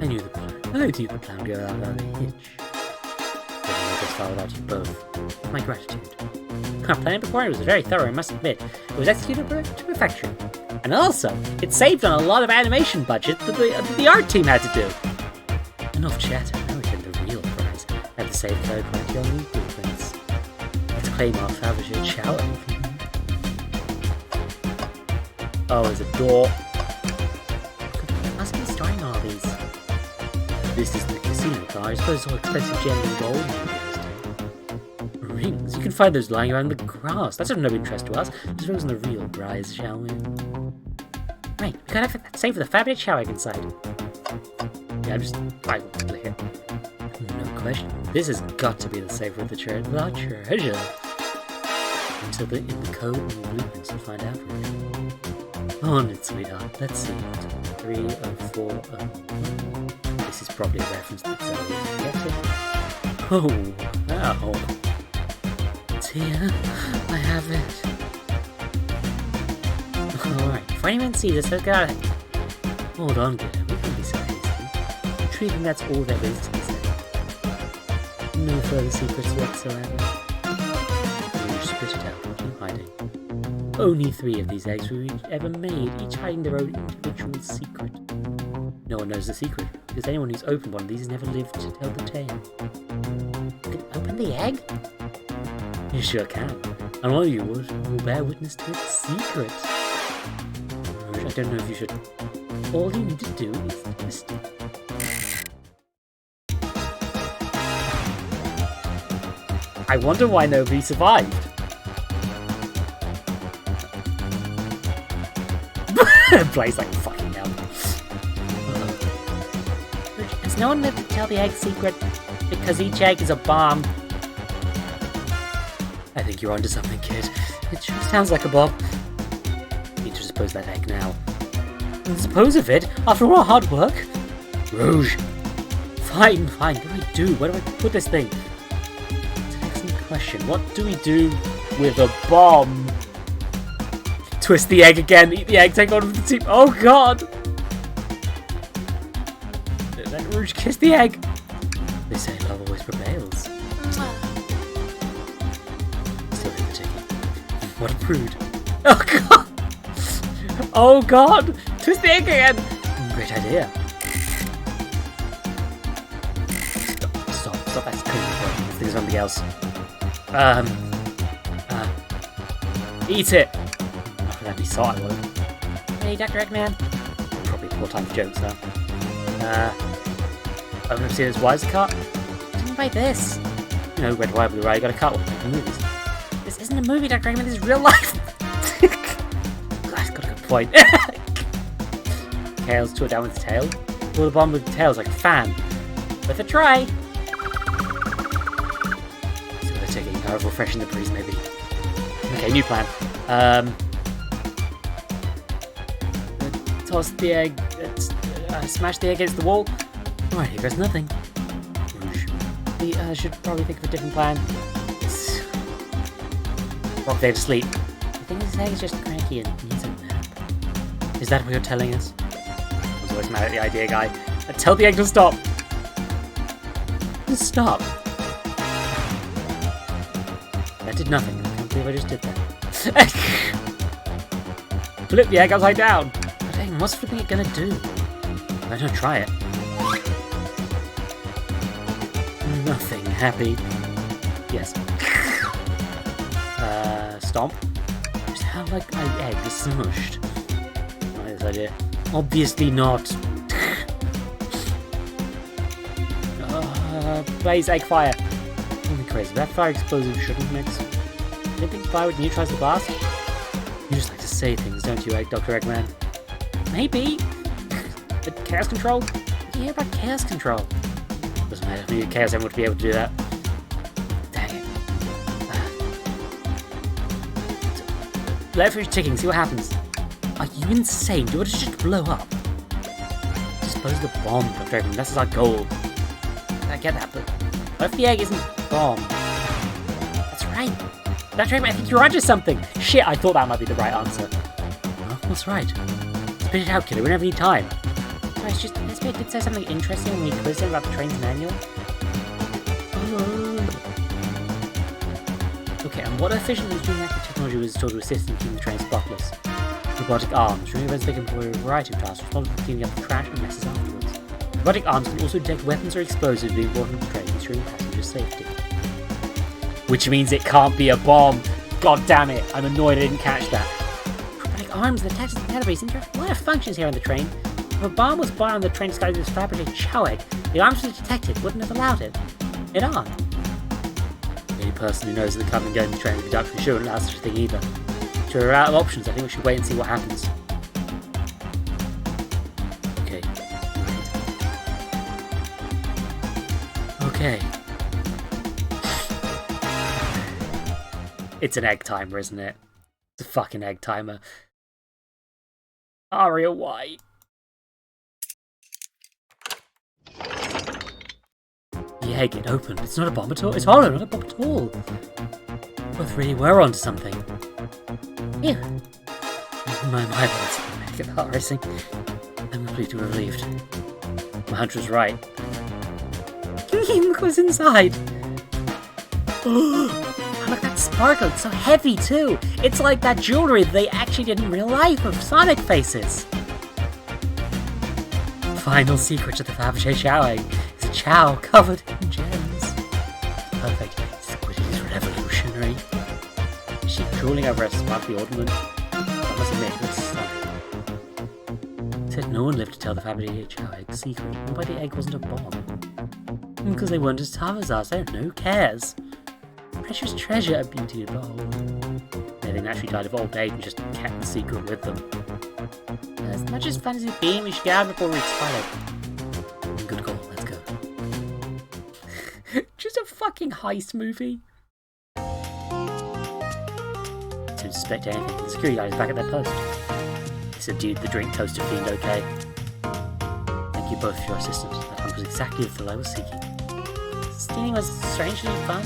I knew the plan. I knew the plan would go out without a hitch. I never this far without you both. My gratitude. Our plan before was very thorough, I must admit. It was executed to perfection. And also, it saved on a lot of animation budget that the art team had to do. Enough chatter, now we get the real prize. I have to save the third quality on the blueprints. Let's claim our Fabergé shower. Oh, there's a door. Must be storing all these. This is the casino car. I suppose it's all expensive gem and gold. Rings. You can find those lying around the grass. That's of no interest to us. Let's focus on the real prize, shall we? Right, we gotta save for the Fabergé shower inside. Yeah, I'm just fine here. No question. This has got to be the safe with the treasure. Until in the code and the blueprints to find out. On it, sweetheart. Let's see. 3040. This is probably a reference to the Oh, wow. It's here. I have it. Alright, if anyone sees us, let's get out of here. Hold on, kid. We can be so hasty. I truly think that's all there is to be said. No further secrets whatsoever. You spit it out. Only 3 of these eggs were ever made, each hiding their own individual secret. No one knows the secret, because anyone who's opened one of these has never lived to tell the tale. You can open the egg? You sure can. And all of you will bear witness to its secret. I don't know if you should. All you need to do is twist it. I wonder why nobody survived. Blaze like fucking hell. Has no one lived to tell the egg secret? Because each egg is a bomb. I think you're onto something, kid. It sure sounds like a bomb. Need to dispose that egg now. Dispose of it? After all our hard work? Rouge. Fine. What do we do? Where do I put this thing? It's an excellent question. What do we do with a bomb? Twist the egg again. Eat the egg. Take on with the team. Oh god! Let Rouge kiss the egg. They say love always prevails. Still in the ticking. What a prude. Oh god! Oh god! Twist the egg again! Great idea. Stop, that's crazy. Let's do something else. Eat it! Not for that be salt, I won't. Hey, Dr. Eggman. Probably poor time for jokes, though. I've never seen this wise cut. Didn't buy this. You know, red, white, blue, right? You got a cut one making movies. This isn't a movie, Dr. Eggman, this is real life! Guy's got a good point. Tails to it down with the tail. Pull the bomb with the tails like a fan. Worth a try! So they're taking how refreshing the breeze may be. Okay, new plan. Toss the egg. Smash the egg against the wall. Alright, here goes nothing. Rouge. We should probably think of a different plan. Rock there to sleep. I think this egg is just cranky and needs a nap. Is that what you're telling us? I was always mad at the idea guy. Tell the egg to stop. Just stop. That did nothing. I can't believe I just did that. Flip the egg upside down. But dang, what's flipping it gonna do? I don't try it. Nothing. Happy. Yes. Stomp. Sound like my egg is smushed. Not this idea. Obviously not. Blaze egg fire. Only crazy. That fire explosive shouldn't mix. Do you think fire would neutralize the blast? You just like to say things, don't you, Dr. Eggman? Maybe. But chaos control? What do you hear about chaos control? Doesn't matter. We need Chaos Emerald to be able to do that. Dang it. Let it finish ticking, see what happens. Are you insane? Do it just blow up? Dispose the bomb, Dr. Eggman. That's our goal. I get that, but what if the egg isn't bomb? That's right. Dr. Eggman, I think you're onto something. Shit, I thought that might be the right answer. Well, what's right? Spit it out, kiddo. We don't have any time. Sorry, it's just, let's make it say something interesting when we quiz him about the train's manual. Okay, and what efficient engineering active technology was installed to assist in keeping the train spotless? Robotic arms. Removers they can employ a variety of tasks responsible for cleaning up the trash and messes afterwards. Robotic arms can also detect weapons or explosives being brought into the train, ensuring passenger safety. Which means it can't be a bomb. God damn it! I'm annoyed I didn't catch that. Robotic arms and attached to the database interact with functions here on the train. If a bomb was bought on the train disguised as fabricated chow egg, the arms was detected wouldn't have allowed it. It aren't. The only person who knows that the coming and going to the train is the production shouldn't allow such a thing either. So we're out of options. I think we should wait and see what happens. Okay. It's an egg timer, isn't it? It's a fucking egg timer. Aria, why? The egg, it opened. It's not a bomb at all. It's hollow, not a bomb at all. Both really were onto something. Ew. My eyeballs make it heart racing. I'm completely relieved. My hunch was right. Look what's inside! How look at that sparkle, it's so heavy too! It's like that jewellery they actually did in real life of Sonic faces! Final secret to the Fabergé Chow egg is a chow covered in gems. Perfect. Squid is revolutionary. Is she drooling over a sparkly ornament? I must admit, it's stunning. Said no one lived to tell the Fabergé Chow egg secret, and why the egg wasn't a bomb. Because they weren't as tough as us, so who cares? Precious treasure, a beauty to behold. They naturally died of old age and just kept the secret with them. As much as fun as it's been, we should get out before we expire. Good call, let's go. Just a fucking heist movie. Don't suspect anything. The security guard is back at their post. They subdued the drink toaster fiend okay. Thank you both for your assistance. That hunt was exactly the thrill I was seeking. Stealing was strangely fun.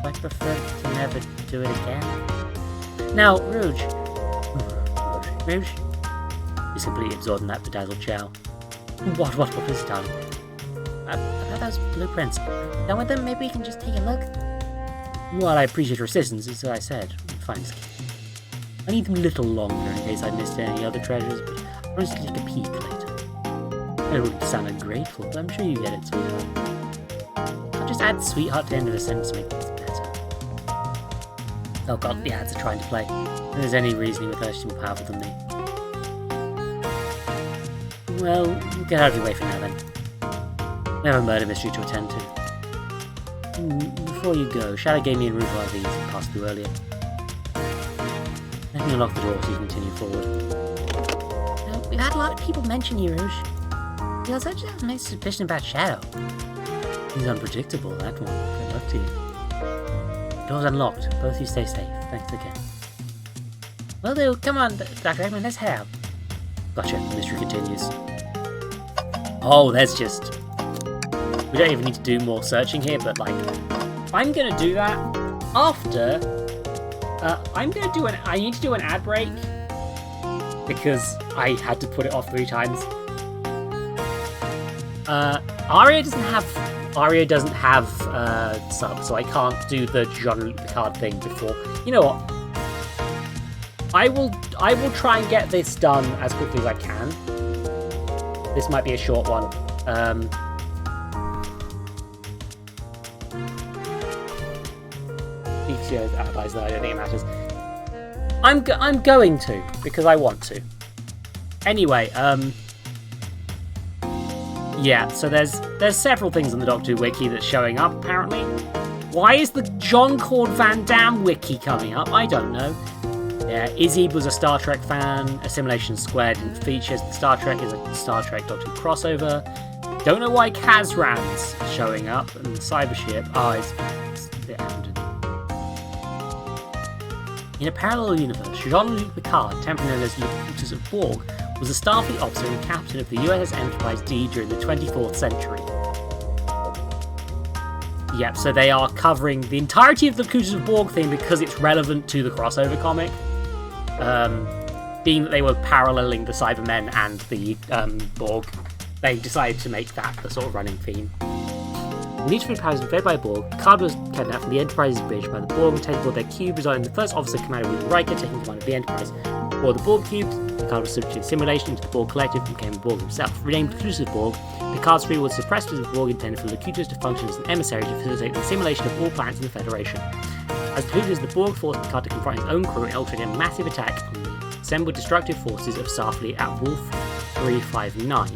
I prefer to never do it again. Now, Rouge. Rouge? He's completely absorbed in that bedazzled chow. What was it, darling? About those blueprints. Done with them? Maybe we can just take a look? Well, I appreciate your assistance, as I said. Fine. I need them a little longer in case I missed any other treasures, but I want to take a peek later. It wouldn't sound ungrateful, but I'm sure you get it, sweetheart. I'll just add sweetheart to the end of the sentence to make things better. Oh god, the ads are trying to play. If there's any reasoning with her, she's more powerful than me. Well, get out of your way for now then. We have a murder mystery to attend to. Before you go, Shadow gave me a route of these and passed through earlier. Let me unlock the door so you continue forward. We've had a lot of people mention you, Rouge. You also just have no suspicion about Shadow. He's unpredictable, that one. Good luck to you. Door's unlocked. Both of you stay safe. Thanks again. Will do. Come on, Dr. Eggman, let's head out. Gotcha. The mystery continues. Oh, there's just... We don't even need to do more searching here, but like... I'm gonna do that after... I need to do an ad break. Because I had to put it off 3 times. Aria doesn't have subs, so I can't do the Jean-Luc Picard thing before. You know what? I will try and get this done as quickly as I can. This might be a short one. I don't think it matters. I'm going to, because I want to. Anyway, yeah, so there's several things on the Doctor Who wiki that's showing up, apparently. Why is the Jean-Claude Van Damme wiki coming up? I don't know. Yeah, Izzy was a Star Trek fan. Assimilation Squared didn't feature. Star Trek is a Star Trek Doctor Who crossover. Don't know why Kazran's showing up, and the Cybership. Oh, it's a bit hampered. In a parallel universe, Jean-Luc Picard, temporarily known as Locutus of Borg, was a Starfleet officer and captain of the USS Enterprise D during the 24th century. Yep, so they are covering the entirety of the Locutus of Borg theme because it's relevant to the crossover comic. Being that they were paralleling the Cybermen and the Borg, they decided to make that the sort of running theme. The Mutual powers invaded by Borg, Picard was kidnapped from the Enterprise's bridge by the Borg and taken aboard their cube, residing in the first officer commander William Riker, taking command of the Enterprise. Aboard the Borg cubes, Picard was subject to simulation into the Borg Collective and became a Borg himself. Renamed Locutus of Borg, Picard's crew was suppressed as the Borg intended for Locutus to function as an emissary to facilitate the simulation of all planets in the Federation. As depleted as the Borg forced Picard to confront his own crew and ultimate a massive attack on the assembled destructive forces of Starfleet at Wolf 359.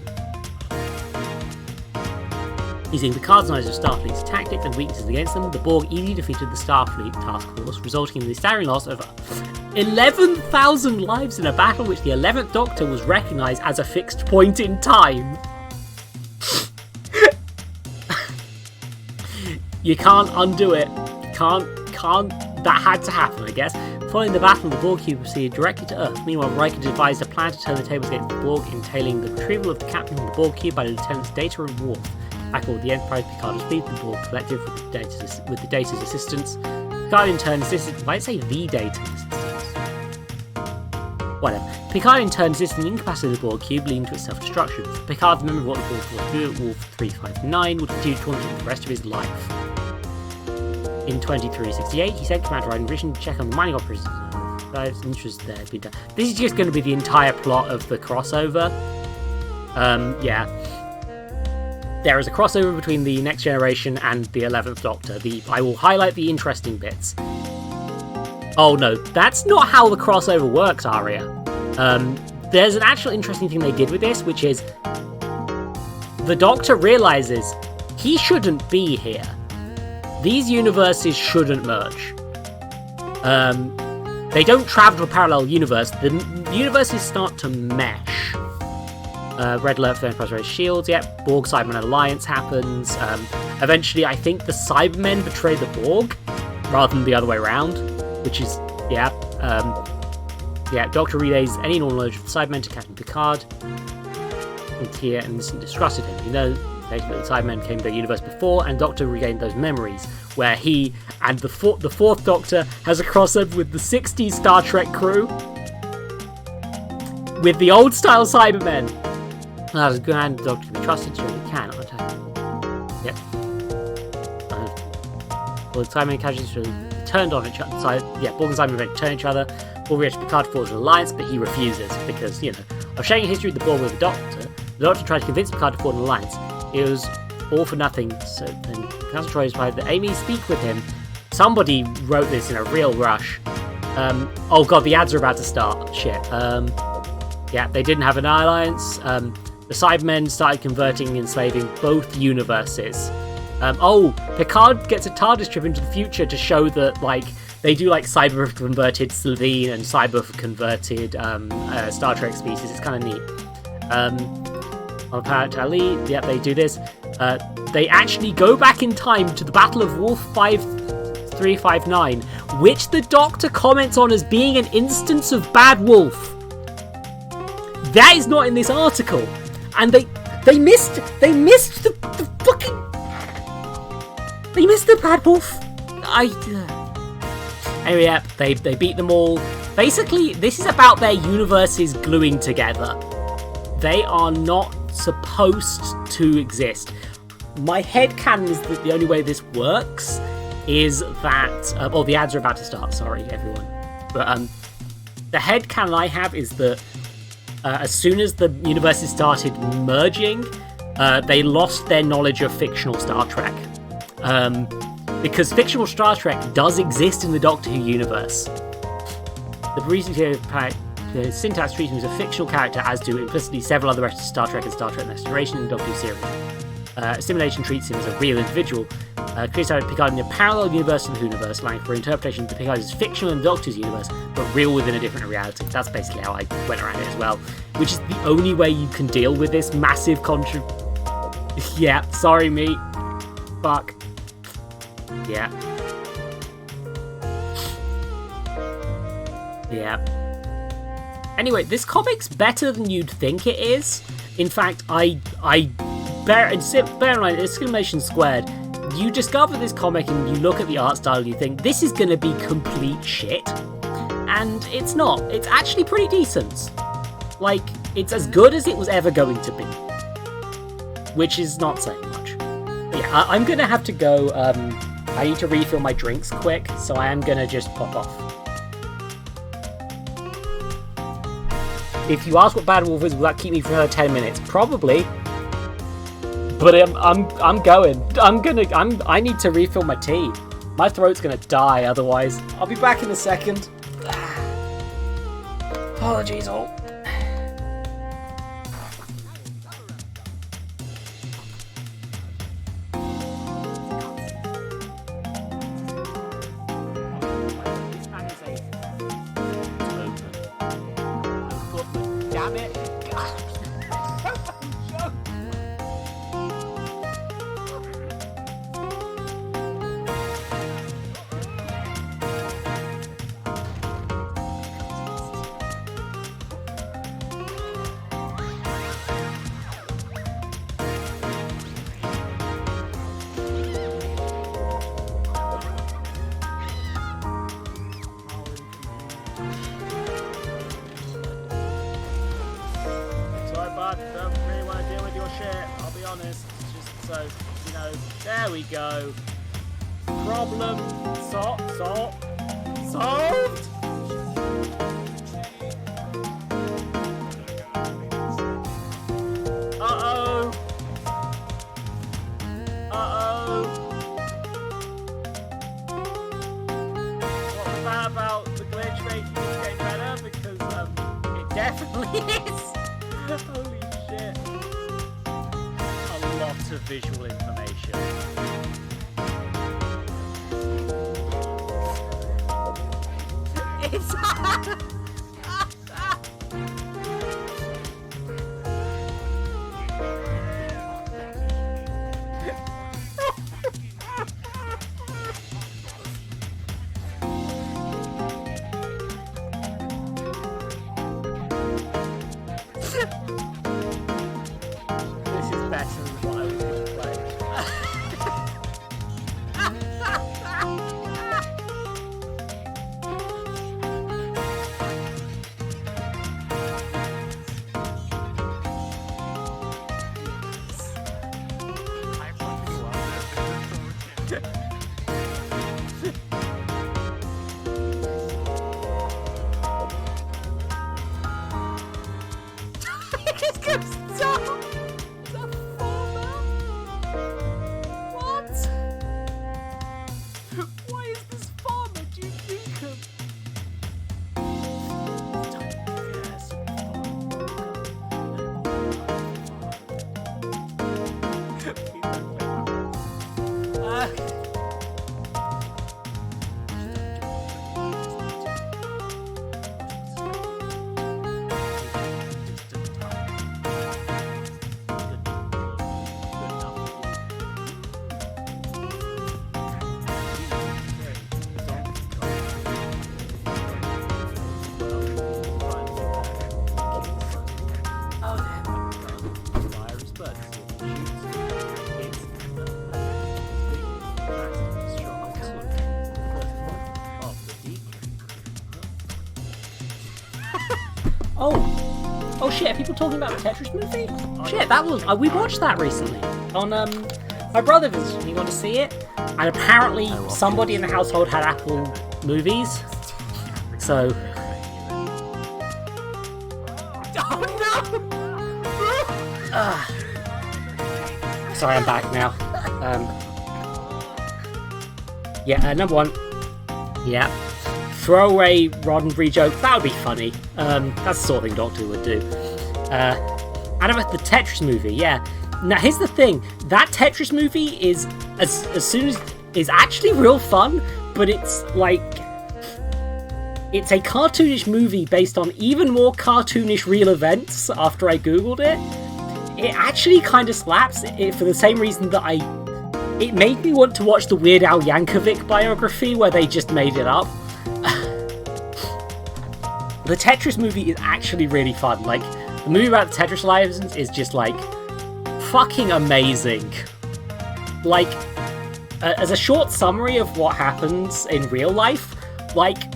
Using Picard's knowledge of Starfleet's tactics and weaknesses against them, the Borg easily defeated the Starfleet task force, resulting in the staggering loss of 11,000 lives in a battle which the 11th Doctor was recognised as a fixed point in time. You can't undo it. That had to happen, I guess. Following the battle, the Borg cube proceeded directly to Earth. Meanwhile, Riker devised a plan to turn the tables against the Borg, entailing the retrieval of the captain from the Borg cube by the Lieutenants Data and Worf. Back aboard the Enterprise, Picard was freed the Borg Collective with the Data's assistance. Picard in turn assisted... Why did I say the Data's assistance? Whatever. Picard in turn assisted in incapacitating the Borg cube, leading to its self-destruction. Picard, the member of what the Borg force do at Wolf 359, would continue to haunt him for the rest of his life. in 2368, he sent Commander Ryan Vision to check on the mining operations. Interest there. This is just going to be the entire plot of the crossover. Yeah. There is a crossover between the Next Generation and the 11th Doctor. I will highlight the interesting bits. Oh no, that's not how the crossover works, Arya. There's an actual interesting thing they did with this, which is the Doctor realizes he shouldn't be here. These universes shouldn't merge. They don't travel to a parallel universe. The universes start to mesh. Red alert for the Enterprise shields. Yep. Borg Cybermen Alliance happens. Eventually, I think the Cybermen betray the Borg rather than the other way around, which is yeah. Doctor relays any knowledge of the Cybermen to Captain Picard. And here and disgusted him. You know, the Cybermen came to the universe before, and Doctor regained those memories, where he and the fourth Doctor has a crossover with the 60s Star Trek crew, with the old style Cybermen. As a grand Doctor can be trusted, so he can attack. Yep. Well, the Cybermen casualties turned on each other. Borg and Cybermen turn each other. Borg reached Picard to forge an alliance, but he refuses because, you know, of sharing a history with the Borg with the Doctor. The Doctor tried to convince Picard to forge an alliance. It was all for nothing. So then Council Troy decided that Amy speak with him. Somebody wrote this in a real rush. Oh god, the ads are about to start. Shit. Yeah, they didn't have an alliance. The Cybermen started converting and enslaving both universes. Picard gets a TARDIS trip into the future to show that, like, they do, like, cyber-converted Slovene and cyber-converted Star Trek species. It's kind of neat. On Planet Ali, yeah, they do this. They actually go back in time to the Battle of Wolf 5359, which the Doctor comments on as being an instance of Bad Wolf. That is not in this article. And they missed the fucking... They missed the Bad Wolf. Anyway, yeah, they beat them all. Basically, this is about their universes gluing together. They are not supposed to exist. My headcanon is that the only way this works is that... the ads are about to start, sorry, everyone. But the headcanon I have is that as soon as the universes started merging, they lost their knowledge of fictional Star Trek. Because fictional Star Trek does exist in the Doctor Who universe. The reason the syntax treats him as a fictional character, as do implicitly several other rest of Star Trek and Star Trek Next Generation and Doctor Who series. Assimilation treats him as a real individual. Creates Picard in a parallel universe to the Who-universe, allowing for interpretation that Picard is fictional in the Doctor's universe, but real within a different reality. That's basically how I went around it as well. Which is the only way you can deal with this massive Yeah, sorry, mate. Fuck. Yeah. Yeah. Anyway, this comic's better than you'd think it is. In fact, bear in mind, exclamation squared, you discover this comic and you look at the art style and you think, this is going to be complete shit. And it's not. It's actually pretty decent. Like, it's as good as it was ever going to be. Which is not saying much. But yeah, I'm going to have to go. I need to refill my drinks quick, so I am going to just pop off. If you ask what Bad Wolf is, will that keep me for another 10 minutes? Probably. But I'm going. I need to refill my tea. My throat's gonna die otherwise. I'll be back in a second. Apologies all. Damn it. Don't really want to deal with your shit, I'll be honest. Just so, you know, there we go. Problem solved. Uh-oh. What was that about the glitch making this game better? Because it definitely is. Holy shit. A lot of visual information. It's this is better than what I was going to play. I fucking love it. It goes down. The farmer. What? Why is this farmer? Do you think of? Oh shit, are people talking about the Tetris movie? Shit, that was, we watched that recently. On, my brother visited, he wanted to see it, and apparently somebody in the household had Apple Movies, so... Sorry, I'm back now. Number one. Yeah. Throwaway Roddenberry joke. That would be funny. That's the sort of thing Doctor Who would do. And about the Tetris movie, yeah. Now, here's the thing. That Tetris movie is, as soon as... is actually real fun, but it's like... it's a cartoonish movie based on even more cartoonish real events after I googled it. It actually kind of slaps it for the same reason that it made me want to watch the Weird Al Yankovic biography where they just made it up. The Tetris movie is actually really fun. Like, the movie about the Tetris license is just, like, fucking amazing. Like, as a short summary of what happens in real life, like,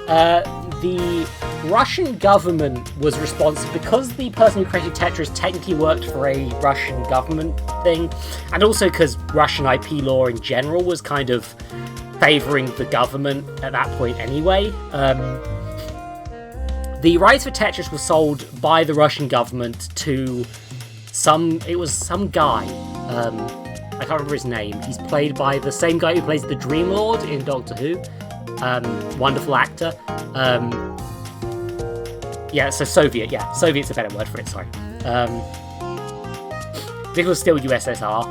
the Russian government was responsible because the person who created Tetris technically worked for a Russian government thing, and also because Russian IP law in general was kind of favouring the government at that point anyway. The rights for Tetris were sold by the Russian government to some guy. I can't remember his name. He's played by the same guy who plays the Dream Lord in Doctor Who. Wonderful actor. So Soviet. Yeah, Soviet's a better word for it, sorry. This was still USSR.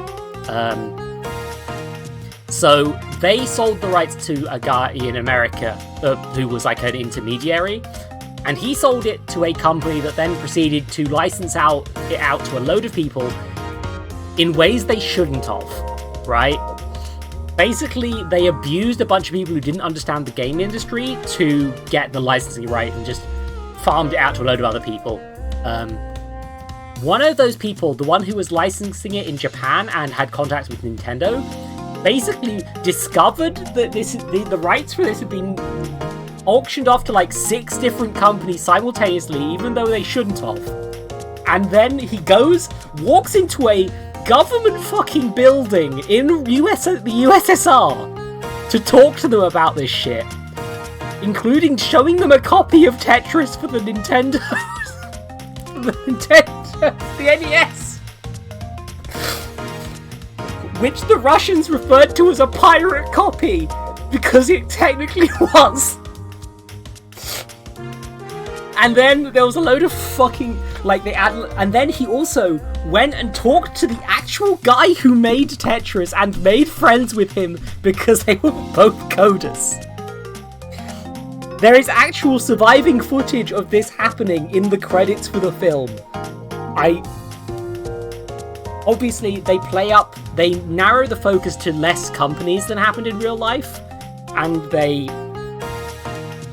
So they sold the rights to a guy in America who was like an intermediary. And he sold it to a company that then proceeded to license it out to a load of people in ways they shouldn't have, right? Basically, they abused a bunch of people who didn't understand the game industry to get the licensing right and just farmed it out to a load of other people. One of those people, the one who was licensing it in Japan and had contacts with Nintendo, basically discovered that the rights for this had been auctioned off to like 6 different companies simultaneously, even though they shouldn't have. And then he walks into a government fucking building in the USSR to talk to them about this shit, including showing them a copy of Tetris for the Nintendo, the NES, which the Russians referred to as a pirate copy because it technically was. And then there was a load of fucking, like, they add, and then he also went and talked to the actual guy who made Tetris and made friends with him because they were both coders. There is actual surviving footage of this happening in the credits for the film. Obviously, they narrow the focus to less companies than happened in real life, and they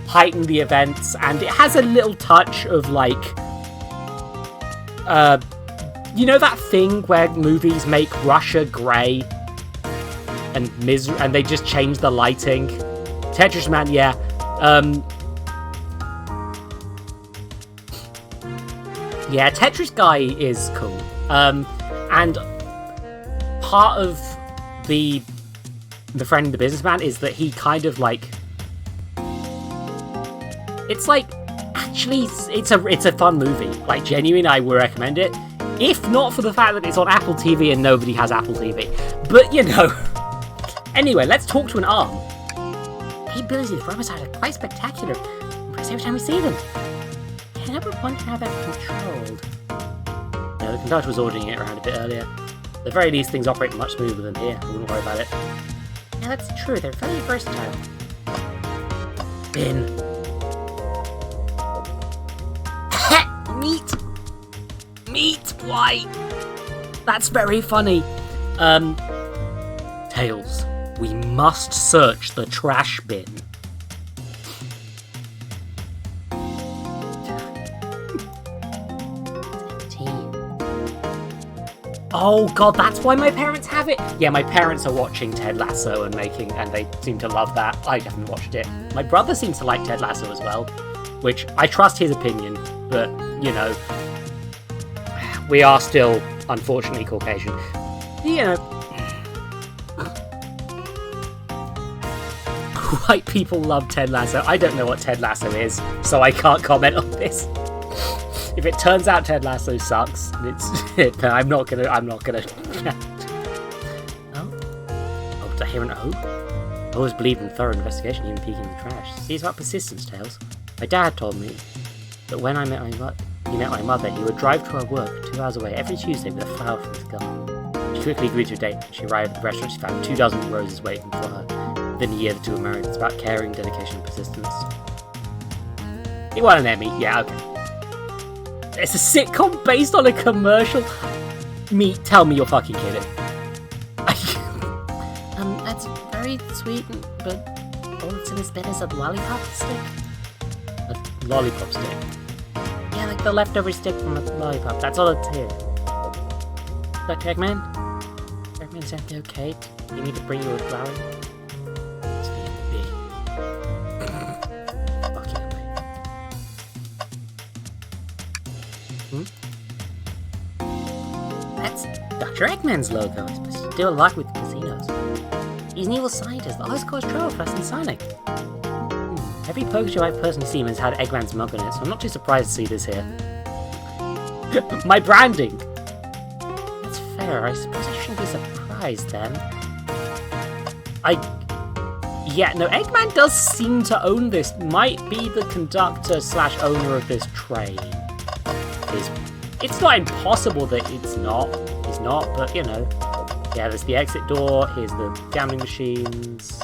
heighten the events, and it has a little touch of, like, you know that thing where movies make Russia grey and and they just change the lighting? Tetris Man, yeah. Yeah, Tetris Guy is cool. And part of the befriending the businessman is that he kind of, like, it's like, actually, it's a fun movie. Like, genuinely, I would recommend it. If not for the fact that it's on Apple TV and nobody has Apple TV. But, you know. Anyway, let's talk to an arm. The abilities of robots are quite spectacular. Impressive every time we see them. Can I wonder how that's controlled? No, the conductor was ordering it around a bit earlier. At the very least, things operate much smoother than here. I wouldn't worry about it. Yeah, that's true. They're very versatile. Bin. Meat! Why? That's very funny. Tails, we must search the trash bin. Oh god, that's why my parents have it? Yeah, my parents are watching Ted Lasso and they seem to love that. I haven't watched it. My brother seems to like Ted Lasso as well, which I trust his opinion, but, you know, we are still, unfortunately, Caucasian. You know, white people love Ted Lasso. I don't know what Ted Lasso is, so I can't comment on this. If it turns out Ted Lasso sucks, I'm not gonna. Oh, did I hear an O? I always believed in thorough investigation, even peeking in the trash. See, it's about persistence, Tails. My dad told me that when he met my mother, he would drive to her work 2 hours away every Tuesday with a flower from his garden. She quickly agreed to a date. When she arrived at the restaurant, she found 2 dozen roses waiting for her. Within a year, the two were married. It's about caring, dedication, and persistence. He won an Emmy. Yeah, okay. It's a sitcom based on a commercial. Tell me you're fucking kidding. That's very sweet, but all that's in this bin is a lollipop stick. A lollipop stick. Yeah, like the leftover stick from a lollipop. That's all that's here. Dr. Eggman? Eggman, is everything okay? You need to bring you a flower? It's being big. Fucking That's Dr. Eggman's logo. He's supposed to do a lot with casinos. He's an evil scientist. The highest cause trouble for us in Sonic. Every Pokemon I've personally seen has had Eggman's mug on it, so I'm not too surprised to see this here. My branding! That's fair. I suppose I shouldn't be surprised then. Yeah, no, Eggman does seem to own this. Might be the conductor / owner of this train. It's not impossible that he's not, but, you know. Yeah, there's the exit door, here's the gambling machines.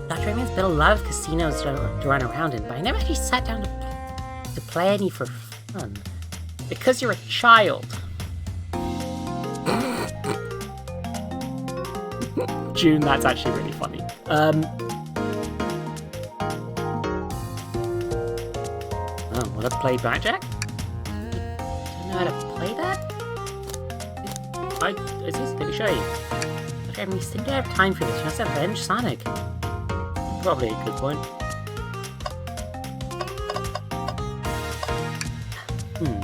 Dr. Eggman's built a lot of casinos to run around in, but I never actually sat down to play any for fun. Because you're a child. June, that's actually really funny. Want to play blackjack? Don't know how to play that? It's easy, let me show you. Okay, we seem to have time for this. You must avenge Sonic. Probably a good point.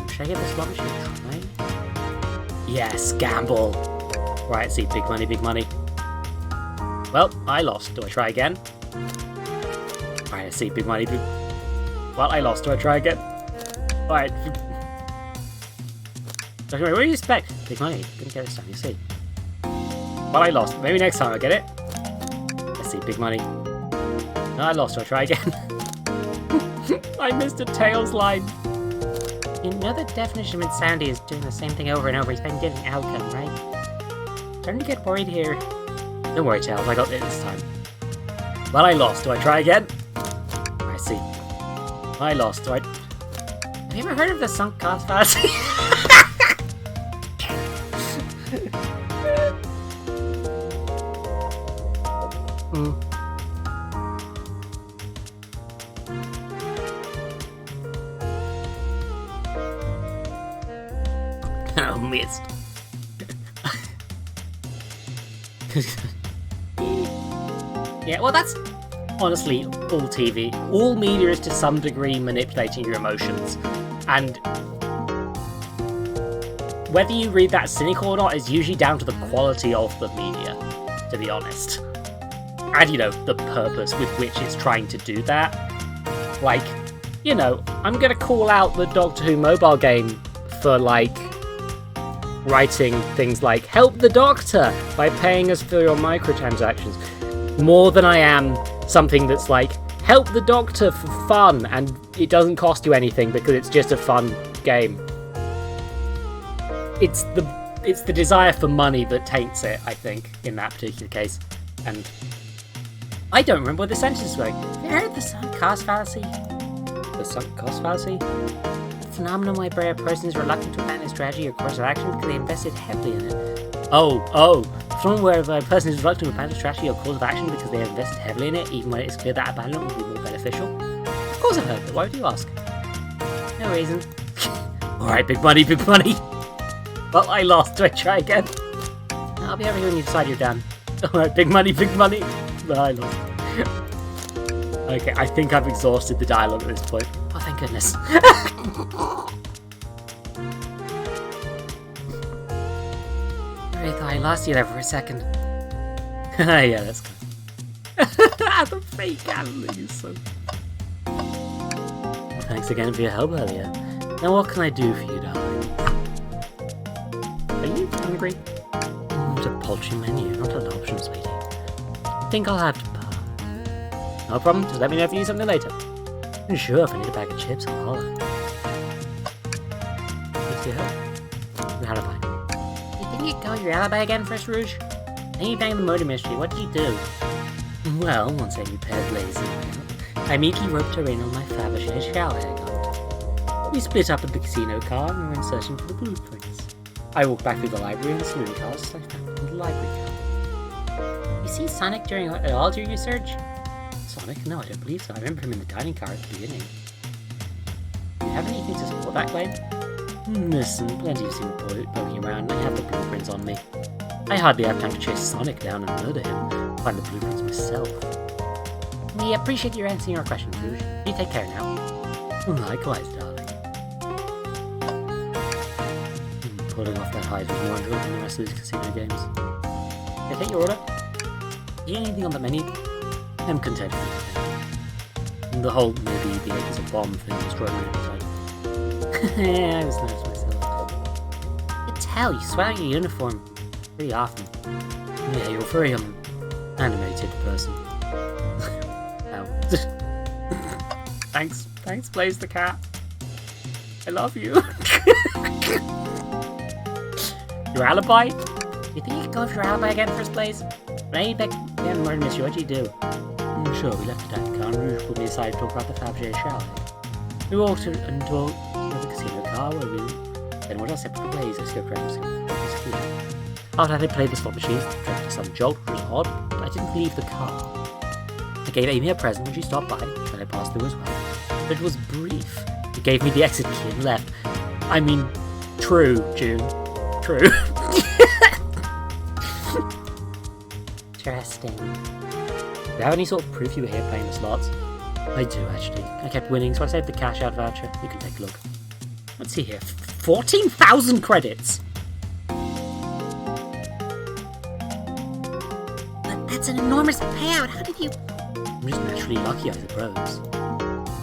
Should I give this slot machine a try? Yes, gamble! Right, see, big money, big money. Well, I lost. Do I try again? Alright, I see. Big money. Well, I lost. Do I try again? Alright. What do you expect? Big money. Didn't get this time, you see. Well, I lost. Maybe next time I'll get it. Let's see. Big money. No, I lost. Do I try again? I missed a Tails line. You know the definition of insanity is doing the same thing over and over, expecting different outcome, right? Starting to get worried here. Don't worry, Tails, I got it this time. Well, I lost. Do I try again? I see. I lost. Do I... Have you ever heard of the sunk cost fallacy? Oh, missed. Yeah, well, that's honestly all TV. All media is to some degree manipulating your emotions. And whether you read that cynical or not is usually down to the quality of the media, to be honest. And, you know, the purpose with which it's trying to do that. Like, you know, I'm gonna call out the Doctor Who mobile game for, like, writing things like, help the Doctor by paying us for your microtransactions, more than I am something that's like, help the Doctor for fun, and it doesn't cost you anything because it's just a fun game. It's the desire for money that taints it, I think, in that particular case. And I don't remember what the sentence was. Have you heard of the sunk cost fallacy? The sunk cost fallacy? A phenomenon whereby a person is reluctant to abandon a strategy or course of action because they invested heavily in it. Oh. Phenomenon whereby a person is reluctant to abandon a strategy or course of action because they have invested heavily in it, even when it's clear that abandonment will be more beneficial. Of course I've heard of it. Why would you ask? No reason. Alright, big money. Well, I lost. Do I try again? I'll be over here when you decide you're done. Alright, big money. Well, I lost. Okay, I think I've exhausted the dialogue at this point. Oh, thank goodness. I thought I lost you there for a second. Yeah, that's good. The fake animal, so... Well, thanks again for your help earlier. Now what can I do for you, darling? Are you hungry? It's a paltry menu, not an option, sweetie. I think I'll have to pass. No problem, just let me know if you need something later. Sure, if I need a bag of chips, I'll holler. Thanks for your help. Your alibi. You think you'd go your alibi again, Fresh Rouge? Then you banged the murder mystery, what did you do? Well, once I repaired Blaze and I immediately roped her in on my Fabergé Hedgehog hunt. We split up at the casino car and were in searching for the blueprints. I walked back through the library and the saloon cars as I found them in the library car. You see Sonic at all during your search? Sonic? No, I don't believe so. I remember him in the dining car at the beginning. Do you have anything to support that claim? Listen, plenty of people poking around, and I have the blueprints on me. I hardly have time to chase Sonic down and murder him. Find the blueprints myself. We appreciate you answering our questions, Rouge. You take care now. Likewise, darling. Pulling off that hide was more enjoyable than the rest of these casino games. Can I take your order? Do you need anything on the menu? I'm content with it. The whole maybe the egg is a bomb thing destroyed my appetite. I was nervous myself. You can tell, you sweat out your uniform pretty often. Yeah, you're a very animated person. Ow. Thanks, Blaze the cat. I love you. Your alibi? You think you could go for your alibi again, First Blaze? When I back then murder mystery, what'd you do? Sure, we left the dining car and Rouge pulled me aside to talk about the Fabergé chalet. We walked into the casino car where we then went our separate ways. I scoped around After having played the slot machines, tried to some jolt, which was odd, but I didn't leave the car. I gave Amy a present when she stopped by, which I passed through as well. But it was brief. It gave me the exit key and left. I mean, true, June. True. Interesting. Do you have any sort of proof you were here playing the slots? I do, actually. I kept winning, so I saved the cash out voucher. You can take a look. Let's see here. 14,000 credits! That's That's an enormous payout. How did you... I'm just naturally lucky, I suppose.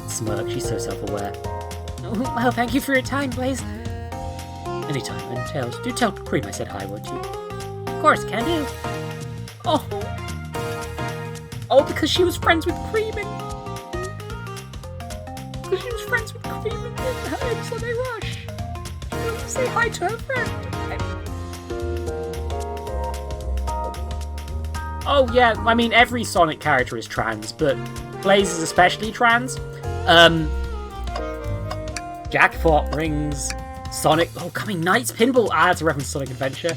Smirk, she's so self-aware. Oh, well, thank you for your time, Blaze. Anytime, and Tails, do tell Cream I said hi, won't you? Of course, can do. Oh. Oh, because she was friends with Cream and... Because she was friends with Cream and her, so they rush. She wants to say hi to her friend. Oh yeah, I mean every Sonic character is trans, but Blaze is especially trans. Jackpot rings, Sonic. Oh, coming Knights Pinball. Ah, it's a reference to Sonic Adventure.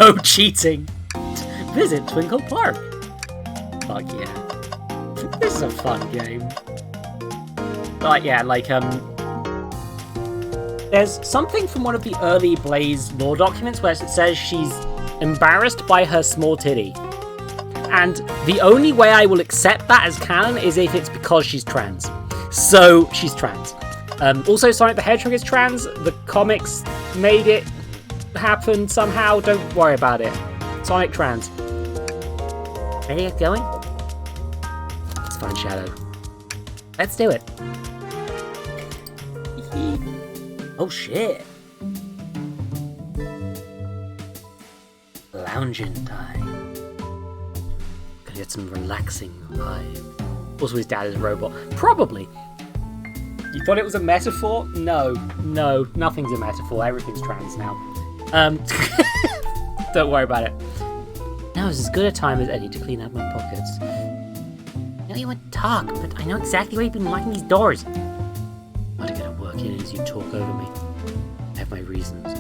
No cheating. Visit Twinkle Park. Fuck yeah. This is a fun game. But yeah, like there's something from one of the early Blaze lore documents where it says she's embarrassed by her small titty. And the only way I will accept that as canon is if it's because she's trans. So, she's trans. Also, Sonic the Hedgehog is trans. The comics made it happen somehow. Don't worry about it. Sonic trans. Ready to get going? Let's find Shadow. Let's do it. Oh shit. Lounging time. Gonna get some relaxing vibe. Also, his dad is a robot. Probably. You thought it was a metaphor? No, nothing's a metaphor. Everything's trans now. Don't worry about it. Now is as good a time as any to clean out my pockets. I know you want to talk, but I know exactly where you've been locking these doors. I'll get to work in as you talk over me. I have my reasons.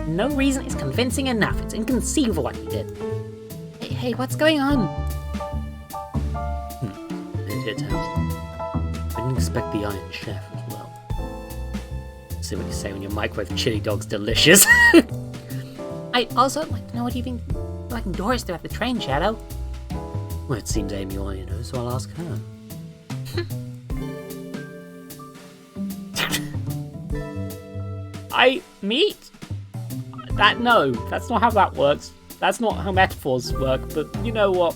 No reason is convincing enough. It's inconceivable what you did. Hey, what's going on? It I didn't expect the Iron Chef as well. See what you say when your microwave chili dog's delicious. I'd also like to know what you've been locking doors throughout the train, Shadow. Well, it seems Amy already knows, so I'll ask her. No, that's not how that works. That's not how metaphors work, but you know what?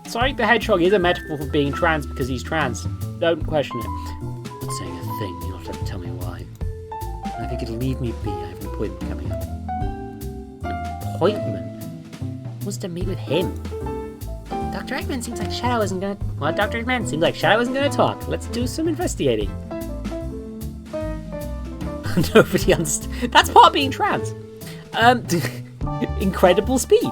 Sonic the Hedgehog is a metaphor for being trans because he's trans. Don't question it. I'm not saying a thing, you'll have to tell me why. I think it'll leave me be, I have an appointment coming up. An appointment? What's to meet with him? Dr. Eggman seems like Shadow isn't gonna... Well, Dr. Eggman seems like Shadow isn't gonna talk. Let's do some investigating. Nobody understands. That's part of being trans. Incredible speed.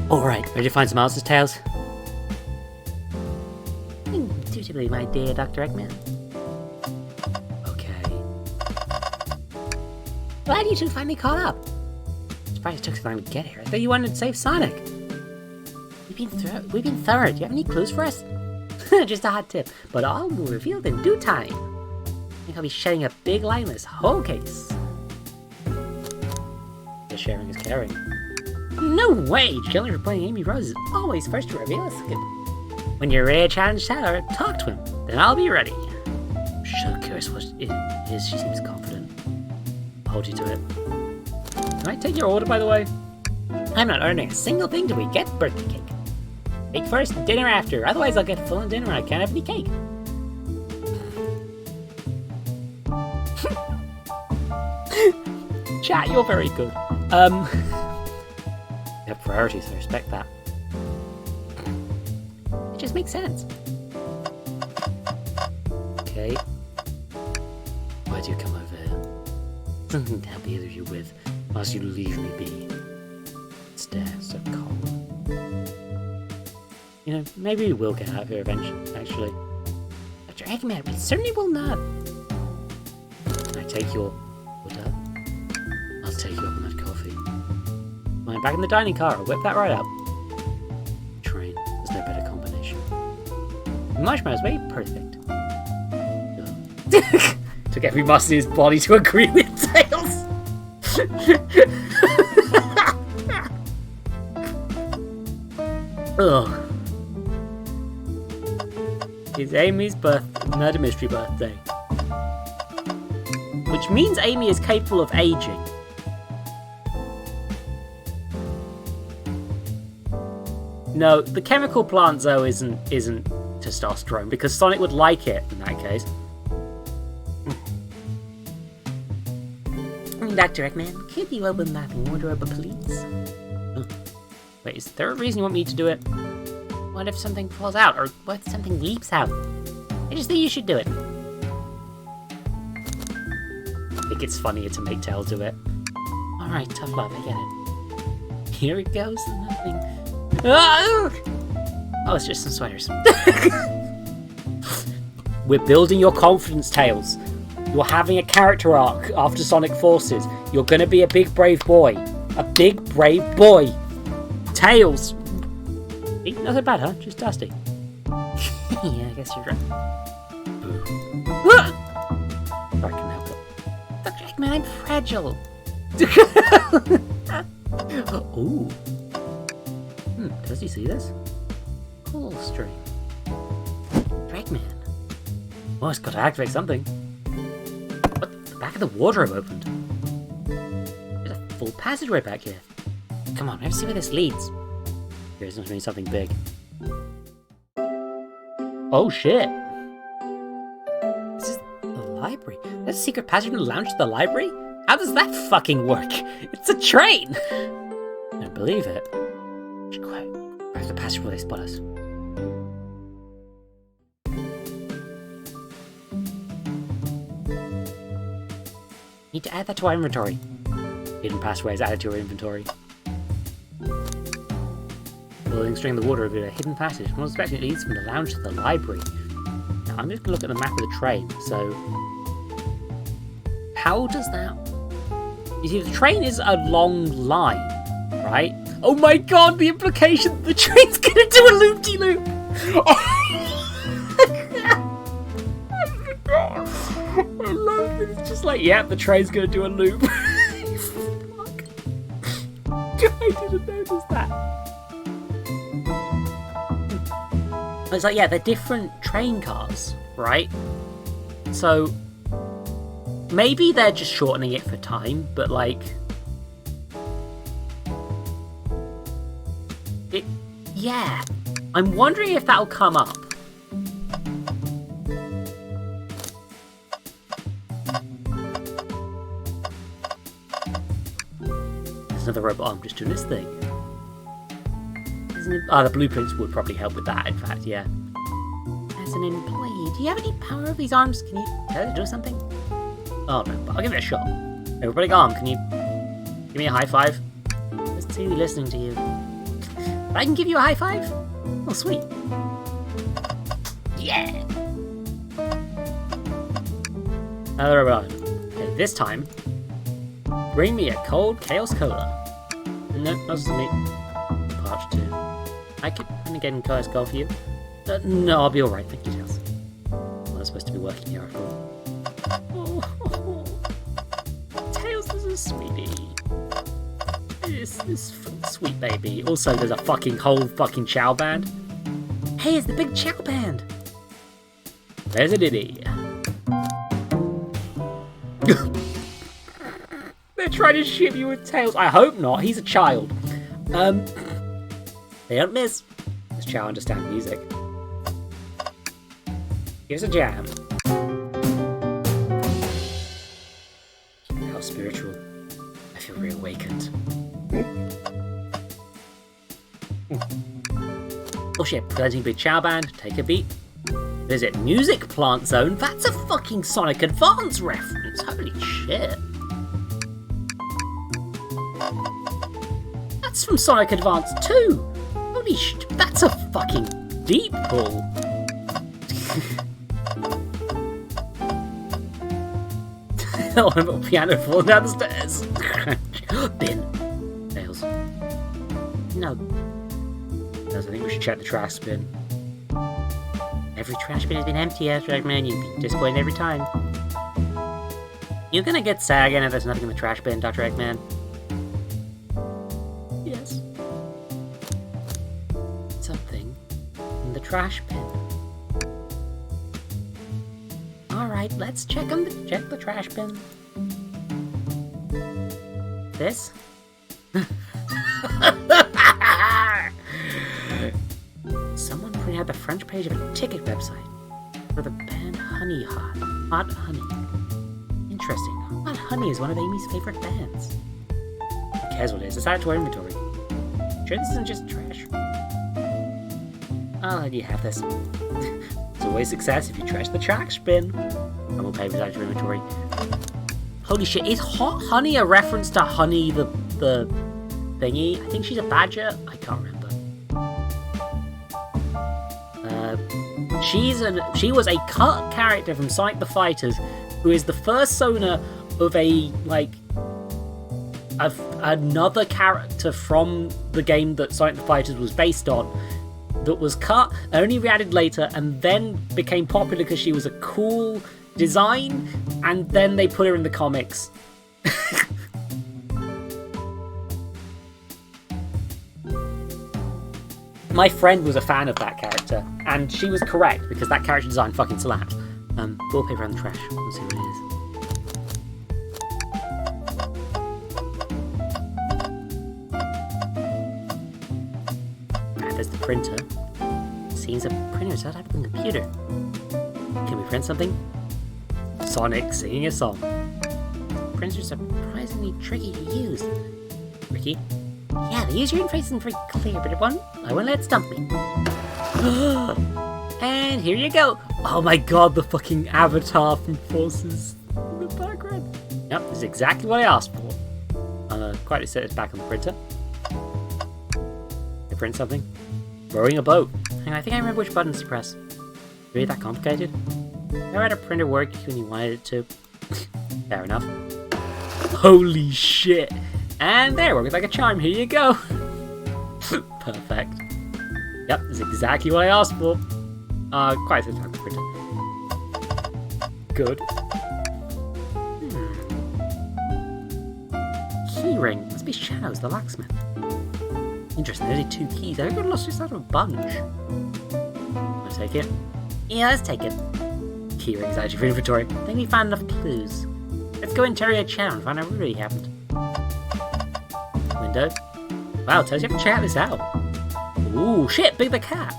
Alright, ready to find some answers, Tails? Indubitably, my dear Dr. Eggman. Okay. Glad you two finally caught up. Surprised it took so long to get here. I thought you wanted to save Sonic. We've been thorough. Do you have any clues for us? Just a hot tip, but all will be revealed in due time. I think I'll be shedding a big light on this whole case. The sharing is caring. No way! Challenge for playing Amy Rose is always first to reveal a scoop. When you're ready to challenge Shadow, talk to him. Then I'll be ready. I'm so curious what it is. She seems confident. I'll hold you to it. Can I take your order, by the way? I'm not ordering a single thing till we get birthday cake. Cake first, dinner after. Otherwise, I'll get full on dinner and I can't have any cake. Chat, you're very good. You have priorities, I respect that. It just makes sense. Okay. Why do you come over here? Something to help either of you with, whilst you leave me be. Stare so calm. You know, maybe we will get out of here eventually, actually. Dr. Eggman, we certainly will not. Can I take your order? I'll take you up on that coffee. Mine back in the dining car, I'll whip that right up. Train, there's no better combination. Marshmallow's way perfect. Took every muscle in his body to agree with Tails. Ugh. It's Amy's murder mystery birthday. Which means Amy is capable of aging. No, the chemical plant Zoe isn't testosterone, because Sonic would like it in that case. Dr. Eggman, could you open that wardrobe, please? Wait, is there a reason you want me to do it? What if something falls out, or what if something leaps out? I just think you should do it. I think it's funnier to make Tails do it. Alright, tough love, I get it. Here it goes, nothing. Oh, it's just some sweaters. We're building your confidence, Tails. You're having a character arc after Sonic Forces. You're gonna be a big brave boy. A big brave boy. Tails. Not so bad, huh? Just dusty. Yeah, I guess you're right. I can help it. Dr. Eggman, I'm fragile. Ooh. Does he see this? Cool string. Eggman. Oh, it's got to activate something. What? The back of the wardrobe opened. There's a full passageway back here. Come on, let's see where this leads. Here's going to be something big. Oh shit! This is the library. There's a secret passage from the lounge to the library? How does that fucking work? It's a train! I don't believe it. Quiet. Where's the passage where they spot us? Need to add that to our inventory. Hidden passageways added to our inventory. Building string the water over a hidden passage. I'm not expecting it leads from the lounge to the library. Now, I'm just going to look at the map of the train. So, how does that... You see, the train is a long line, right? Oh my god, the implication that the train's going to do a loop-de-loop! I love it. It's just like, yeah, the train's going to do a loop. Fuck. I didn't notice that. It's like, yeah, they're different train cars, right? So, maybe they're just shortening it for time, but like... Yeah. I'm wondering if that'll come up. There's another robot arm just doing this thing. The blueprints would probably help with that, in fact, yeah. As an employee, do you have any power over these arms? Can you tell it to do something? Oh no, but I'll give it a shot. Everybody arm, can you give me a high five? Let's see, listening to you. I can give you a high five? Oh, sweet. Yeah! Another robot arm. Okay, this time, bring me a cold Chaos Cola. No, not just me. Parch 2. I could get in Chaos Cola for you. No, I'll be alright, thank you, Tails. I'm not supposed to be working here after all. Oh, Tails, this is sweetie. This sweet baby. Also, there's a whole chow band. Hey, it's the big chow band! There's a ditty. They're trying to ship you with Tails. I hope not, he's a child. They don't miss. Does Chow understand music? Here's a jam. How spiritual. I feel reawakened. Oh shit, presenting big Chow band, take a beat. Visit Music Plant Zone. That's a fucking Sonic Advance reference. Holy shit. That's from Sonic Advance 2. Holy shit, that's a fucking deep pull. Oh, a little piano falling down the stairs. Bin. Tails. No. Tails, I think we should check the trash bin. Every trash bin has been empty, Eggman. You've been disappointed every time. You're gonna get sad again if there's nothing in the trash bin, Dr. Eggman. Yes. Something in the trash bin. Alright, let's check the trash bin. This? Someone printed out the front page of a ticket website for the band Honey Hot. Hot Honey. Interesting. Hot Honey is one of Amy's favorite bands. Who cares what it is? Let's add it to our inventory. Sure this isn't just trash. I'll let you have this. It's always success if you trash the trash bin. And we'll pay for that to your inventory. Holy shit, is Hot Honey a reference to Honey the thingy? I think she's a badger. I can't remember. She was a cut character from Sonic the Fighters, who is the first owner of another character from the game that Sonic the Fighters was based on, that was cut, only re-added later, and then became popular because she was a cool design, and then they put her in the comics. My friend was a fan of that character, and she was correct because that character design fucking slaps. Wallpaper on the trash. Let's see what it is. There's the printer. Seems a printer set up on the computer. Can we print something? Sonic singing a song. Printers are surprisingly tricky to use. Ricky? Yeah, the user interface isn't very clear, but I won't let it stump me. And here you go. Oh my god, the fucking avatar from Forces in the background. Yep, this is exactly what I asked for. Quietly set it back on the printer. To print something. Rowing a boat. Hang on, I think I remember which buttons to press. Really that complicated? Never had a printer work when you wanted it to. Fair enough. Holy shit! And there, works like a charm. Here you go. Perfect. Yep, that's exactly what I asked for. Quite a time to print it. Good. Keyring. Must be Shadows, the locksmith. Interesting, there's only 2 keys. I got lost just out of a bunch. Wanna take it? Yeah, let's take it. Keyring's actually for inventory. I think we found enough clues. Let's go interrogate Shadow and find out what really happened. Window. Wow, tells you have to check this out. Ooh, shit, Big the Cat.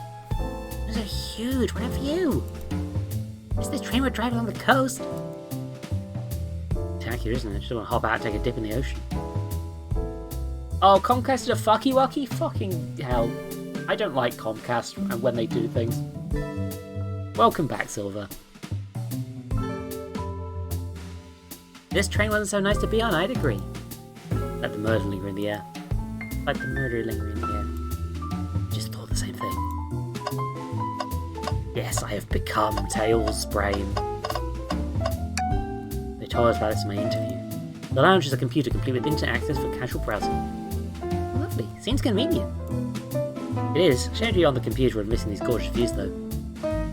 Those are huge. What a view. Is this train we're driving on the coast? Tacky, isn't it? Just want to hop out and take a dip in the ocean. Oh, Comcast is a fucky wucky? Fucking hell. I don't like Comcast and when they do things. Welcome back, Silver. This train wasn't so nice to be on, I'd agree. Let the murder linger in the air. Let the murder linger in the air. Just thought the same thing. Yes, I have become Tails' brain. They told us about this in my interview. The lounge is a computer complete with internet access for casual browsing. Lovely. Seems convenient. It is. Shouldn't be on the computer when missing these gorgeous views, though.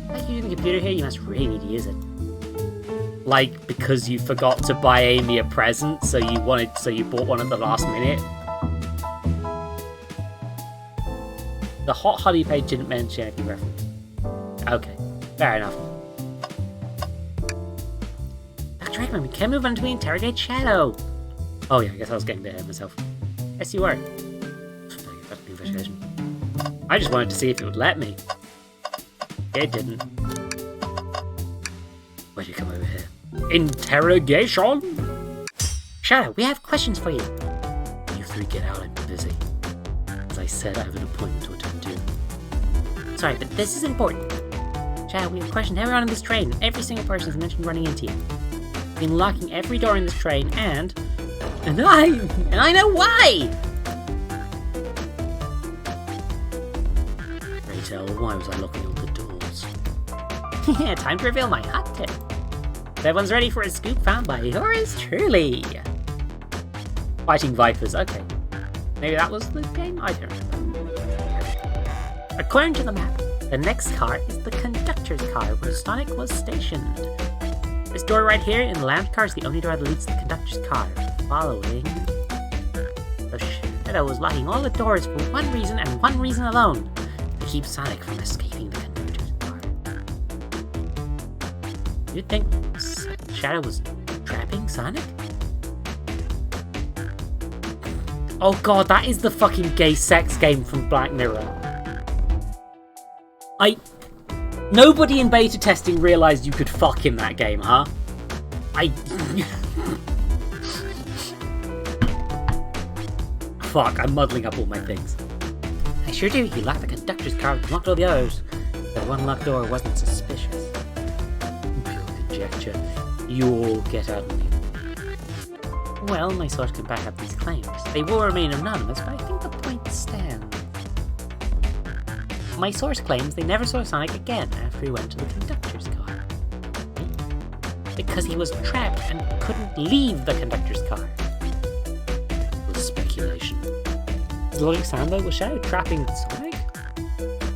Like using the computer here, you must really need to use it. Like, because you forgot to buy Amy a present, so you bought one at the last minute. The Hot Honey page didn't mention any reference. Okay, fair enough. Dr. Eggman, we can move on to interrogate Shadow. Oh yeah, I guess I was getting a bit ahead of myself. Yes, you were. That's the investigation. I just wanted to see if it would let me. It didn't. Why'd you come over here? Interrogation? Shadow, we have questions for you. You 3 get out, I'm busy. As I said, I have an appointment to attend to. Sorry, but this is important. Shadow, we have questioned everyone in this train. Every single person is mentioned running into you. We've been locking every door in this train, and I know why! Pray tell, why was I locking all the doors? Yeah, time to reveal my hot tip. Everyone's ready for a scoop found by yours truly. Fighting Vipers, okay. Maybe that was the game? I don't remember. According to the map, the next car is the conductor's car where Sonic was stationed. This door right here in the lounge car is the only door that leads to the conductor's car. Following... The Shadow was locking all the doors for one reason and one reason alone. To keep Sonic from escaping the conductor's car. You'd think Shadow was trapping Sonic? Oh god, that is the fucking gay sex game from Black Mirror. Nobody in beta testing realised you could fuck in that game, huh? Fuck, I'm muddling up all my things. I sure do. You locked the conductor's car and locked all the others. The one locked door wasn't suspicious. Pure conjecture. You'll get out and leave. Well, my source can back up these claims. They will remain anonymous, but I think the point stands. My source claims they never saw Sonic again after he went to the conductor's car. Because he was trapped and couldn't leave the conductor's car. It was speculation. Does the logic sound though? Was Shadow trapping Sonic?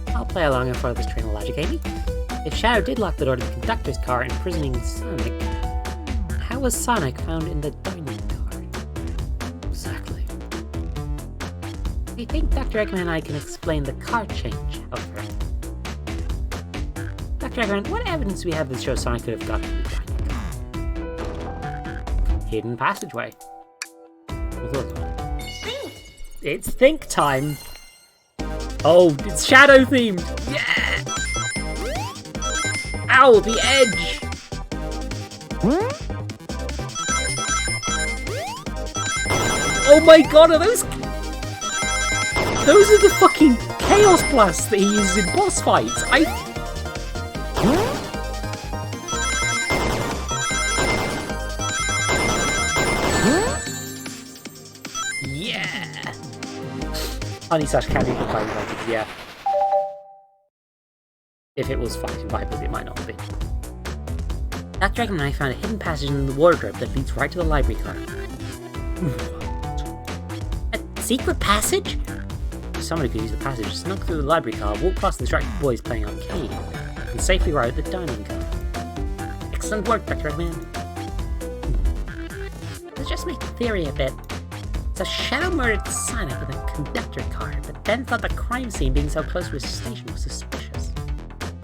I'll play along and follow this train of logic, Amy. If Shadow did lock the door to the conductor's car, imprisoning Sonic, how was Sonic found in the dining car? Exactly. I think Dr. Eggman and I can explain the car change, however. Dr. Eggman, what evidence do we have that shows Sonic could have gotten in the dining car? Hidden passageway. It's think time. Oh, it's Shadow themed. Yeah! Ow, the edge! Oh my god, are those... Those are the fucking Chaos Blasts that he uses in boss fights. Yeah! Honey/Candy for fighting Vipers, yeah. If it was fighting Vipers, it might not have been. That Dragon and I found a hidden passage in the wardrobe that leads right to the library car. A secret passage? Somebody could use the passage, snuck through the library car, walk past the distracted boys playing arcade, and safely arrive at the dining car. Excellent work, Dr. Eggman. Let's just make the theory a bit. So Shadow murdered Sonic in a conductor car, but then thought the crime scene being so close to his station was suspicious.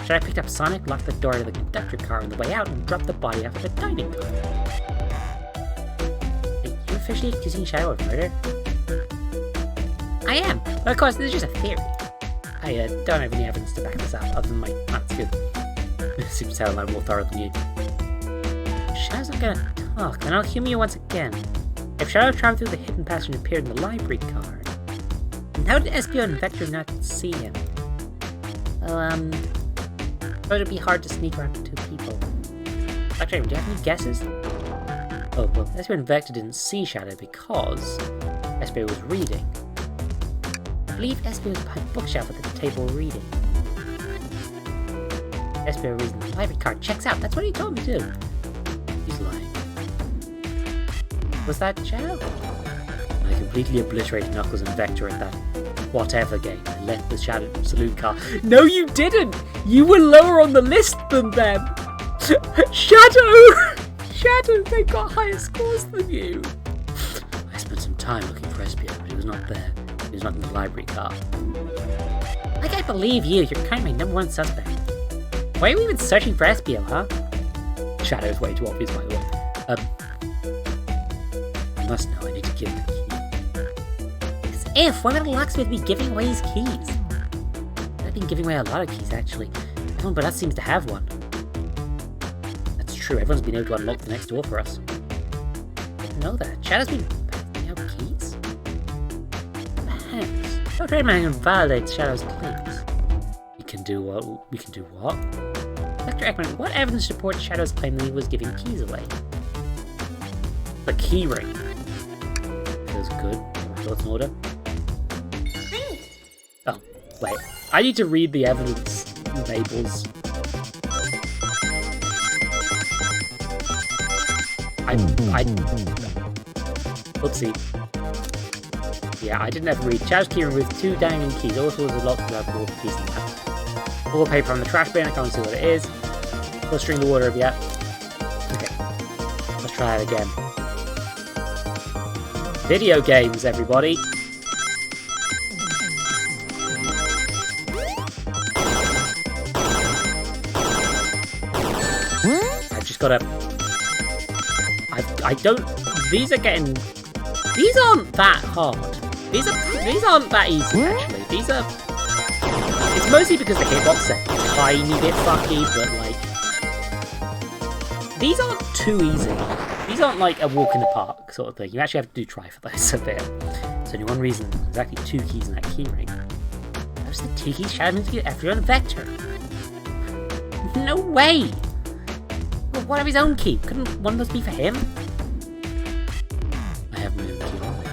Shadow picked up Sonic, locked the door to the conductor car on the way out, and dropped the body off at the dining car. Are you officially accusing Shadow of murder? I am, but of course this is just a theory. I don't have any evidence to back this up, other than my... Oh, that's good. It seems to sound like more thorough than you. Shadow's not gonna talk, and I'll humor you once again. If Shadow traveled through the hidden passage and appeared in the library car, how did Espio and Vector not see him? Well, thought it'd be hard to sneak around two people. Actually, do you have any guesses? Oh, well, Espio and Vector didn't see Shadow because Espio was reading. I believe Espio was behind a bookshelf at the table reading. Espio reads in the library card. Checks out. That's what he told me to do. He's lying. Was that Shadow? I completely obliterated Knuckles and Vector at that whatever game and left the Shadow Saloon car. No, you didn't! You were lower on the list than them! Shadow! Shadow, they got higher scores than you! I spent some time looking for Espio, but he was not there. He was not in the library car. I can't believe you. You're kind of my #1 suspect. Why are we even searching for Espio, huh? Shadow's way too obvious, by the way. I must know. I need to give him the key. As if! Why would a locksmith be giving away his keys? I've been giving away a lot of keys, actually. Everyone but us seems to have one. That's true. Everyone's been able to unlock the next door for us. I didn't know that. Shadow's been passing out keys? Perhaps. Dr. Eggman invalidates Shadow's claims. We can do what? Dr. Eggman, what evidence supports Shadow's claim that he was giving keys away? The key ring. Feels good. My thoughts in order. Oh, wait. I need to read the evidence labels. Oopsie. Yeah, I didn't ever read. Shadow's key ring with 2 diamond keys. Also, there's a lot of more keys than that. Wallpaper on the trash bin. I can't see what it is. Clustering the water yet. Okay. Let's try it again. Video games, everybody. I've just got to... I don't... These are getting... These aren't that hard. These aren't that easy, actually. These are... It's mostly because the hitbox are a tiny bit fucky, but like... These aren't too easy. These aren't like a walk in the park sort of thing. You actually have to try for those a bit. There's only one reason. There's actually 2 keys in that keyring. Those are the 2 keys Shadow meant to get everyone vector. No way! Well, what of his own key? Couldn't one of those be for him? I have my own key only.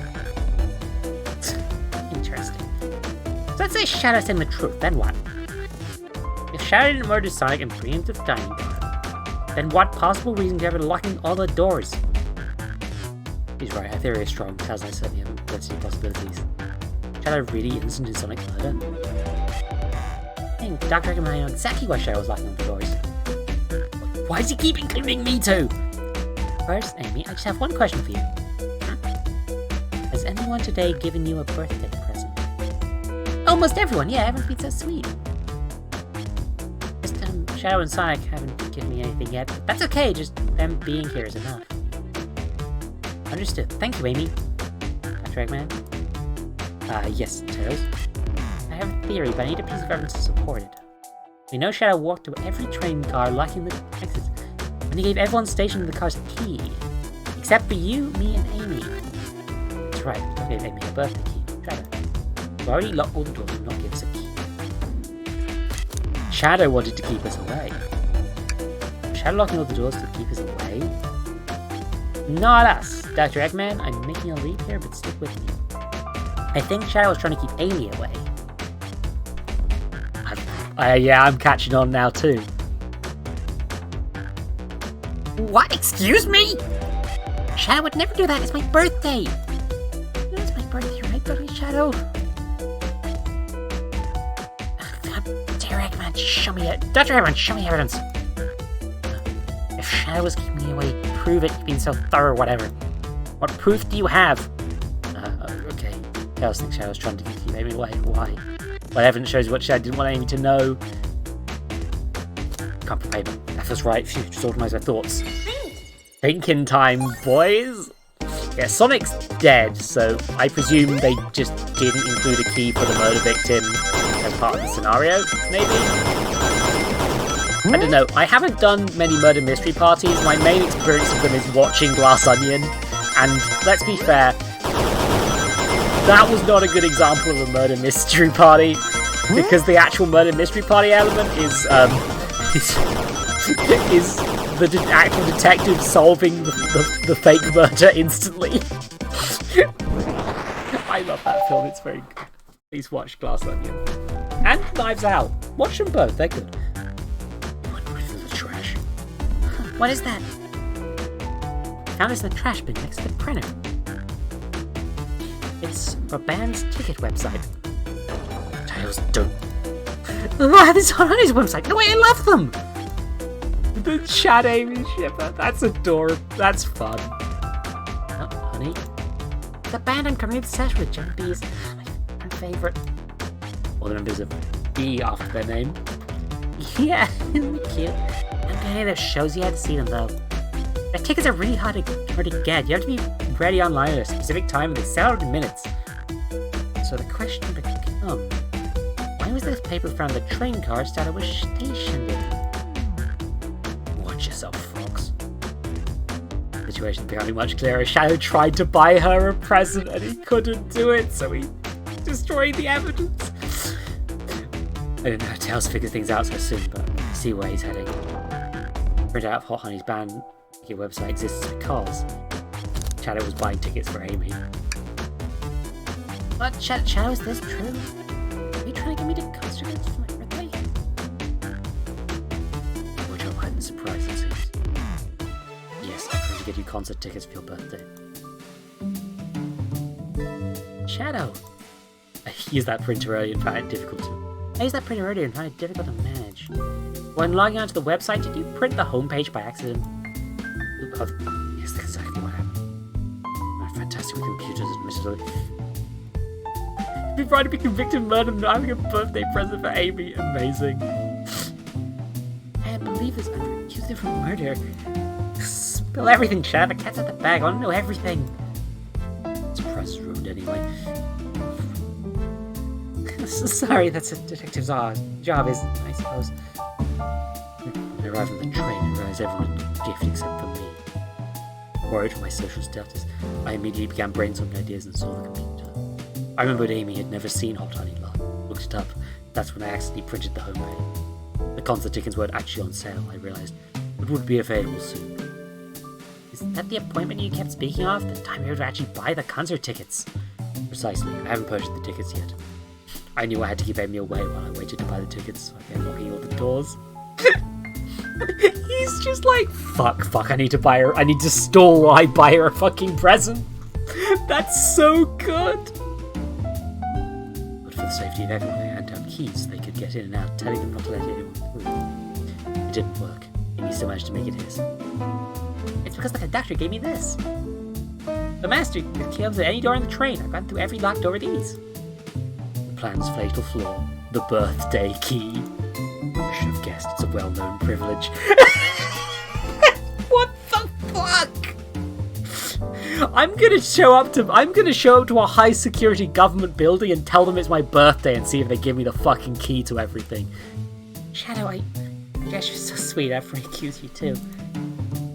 Interesting. So let's say Shadow's telling the truth, then what? If Shadow didn't murder Sonic and preemptive dining car, then what possible reason do you have for locking all the doors? He's right, our theory is strong. Tells I certainly haven't got any possibilities. Shadow really innocent in Sonic's murder? I think Dr. Eggman and I know exactly why Shadow was locking all the doors. Why does he keep including me too? First, Amy, I just have one question for you. Has anyone today given you a birthday present? Almost everyone, yeah, everyone's been so sweet. Just, Shadow and Sonic haven't given me anything yet, but that's okay, just them being here is enough. Understood. Thank you, Amy. Dr. Eggman? Yes, Tails. I have a theory, but I need a piece of evidence to support it. We know Shadow walked to every train car locking the exits, and he gave everyone stationed in the car's key. Except for you, me, and Amy. That's right, I gave Amy a birthday key. Shadow. We already locked all the doors and not give us a key. Shadow wanted to keep us away. Shadow locking all the doors to keep us away? Not us! Dr. Eggman, I'm making a leap here, but stick with me. I think Shadow was trying to keep Amy away. Yeah, I'm catching on now too. What? Excuse me? Shadow would never do that. It's my birthday. It's my birthday, right, Dr. Shadow? Dr. Eggman, show me it. Dr. Eggman, show me evidence. If Shadow was keeping me away, prove it. You've been so thorough, whatever. What proof do you have? Okay. Chaos thinks Shadow's trying to keep Amy away. Why? Well, evidence shows what Shadow didn't want Amy to know. Can't for paper. That feels right. Phew, just organise my thoughts. Thinking time, boys. Yeah, Sonic's dead, so I presume they just didn't include a key for the murder victim as part of the scenario, maybe? I don't know. I haven't done many murder mystery parties. My main experience of them is watching Glass Onion, and let's be fair, that was not a good example of a murder mystery party, because the actual murder mystery party element is the actual detective solving the fake murder instantly. I love that film, it's very good. Please watch Glass Onion. And Knives Out. Watch them both, they're good. What is the trash? What is that? Found this in the trash bin next to the printer. It's a band's ticket website. Tails, don't. This is on his website. No way, I love them! The Chad Amy shipper. That's adorable. That's fun. Oh, honey. The band I'm currently obsessed with, Jen B, is my favourite. All the members of B after their name. Yeah, isn't it cute? I'm getting those shows you had to see them though. The tickets are really hard to get. You have to be ready online at a specific time and they sell out in minutes. So the question becomes, why was this paper found in the train car Shadow was stationed in? Watch yourself, frogs. The situation becoming much clearer. Shadow tried to buy her a present and he couldn't do it, so he destroyed the evidence. I don't know how Tails figure things out so soon, but I see where he's heading. Print out of Hot Honey's band ticket website exists because Shadow was buying tickets for Amy. But Shadow, is this true? Are you trying to get me to concert tickets for my birthday? Watch out behind the surprise, it seems. Yes, I'm trying to get you concert tickets for your birthday. Shadow! I used that printer earlier and found it difficult to manage. When logging onto the website, did you print the homepage by accident? Oh, yes, that's exactly what happened. I'm fantastic with computers, admittedly. Be trying to be convicted of murder and not having a birthday present for Amy. Amazing. I believe this under accused him of murder. Spill everything, Chad. The cat's out the bag. I want to know everything. Surprise is ruined anyway. Sorry, that's a detective's job, is I suppose. When I arrived on the train, I realized everyone had a gift except for me. Worried for my social status, I immediately began brainstorming ideas and saw the computer. I remembered Amy had never seen Hot Honey Lot. Looked it up. That's when I accidentally printed the homepage. The concert tickets weren't actually on sale, I realized, but would be available soon. Is that the appointment you kept speaking of? The time we were to actually buy the concert tickets? Precisely. I haven't purchased the tickets yet. I knew I had to give Amy away while I waited to buy the tickets, so I began knocking all the doors. He's just like, fuck, I need to buy her, I need to stall while I buy her a fucking present. That's so good. But for the safety of everyone, I handed out keys so they could get in and out, telling them not to let anyone through. It didn't work. Amy still managed to make it his. It's because the conductor gave me this. The master comes at any door in the train. I've gone through every locked door of these. The plan's fatal flaw. The birthday key. I should have guessed it's a well-known privilege. What the fuck? I'm gonna show up to a high security government building and tell them it's my birthday and see if they give me the fucking key to everything. Shadow, I guess you're so sweet. I've accused you too.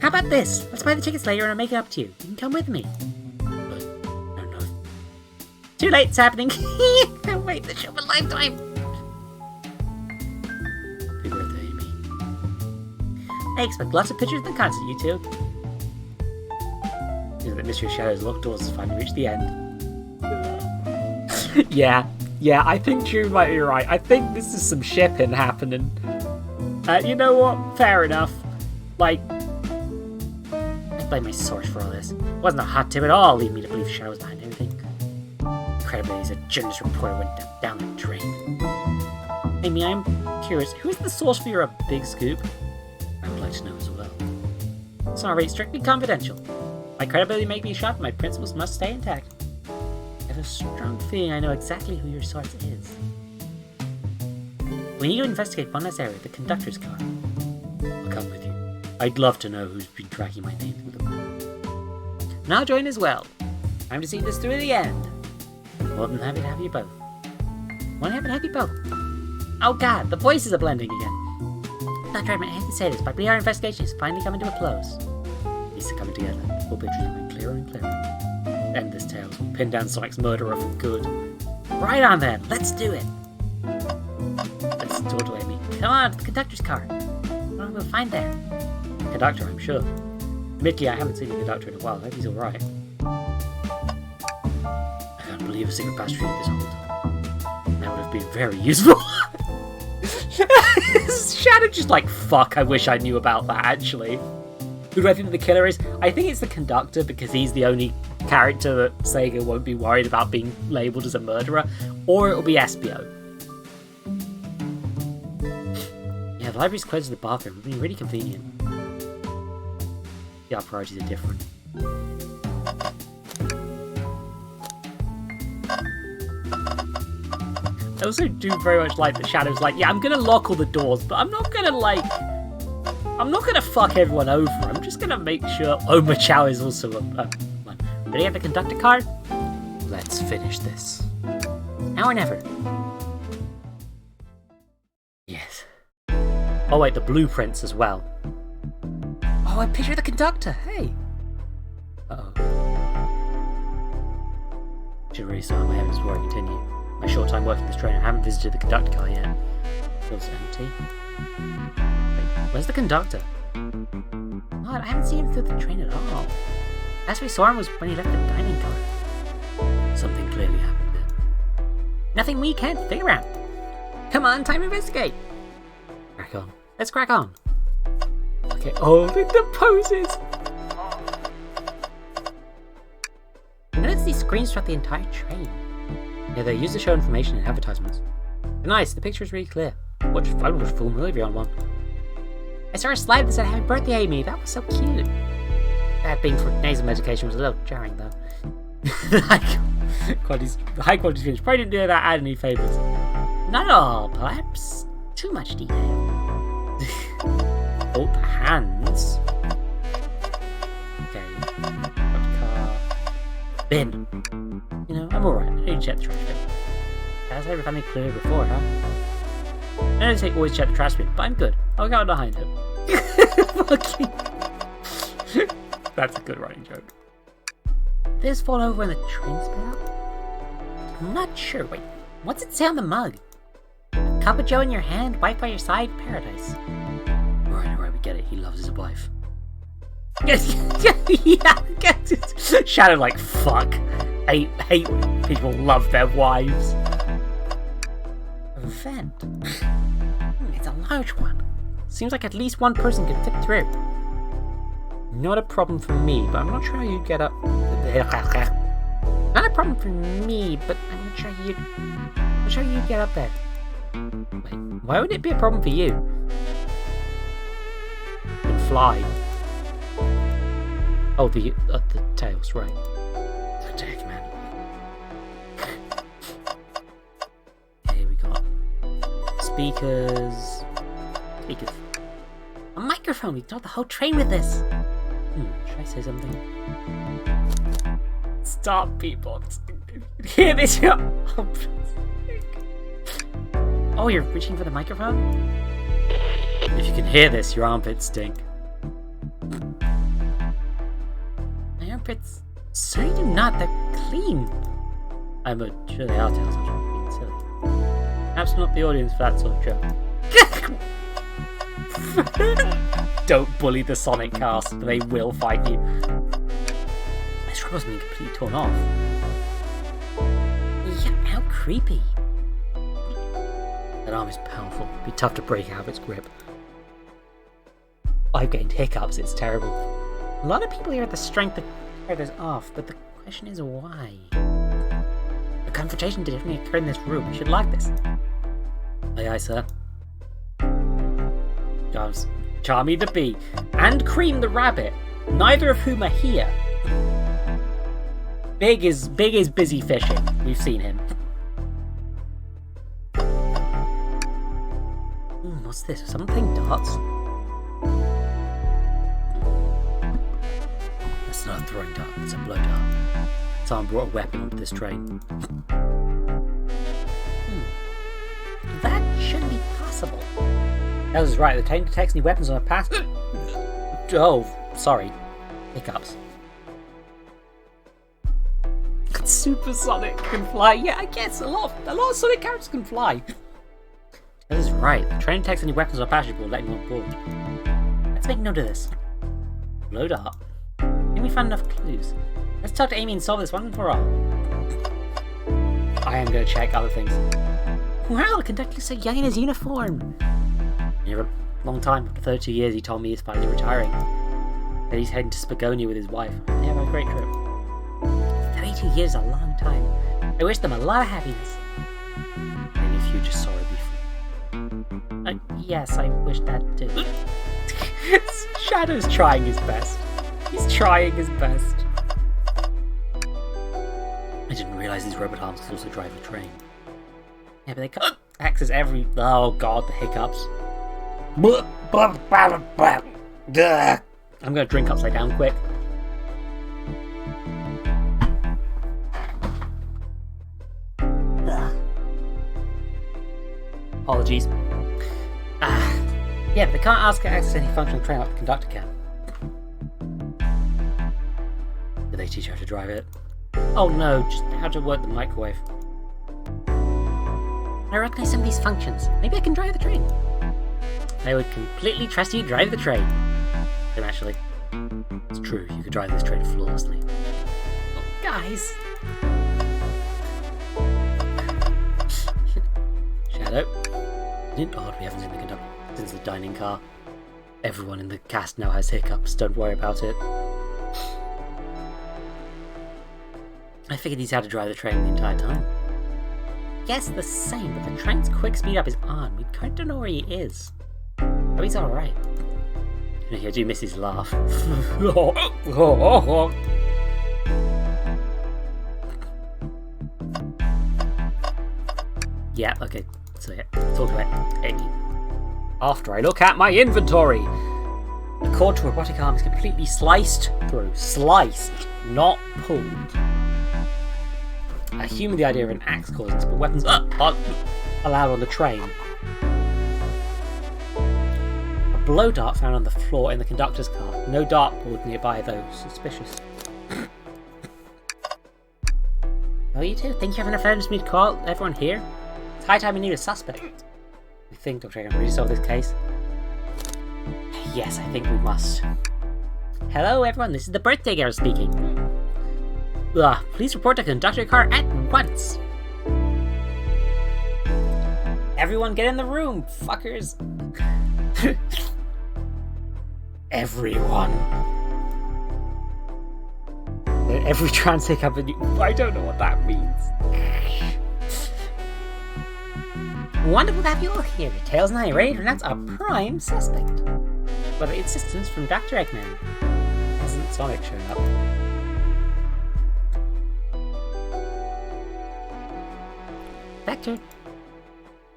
How about this? Let's buy the tickets later and I'll make it up to you. You can come with me. But, no. Too late, it's happening. Can't wait, the show of a lifetime. Happy birthday, Amy. I expect lots of pictures of the concert, you two. Seems that Mystery of Shadow's locked doors has finally reached the end. Yeah, I think Drew might be right. I think this is some shipping happening. You know what? Fair enough. Like, I blame my source for all this. It wasn't a hot tip at all, leading me to believe Shadow was behind everything. Incredibly, he's a journalist reporter went down the drain. Amy, I'm curious, who is the source for your big scoop? I would like to know as well. Sorry, strictly confidential. My credibility may be shot, my principles must stay intact. I have a strong feeling I know exactly who your source is. We need to investigate one last area, the conductor's car. I'll come with you. I'd love to know who's been tracking my name through the book. And I'll join as well. Time to see this through to the end. More than happy to have you both. More than happy to have you both. Oh god, the voices are blending again. Dr. Redman, I hate to say this, but our investigation is finally coming to a close. These are coming together. The full picture is becoming clearer and clearer. End this tale. Pin down Sonic's murderer for good. Right on then, let's do it. Let's talk to Amy. Come on, the conductor's car. What will we find there? Conductor, I'm sure. Admittedly, I haven't seen the conductor in a while. I hope he's alright. I can't believe a secret passage through this whole time. That would have been very useful. Shadow just like, fuck, I wish I knew about that, actually. Who do I think the killer is? I think it's the conductor, because he's the only character that Sega won't be worried about being labelled as a murderer. Or it'll be Espio. Yeah, the library's close to the bathroom. It would be really convenient. Yeah, our priorities are different. I also do very much like the Shadow's like, yeah, I'm gonna lock all the doors, but I'm not gonna fuck everyone over. I'm just gonna make sure Oma Chow is also a ready at the conductor card? Let's finish this. Now or never. Yes. Oh wait, the blueprints as well. Oh, I picture the conductor. Hey. Uh-oh. Should really start my efforts before I continue. My short time working this train, I haven't visited the conductor car yet. Feels empty. Wait, where's the conductor? What? I haven't seen him through the train at all. Last we saw him was when he left the dining car. Something clearly happened then. Nothing we can't figure out. Come on, time to investigate. Crack on. Let's crack on. Okay. Oh, look at the poses. Notice these screens throughout the entire train. Yeah, they use to show information in advertisements. They're nice, the picture is really clear. I would watch a full movie on one. I saw a slide that said happy birthday, Amy. That was so cute. That being for nasal medication was a little jarring though. The high quality screens probably didn't do that add any favours. Not at all, perhaps. Too much detail. Oh, the hands. Okay. Car. Bin. You know, I'm alright. I need to check the trash bin. Guess I haven't found any clue before, huh? I know they say always check the trash bin, but I'm good. I'll go behind him. Fucking. That's a good running joke. Did this fall over when the train sped up? I'm not sure. Wait, what's it say on the mug? A cup of joe in your hand, wife by your side, paradise. Alright, we get it. He loves his wife. Yeah, get it. Shadow like, fuck. Hate when people love their wives. A vent. It's a large one. Seems like at least one person could fit through. Not a problem for me, but I'm not sure how you'd get up. Not a problem for me, but I'm not sure you'd get up there. Wait, why would it be a problem for you? You can fly. Oh, the tails, right. The deck, man. Okay, we got speakers. A microphone! We got the whole train with this! Should I say something? Stop, people! Hear this! Oh, you're reaching for the microphone? If you can hear this, your armpits stink. My armpits certainly do not, they're clean! I'm sure they are, Tails, I'm being silly. Perhaps not the audience for that sort of joke. Don't bully the Sonic cast, they will fight you. This robot's been completely torn off. Yeah, how creepy. That arm is powerful. It'd be tough to break out of its grip. I've gained hiccups, it's terrible. A lot of people here have the strength to tear this off, but the question is why? A confrontation did definitely occur in this room. We should lock this. Aye, aye, sir. Jobs. Charmy the bee and Cream the rabbit, neither of whom are here. Big is busy fishing. We've seen him. What's this? Someone playing darts? It's not a throwing dart, it's a blow dart. Someone brought a weapon onto this train. That shouldn't be possible. That was right, the train detects any weapons on a path. Oh, sorry. Hiccups. Supersonic can fly. Yeah, I guess a lot of Sonic characters can fly. That is right. The train detects any weapons on a passage will let you on board. Let's make note of this. Blow dart. Can we find enough clues? Let's talk to Amy and solve this one for all. I am going to check other things. Wow, the conductor's so young in his uniform. For a long time, after 32 years, he told me he's finally retiring. That he's heading to Spagonia with his wife. They have a great trip. 32 years is a long time. I wish them a lot of happiness. And if you just saw it before. Yes, I wish that too. Shadow's trying his best. He's trying his best. I didn't realise these robot arms could also drive a train. Yeah, but they can't access every... Oh god, the hiccups. I'm gonna drink upside down quick. Apologies. Yeah, but they can't ask to access any functional train like the conductor can. Did they teach you how to drive it? Oh no, just how to work the microwave. I recognize some of these functions. Maybe I can drive the train. I would completely trust you to drive the train. And actually, it's true, you could drive this train flawlessly. Oh, guys! Shadow? Isn't it odd we haven't seen the conductor since the dining car? Everyone in the cast now has hiccups, don't worry about it. I figured he's had to drive the train the entire time. Yes, the same, but the train's quick speed up is on. We kind of know where he is. Oh, he's alright. I do miss his laugh. Yeah, okay. So yeah, talk about Amy. After I look at my inventory, the cord to a robotic arm is completely sliced through. Sliced, not pulled. Human, the idea of an axe causing but weapons aren't allowed on the train. A blow dart found on the floor in the conductor's car. No dartboard nearby, though. Suspicious. Oh, you two? Think you have enough evidence for me to call everyone here? It's high time we need a suspect. We think Dr. Egan really solve this case? Yes, I think we must. Hello, everyone. This is the birthday girl speaking. Please report to conductor car at once. Everyone get in the room, fuckers. Everyone. Every transit company. I don't know what that means. Wonderful to have you all here. Tails and I are ready to announce our prime suspect. By the insistence from Dr. Eggman. Hasn't Sonic shown up? Vector,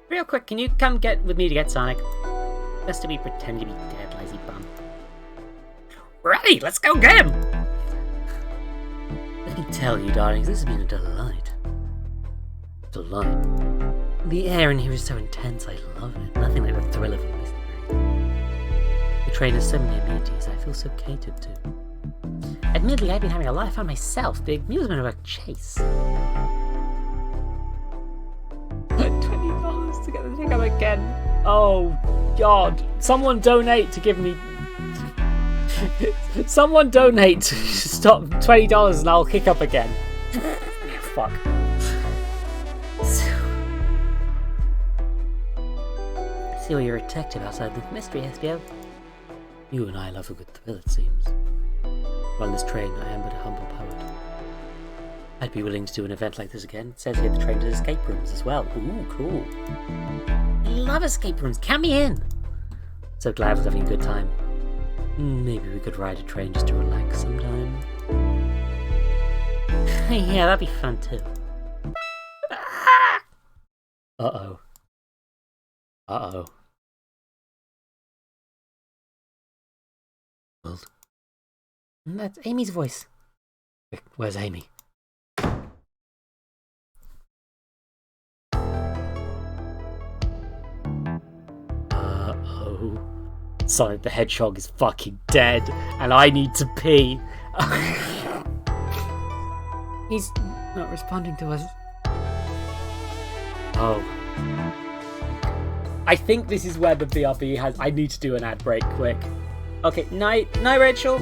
real quick, can you come get with me to get Sonic? Best to be pretend to be dead, lazy bum. Ready, let's go get him! Let me tell you, darlings, this has been a delight. Delight. The air in here is so intense, I love it. Nothing like the thrill of a mystery. The train has so many amenities, I feel so catered to. Admittedly, I've been having a lot of fun myself, the amusement of a chase. $20 to get the thing up again. Oh, God. Someone donate to give me... Someone donate to stop $20 and I'll kick up again. Fuck. See, you're a detective outside the mystery, SBO. You and I love a good thrill, it seems. While on this train, I am but a humble poet. I'd be willing to do an event like this again. It says here the train does escape rooms as well. Ooh, cool. I love escape rooms. Count me in. So glad I was having a good time. Maybe we could ride a train just to relax sometime. Yeah, that'd be fun too. Uh-oh. Uh-oh. Well, that's Amy's voice. Where's Amy? Uh-oh. Sonic the Hedgehog is fucking dead, and I need to pee. He's not responding to us. Oh. I think this is where the BRB has... I need to do an ad break quick. Okay, night, Rachel.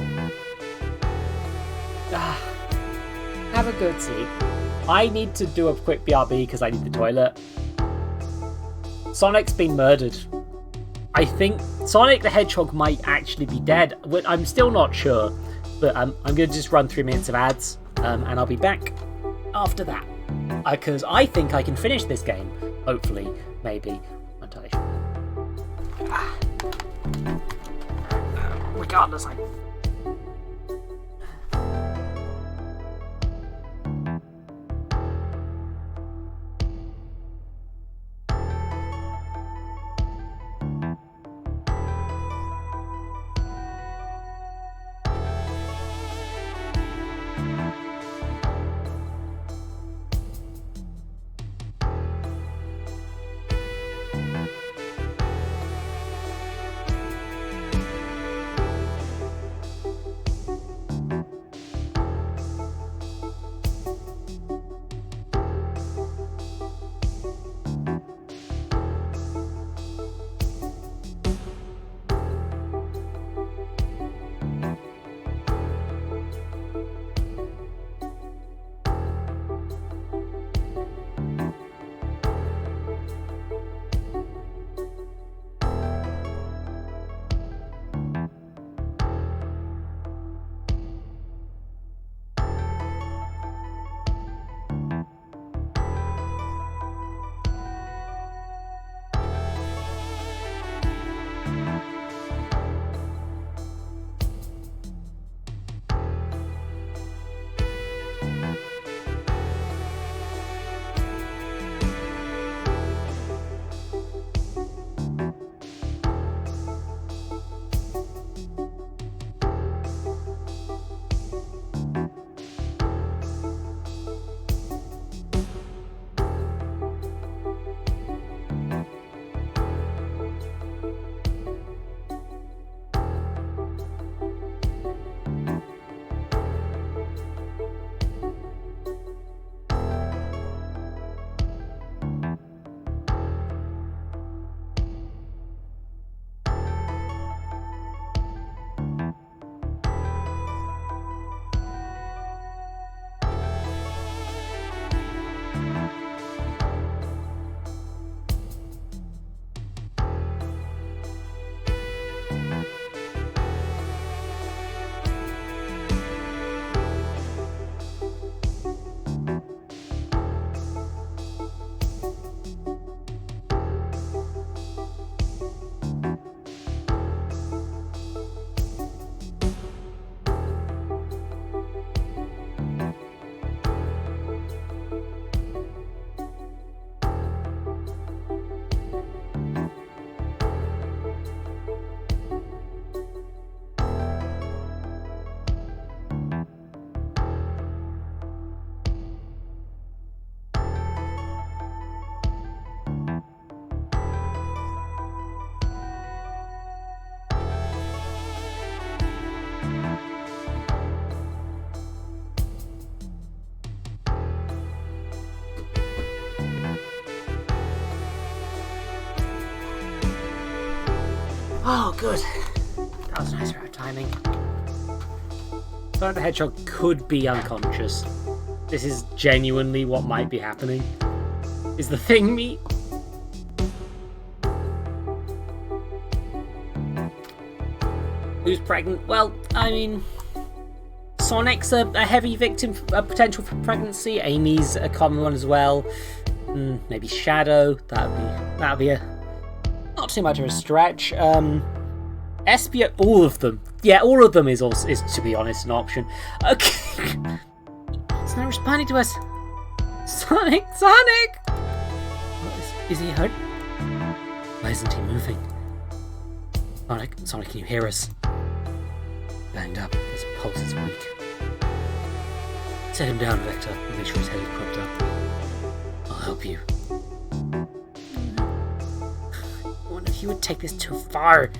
Have a good sleep. I need to do a quick BRB because I need the toilet. Sonic's been murdered. I think Sonic the Hedgehog might actually be dead. I'm still not sure, but I'm going to just run 3 minutes of ads, and I'll be back after that. Because I think I can finish this game. Hopefully, maybe. I'm not entirely sure. Regardless, Oh, good. That was a nice round timing. Sonic the Hedgehog could be unconscious. This is genuinely what might be happening. Is the thing me? Who's pregnant? Well, I mean, Sonic's a heavy victim, a potential for pregnancy. Amy's a common one as well. Maybe Shadow. That'd be a not too much of a stretch. Espio, all of them. Yeah, all of them is to be honest an option. Okay, it's not responding to us. Sonic. Is he hurt? Why isn't he moving? Sonic, can you hear us? Banged up. His pulse is weak. Set him down, Vector, and make sure his head is propped up. I'll help you. I wonder if you would take this too far.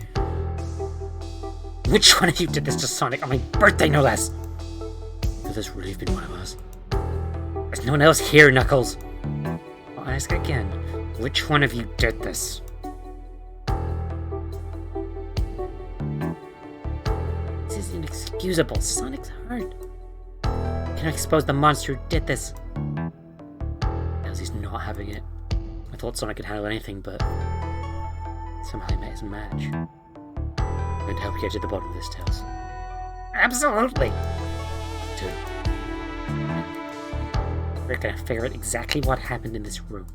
Which one of you did this to Sonic on my birthday, no less? Could this really have been one of us? There's no one else here, Knuckles. I'll ask again. Which one of you did this? This is inexcusable. Sonic's hurt. Can I expose the monster who did this? He's not having it. I thought Sonic could handle anything, but somehow he met his match. I'm going to help you get to the bottom of this, Tails. Absolutely! Dude. We're going to figure out exactly what happened in this room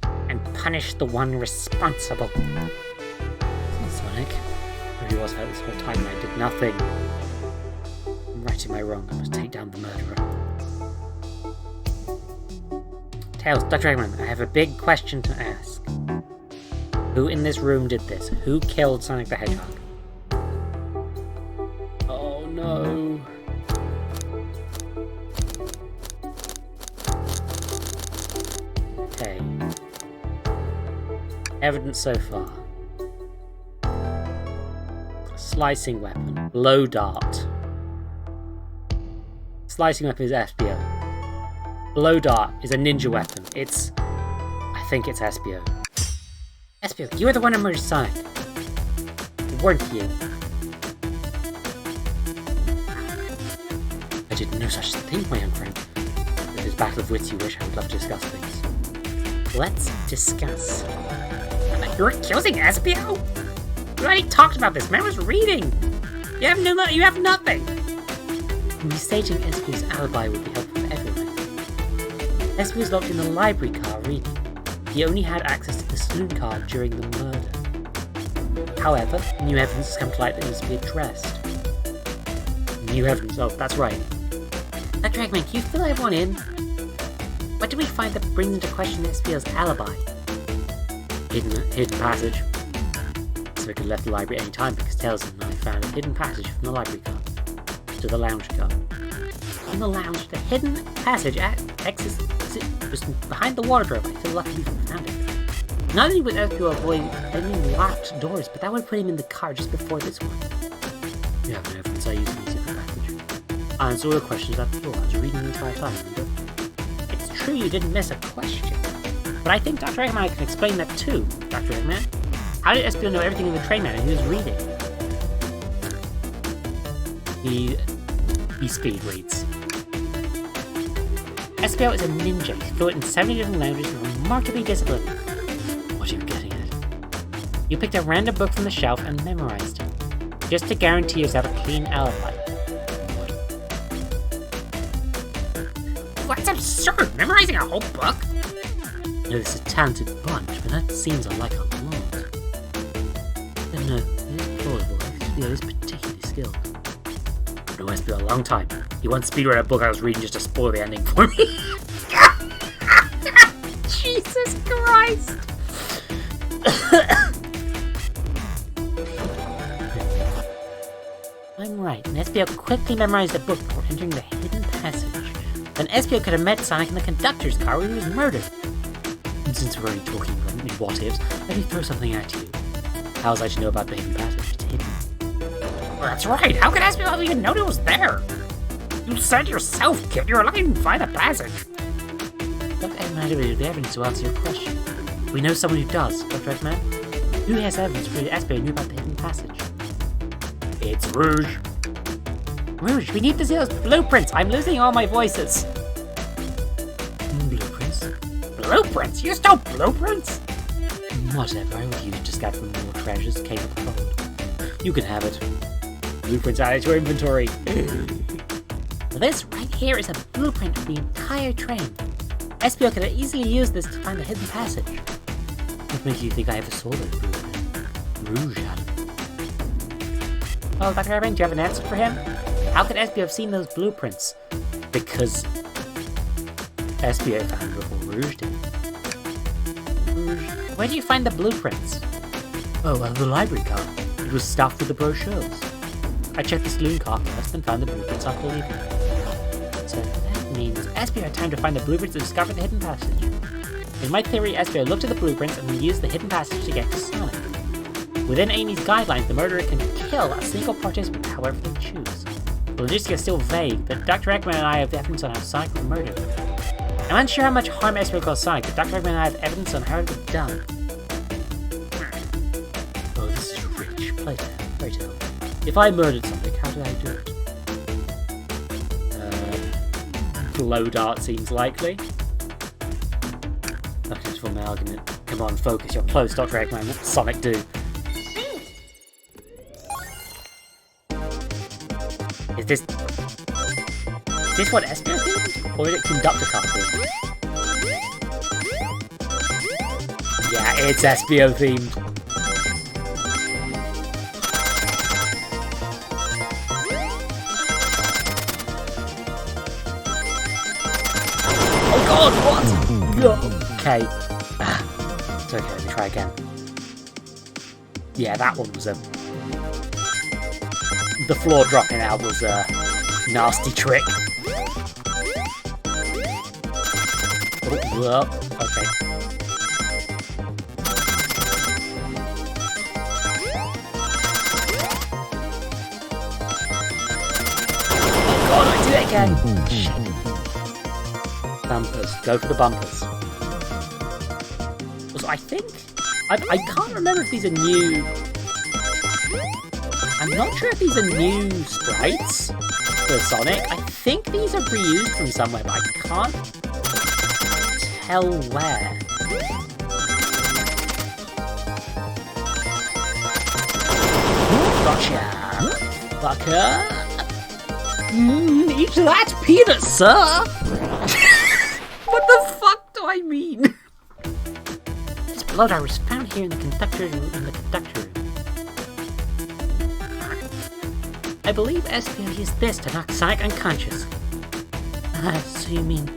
and punish the one responsible. Sonic, where he was this whole time and I did nothing. I'm righting my wrong. I must take down the murderer. Tails, Dr. Eggman, I have a big question to ask. Who in this room did this? Who killed Sonic the Hedgehog? Oh no. Okay. Evidence so far. Slicing weapon. Blow dart. Slicing weapon is Espio. Blow dart is a ninja weapon. I think it's Espio. Espio, you were the one who murdered Sonic. Weren't you? I did no such thing, my young friend. If it's battle of wits you wish, I would love to discuss things. Let's discuss. You're accusing Espio? We already talked about this. Man was reading. You have nothing. Restating Espio's alibi would be helpful for everyone. Espio was locked in the library car reading. He only had access to the saloon car during the murder. However, new evidence has come to light that needs to be addressed. New evidence? Oh, that's right. Dr. Eggman, can you fill everyone in? What did we find that brings into question Espio's alibi? Hidden passage. So we could have left the library any time because Tails and I found a hidden passage from the library car to the lounge car. In the lounge, the hidden passage was behind the wardrobe. I feel lucky we found it. Not only would Espio avoid any locked doors, but that would put him in the car just before this one. You have no evidence I used the secret passage. I answered all the questions after all. I was reading the entire time, remember? It's true you didn't miss a question. But I think Dr. Eggman can explain that too, Dr. Eggman. How did Espio know everything in the train manual he was reading? He speed reads. Espio is a ninja. He's fluent in 70 different languages and remarkably disciplined. What are you getting at? You picked a random book from the shelf and memorized it, just to guarantee yourself a clean alibi. What's absurd? Memorizing a whole book? You know, this is a talented bunch, but that seems like a lot. No, it is plausible. Espio is particularly skilled. I've known Espio a long time. He once speedread a book I was reading just to spoil the ending for me. Jesus Christ! I'm right. And Espio quickly memorized the book before entering the hidden passage. Then Espio could have met Sonic in the conductor's car where he was murdered. And since we're already talking about what-ifs, let me throw something at you. How was I to know about the hidden passage? It's hidden. Well, that's right. How could Espio even know it was there? You said yourself, kid. You're lucky to find the passage. Dr. Eggman has the evidence to answer your question. We know someone who does, Dr. Eggman. Who has evidence to prove that Espio knew about the hidden passage. It's Rouge. Rouge, we need to see those blueprints. I'm losing all my voices. Blueprints? Blueprints? You stole blueprints? Whatever, I would use to scout for more treasures came up the road. You can have it. Blueprints added to your inventory. This right here is a blueprint for the entire train. SPO could have easily used this to find the hidden passage. What makes you think I ever saw those blueprints? Rouge had them. Well, Dr. Irving, do you have an answer for him? How could SPO have seen those blueprints? Because SPO found before Rouge did. Rouge, where do you find the blueprints? Oh, the library car. It was stuffed with the brochures. I checked the saloon car first and found the blueprints after leaving. So that means SPO had time to find the blueprints and discover the hidden passage. In my theory, SPO looked at the blueprints and then used the hidden passage to get to Sonic. Within Amy's guidelines, the murderer can kill a single participant however they choose. The logistics are still vague, but Dr. Eggman and I have evidence on how Sonic was murdered. I'm unsure how much harm SPO caused Sonic, but Dr. Eggman and I have evidence on how it was done. Oh, this is rich. Play tell. If I murdered Sonic, how did I do it? Blow dart seems likely. That's just for my argument. Come on, focus. You're close, Dr. Eggman. What does Sonic do? Is this what SPO themed? Or is it conductor car themed? Yeah, it's SPO themed. Oh god, what? Okay. It's okay, let me try again. Yeah, that one was the floor dropping out was a nasty trick. Oh, okay. Oh god, I did it again! Shit. Bumpers. Go for the bumpers. Also, I think... I can't remember if these are new... I'm not sure if these are new sprites for Sonic. I think these are reused from somewhere, but I can't tell where. Gotcha! Fucker! Eat that peanut, sir! What the fuck do I mean? This blood was found here in the conductor room. I believe SPO used this to knock Sonic unconscious. So you mean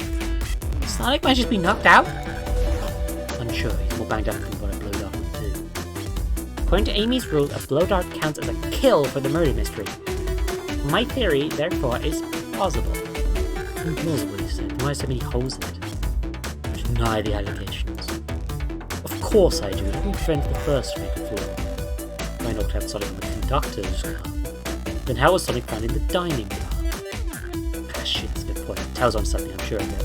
Sonic might just be knocked out? Unsure, he's more banged up than what a blow dart would do. According to Amy's rule, a blow dart counts as a kill for the murder mystery. My theory, therefore, is plausible. Plausible, he said. Why so many holes in it? I deny the allegations. Of course I do. Let me prevent the first fatal flaw. Why not have Sonic in the conductor's car? Then how was Sonic found in the dining car? Ah, shit, that's a good point. It tells on something, I'm sure of it.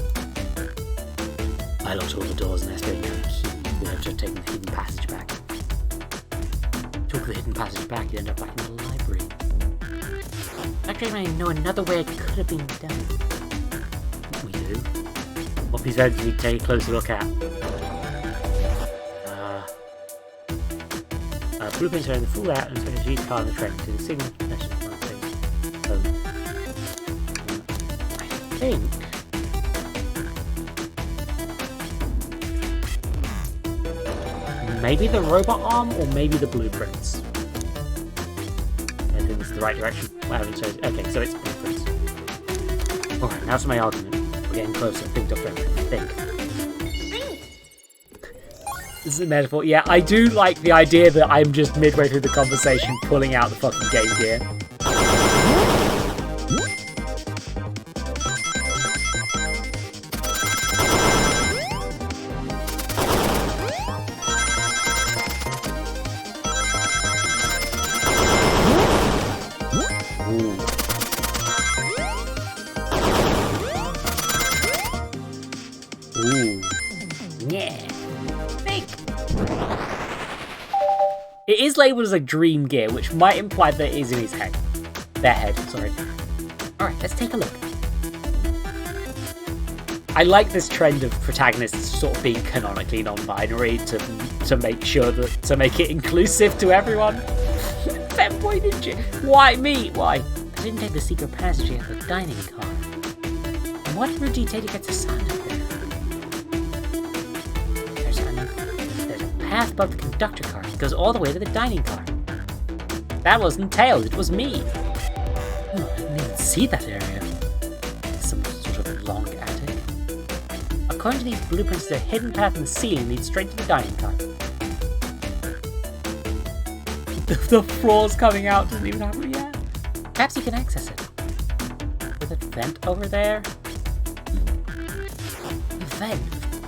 I locked all the doors and SPO now the key. We have to take the hidden passage back. Took the hidden passage back, you end up back in the library. Actually, I know another way it could have been done. We do. What piece of evidence do we take a closer look at? Blueprints are in the full out and it's going to use car on the train to the signal session. I think maybe the robot arm or maybe the blueprints. I think it's the right direction. Okay, so it's blueprints. Alright, now for my argument. We're getting closer. Think, Dr. Think. This is a metaphor. Yeah, I do like the idea that I'm just midway through the conversation pulling out the fucking Game Gear. labeled as a dream gear, which might imply that it is in his head. Their head, sorry. Alright, let's take a look. I like this trend of protagonists sort of being canonically non-binary to make sure that to make it inclusive to everyone. Femboy ninja. Why me? Why? I didn't take the secret passage at the dining car. And what route do you take to get to Sonic there? There's a path above the conductor car. It goes all the way to the dining car. That wasn't Tails, it was me. Oh, I didn't even see that area. Some sort of long attic. According to these blueprints, there's a hidden path in the ceiling leads straight to the dining car. The floor's coming out, doesn't even happen yet. Perhaps you can access it. With a vent over there? A vent?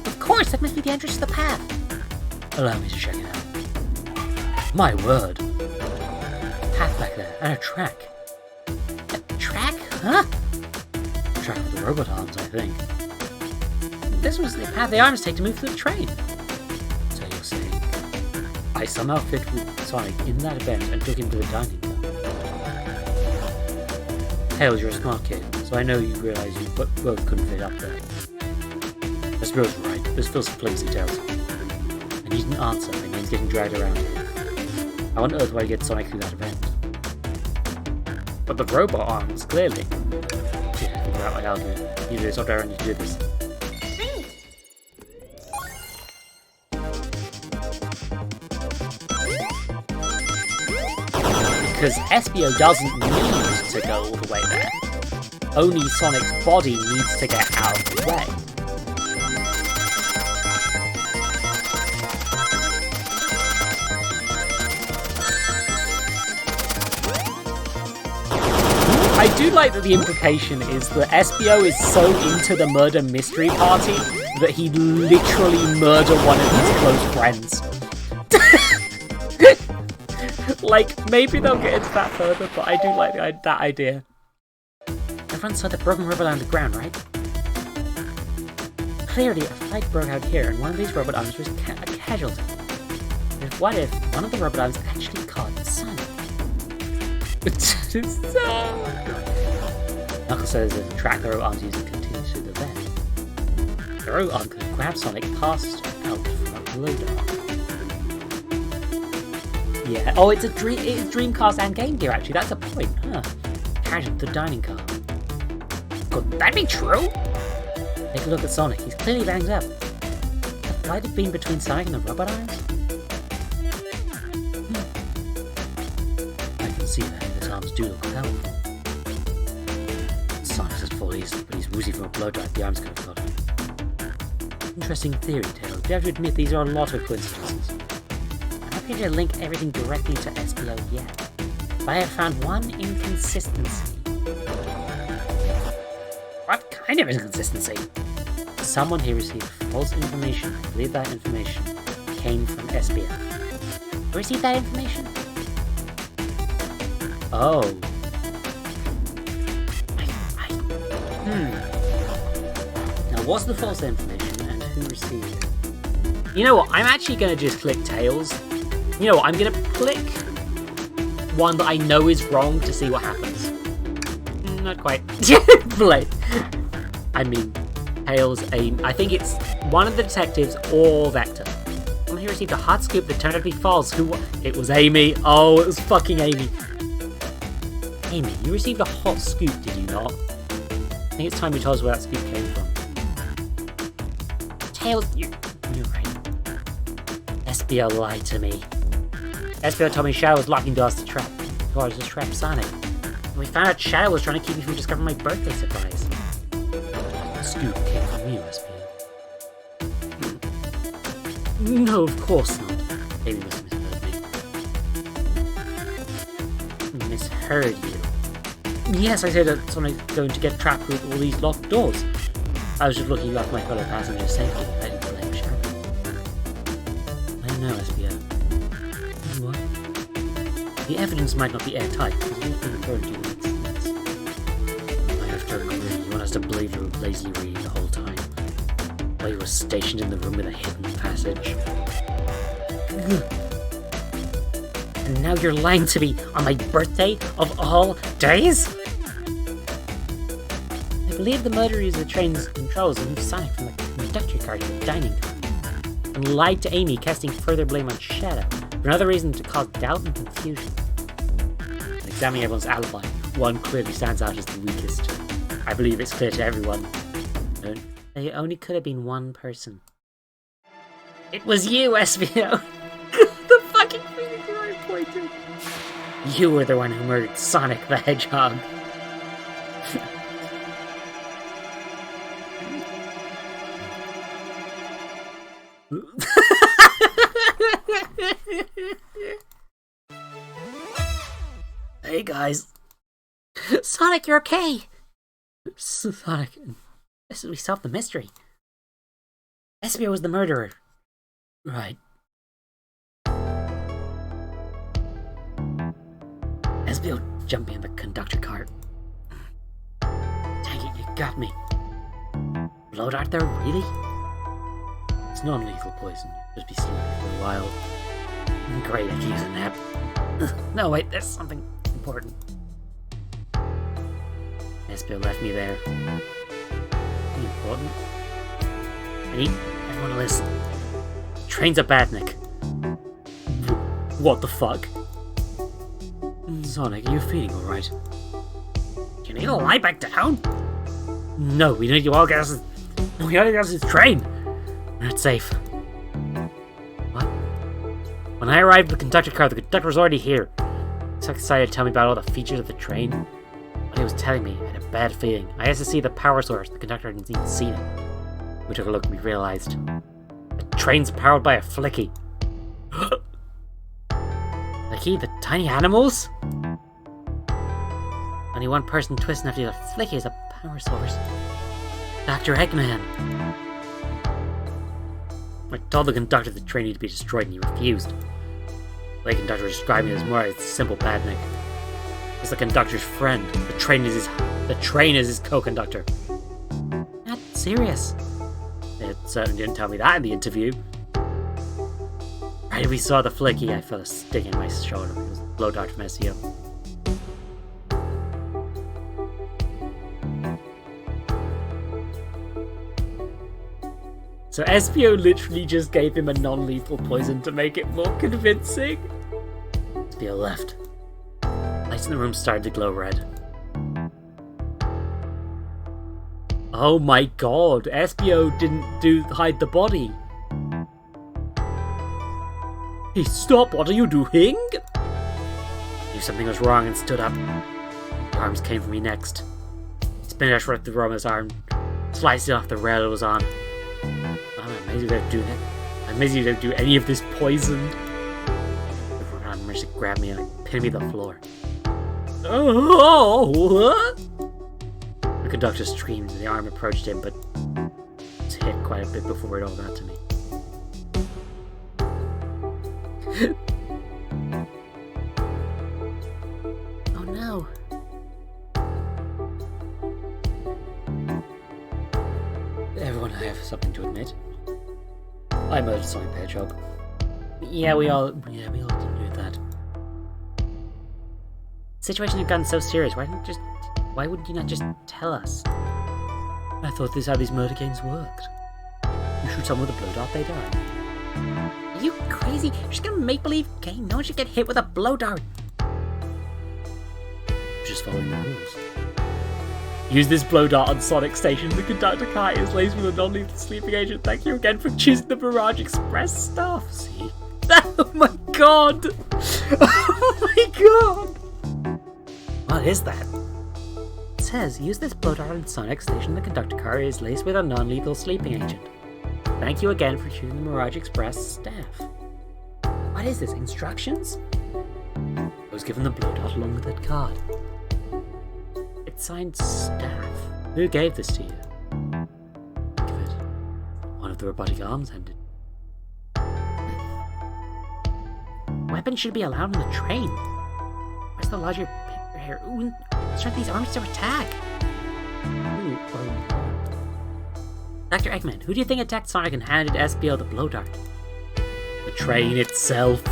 Of course, that must be the entrance to the path. Allow me to check it out. My word. A path back there, and a track. A track? Huh? A track with the robot arms, I think. This was the path the arms take to move through the train. So you're saying I somehow fit with Sonic in that event and took him to the dining car. Tails, you're a smart kid, so I know you realize you both couldn't fit up there. Espio's right. This feels flimsy, Tails. I need an answer. My name's getting dragged around here. How on earth will I get Sonic through that event? But the robot arms, clearly. Yeah, figure out my argument. You do this, I'll dare you to do this. Because Espio doesn't need to go all the way there. Only Sonic's body needs to get out of the way. I do like that the implication is that Espio is so into the murder mystery party that he'd literally murder one of his close friends. Like, maybe they'll get into that further, but I do like that idea. Everyone saw the broken robot on the ground, right? Clearly, a fight broke out here, and one of these robot arms was a casualty. But what if one of the robot arms actually caught Sonic? Knuckles says there's a track the robot arms use to continue through the vent. The robot arm could have grabbed Sonic past out from a loader arm. Yeah. Oh, it's Dreamcast and Game Gear, actually. That's a point. Huh. Carried him to the dining car. Could that be true? Take a look at Sonic. He's clearly banged up. Could fight have been between Sonic and the robot arms? I can see that. His arms do look powerful. Sonic's at full ease, but he's woozy from a blow drive. The arms could have got him. Interesting theory, Tails. You have to admit these are a lot of coincidences. To link everything directly to Espio yet, but I have found one inconsistency. What kind of inconsistency? Someone here received false information. I believe that information came from Espio. Who received that information? Oh. Now, what's the false information and who received it? You know what? I'm actually going to just click Tails. You know what, I'm gonna click one that I know is wrong to see what happens. Not quite. Blade. I mean, Tails, I think it's one of the detectives or Vector. Someone who received a hot scoop that turned out to be false. It was Amy. Oh, it was fucking Amy. Amy, you received a hot scoop, did you not? I think it's time you tell us where that scoop came from. Tails, you're right. Espio lied to me. Espio told me Shadow was locking doors to trap. Doors to trap Sonic. And we found out Shadow was trying to keep me from discovering my birthday surprise. The scoop came from you, Espio. No, of course not. Amy must have misheard me. Misheard you? Yes, I said that Sonic's going to get trapped with all these locked doors. I was just looking after my fellow passenger's safety. I didn't blame Shadow. I know, Espio. What? The evidence might not be airtight, because it has been thrown to you in minutes. I have to agree. You want us to believe you were lazily reading the whole time, while you were stationed in the room with a hidden passage. And now you're lying to me on my birthday of all days? I believe the murderer used the train's controls and moved Sonic from the conductor car to the dining car. And lied to Amy, casting further blame on Shadow, for another reason to cause doubt and confusion. Examining everyone's alibi, one clearly stands out as the weakest. I believe it's clear to everyone. It only could have been one person. It was you, SVO! The fucking finger I pointed! You were the one who murdered Sonic the Hedgehog. Hey guys. Sonic, you're okay! Sonic, we solved the mystery. SVO was the murderer. Right. SVO jumped me in the conductor cart. Dang it, you got me. Blow dart there, really? It's non-lethal poison. Just be sleeping for a while. Great, I can use a nap. No, wait, there's something important. SVO left me there. Important? I need everyone to listen. Train's a badnik. What the fuck? Sonic, are you feeling alright? You need to lie back down? No, we need you all get us. We gotta get us this train. We're not safe. What? When I arrived at the conductor car, the conductor was already here. So excited to tell me about all the features of the train. What he was telling me, I had a bad feeling. I asked to see the power source. The conductor hadn't even seen it. We took a look and we realized the train's powered by a flicky. Flicky? The tiny animals? Only one person twisting after the flicky is a power source. Dr. Eggman. I told the conductor the train needed to be destroyed and he refused. The conductor described me as more as a simple badnik. He's the conductor's friend. The train is his co-conductor. Not serious. It certainly didn't tell me that in the interview. Right as we saw the flicky, I felt a stick in my shoulder. It was a blow dart from SEO. So SPO literally just gave him a non-lethal poison to make it more convincing. SPO left. Lights in the room started to glow red. Oh my god, SPO didn't hide the body. Hey, stop, what are you doing? I knew something was wrong and stood up. The arms came for me next. Spin dash right through Roma's arm, sliced it off the rail it was on. I'm amazed you don't do that. I'm amazed you don't do any of this poison. The Ron managed to grab me and pin me to the floor. Oh, what? The conductor screamed and the arm approached him, but was hit quite a bit before it all got to me. Oh no. Everyone, I have something to admit. I murdered Sonic the Hedgehog. Yeah, we all didn't do that. The situation had gotten so serious, why wouldn't you not just tell us? I thought this is how these murder games worked. You shoot someone with a blow dart, they die. Are you crazy? You're just gonna make-believe game? No one should get hit with a blow dart. Just following the rules. Use this blow dart on Sonic Station. The conductor car is laced with a non-lethal sleeping agent. Thank you again for choosing the Mirage Express stuff. See? Oh my god! Oh my god! What is that? It says, use this blow dart on Sonic Station. The conductor car is laced with a non-lethal sleeping agent. Thank you again for choosing the Mirage Express staff. What is this? Instructions? I was given the blow dart along with that card. It's signed staff. Who gave this to you? Think of it. One of the robotic arms ended. Weapons should be allowed on the train. Where's the larger picture here? Ooh, start these arms to attack. Ooh, Dr. Eggman, who do you think attacked Sonic and handed SPO the blow dart? The train itself.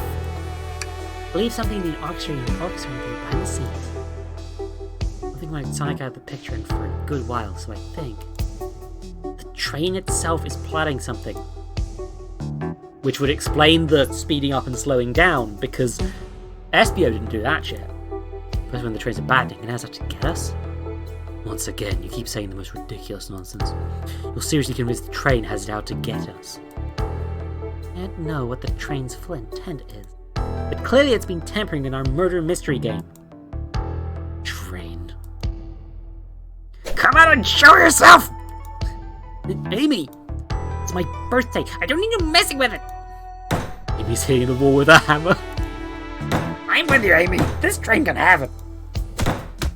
I believe something in the orchestrating behind the scenes. Nothing like Sonic out of the picture and for a good while, so I think the train itself is plotting something. Which would explain the speeding up and slowing down, because Espio didn't do that shit. First when the train's abandoning, and how's that to get us? Once again, you keep saying the most ridiculous nonsense. You're seriously convinced the train has it out to get us. I don't know what the train's full intent is, but clearly it's been tampering in our murder mystery game. Train. Come out and show yourself! Amy! It's my birthday. I don't need you messing with it! Amy's hitting the wall with a hammer. I'm with you, Amy. This train can have it.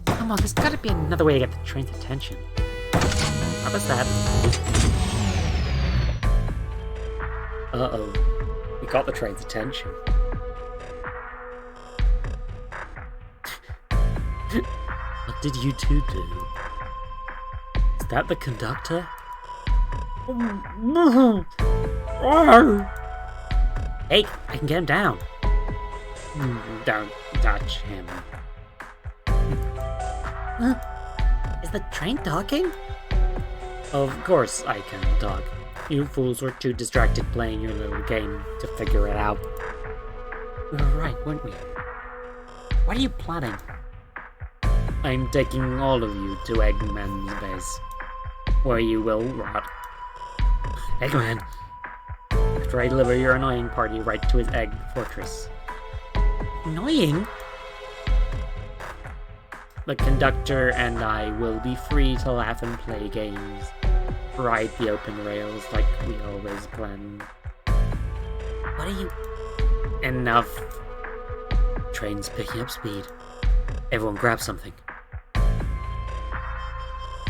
Come on, there's gotta be another way to get the train's attention. How was that? Uh-oh. We got the train's attention. What did you two do? Is that the conductor? Hey, I can get him down. Don't touch him. Is the train talking? Of course I can talk. You fools were too distracted playing your little game to figure it out. We were right, weren't we? What are you planning? I'm taking all of you to Eggman's base, where you will rot. Eggman! After I deliver your annoying party right to his egg fortress. Annoying? The conductor and I will be free to laugh and play games. Ride the open rails like we always planned. What are you... Enough. Train's picking up speed. Everyone grab something.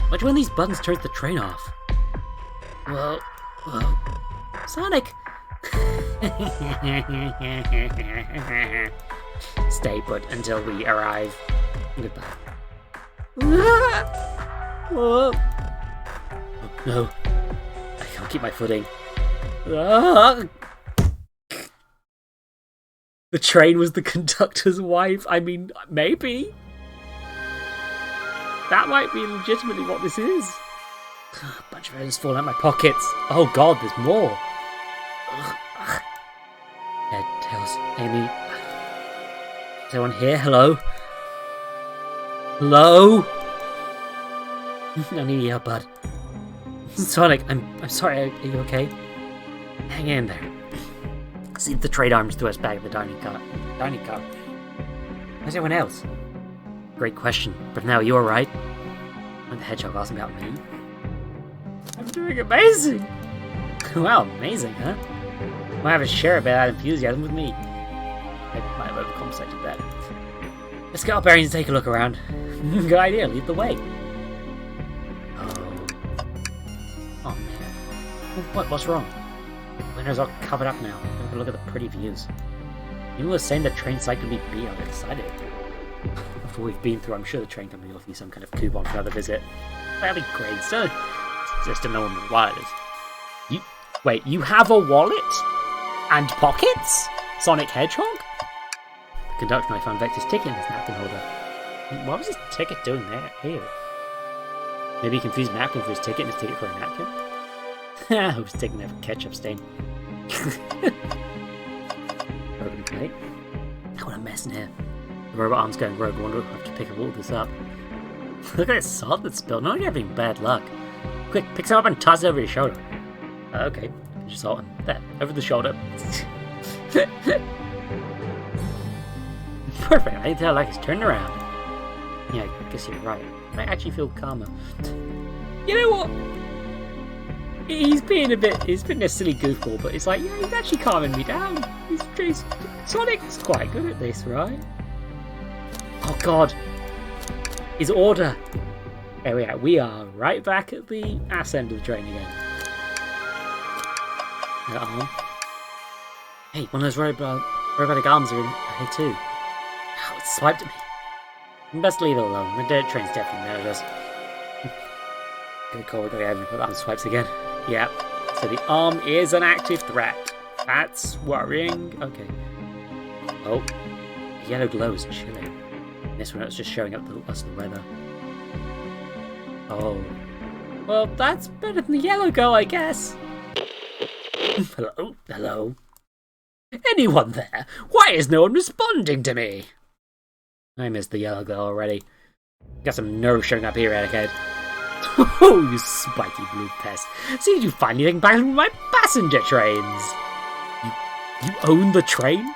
Which one of these buttons turns the train off? Well... Sonic! Stay put until we arrive. Goodbye. Oh no. I can't keep my footing. The train was the conductor's wife. I mean, maybe. That might be legitimately what this is. A bunch of items falling out my pockets. Oh god, there's more. Head, tails, Amy. Is anyone here? Hello? Hello? I need your help, bud. Sonic, I'm sorry, are you okay? Hang in there. See the trade arms to us back at the dining car. Where's everyone else? Great question, but now you're right. When the Hedgehog asked me about me. I'm doing amazing! Wow, amazing, huh? Might have a share of that enthusiasm with me. I might have overcompensated that. Let's get our bearings and take a look around. Good idea, lead the way. Oh man. What's wrong? The windows are covered up now. Have a look at the pretty views. You were saying the train site could be beat. I'm excited. After we've been through, I'm sure the train company will offer you some kind of coupon for another visit. That'd be great, so just to know on the wires. Wait, you have a wallet? And pockets? Sonic Hedgehog? The conductor and I found Vector's ticket in his napkin holder. What was his ticket doing there? Here. Maybe he confused a napkin for his ticket and his ticket for a napkin? I was taking there for ketchup stain. Broken plate. What a mess in here. The robot arm's going rogue. I wonder if I have to pick all this up. Look at this salt that's spilled. No, you're having bad luck. Quick, pick some up and toss it over your shoulder. Okay. Just salt and there, over the shoulder. Perfect. I tell like it's turned around. Yeah, I guess you're right. I actually feel calmer. You know what? He's been a silly goofball, but it's like, yeah, he's actually calming me down. Sonic's quite good at this, right? Oh god. His order. There we are. We are right back at the ass end of the train again. Hey, one of those robotic arms are in here too. Oh, it swiped at me. Best leave it alone. The dirt train's definitely there, just. Good call, we gotta have put arm swipes again. Yep. So the arm is an active threat. That's worrying. Okay. Oh. yellow glow is chilling. This one, it's just showing up us the weather. Oh. Well, that's better than the yellow glow, I guess. Hello? Hello? Anyone there? Why is no one responding to me? I missed the yellow glow already. Got some nerve showing up here, Hedgehog. Oh, you spiky blue pest. Seems you finally taken back my passenger trains. You own the train?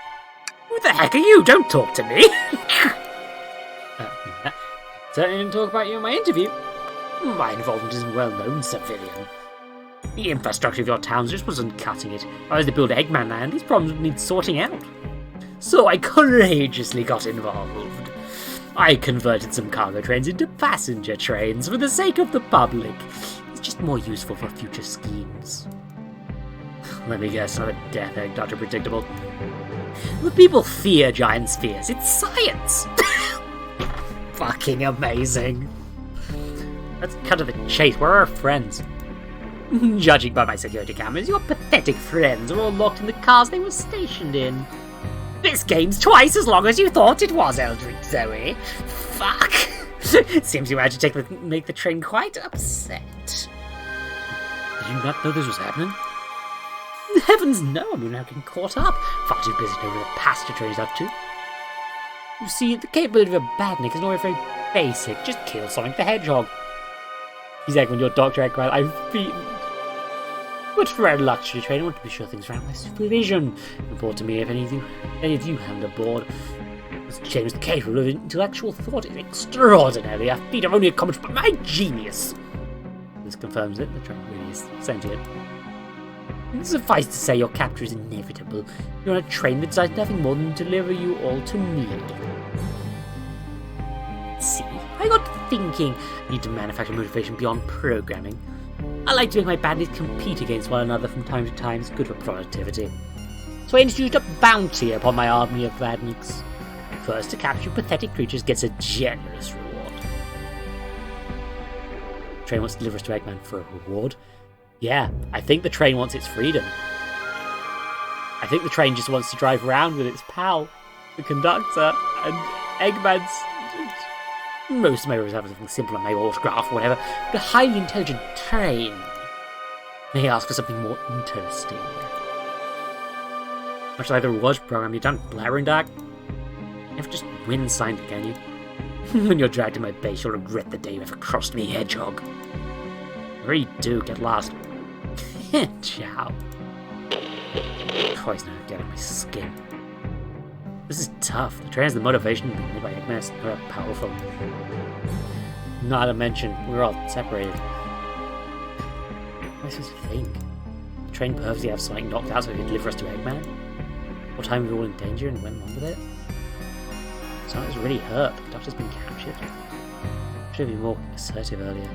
Who the heck are you? Don't talk to me. Certainly didn't talk about you in my interview. My involvement is well-known, civilian. The infrastructure of your towns just wasn't cutting it. As they build Eggman Land, these problems would need sorting out. So I courageously got involved. I converted some cargo trains into passenger trains for the sake of the public. It's just more useful for future schemes. Let me guess, not a death egg, Dr. Predictable. The people fear giant spheres. It's science! Fucking amazing. Let's cut to the chase. Where are our friends? Judging by my security cameras, your pathetic friends are all locked in the cars they were stationed in. This game's twice as long as you thought it was, EldritchZoe. Fuck. Seems you managed to make the train quite upset. Did you not know this was happening? Heavens no, I'm now getting caught up. Far too busy to know where the passenger train is up to. You see, the capability of a badnik is not very basic. Just kill Sonic the Hedgehog. He's like, when you're Dr. Eggman, I've beaten. But for our luxury train, I want to be sure things are out of my supervision. Report to me if any of you haven't aboard. This James capable of intellectual thought is extraordinary. A feat of only accomplished by my genius. This confirms it. The train really is sentient. Suffice to say, your capture is inevitable. You're on a train that does nothing more than deliver you all to me. See, I got thinking. I need to manufacture motivation beyond programming. I like to make my bandits compete against one another from time to time. It's good for productivity. So I introduced a bounty upon my army of bandits. First to capture pathetic creatures gets a generous reward. The train wants to deliver us to Eggman for a reward. Yeah, I think the train wants its freedom. I think the train just wants to drive around with its pal, the conductor, and Eggman's... Most of my rivers have something simple on my autograph or whatever, but a highly intelligent train may ask for something more interesting. Much like the rewards program, you're done blabbering, Doc. You never just win signed it, can you? When you're dragged to my base, you'll regret the day you ever crossed me, Hedgehog. I really do get lost. Ciao. Christ, now get on my skin. This is tough. The train has the motivation to be made by Eggman is powerful. Not to mention, we're all separated. What am I supposed to think? The train purposely have Sonic knocked out so he could deliver us to Eggman? What time we were all in danger and went along with it? Sonic was really hurt, but the doctor's been captured. Should have been more assertive earlier.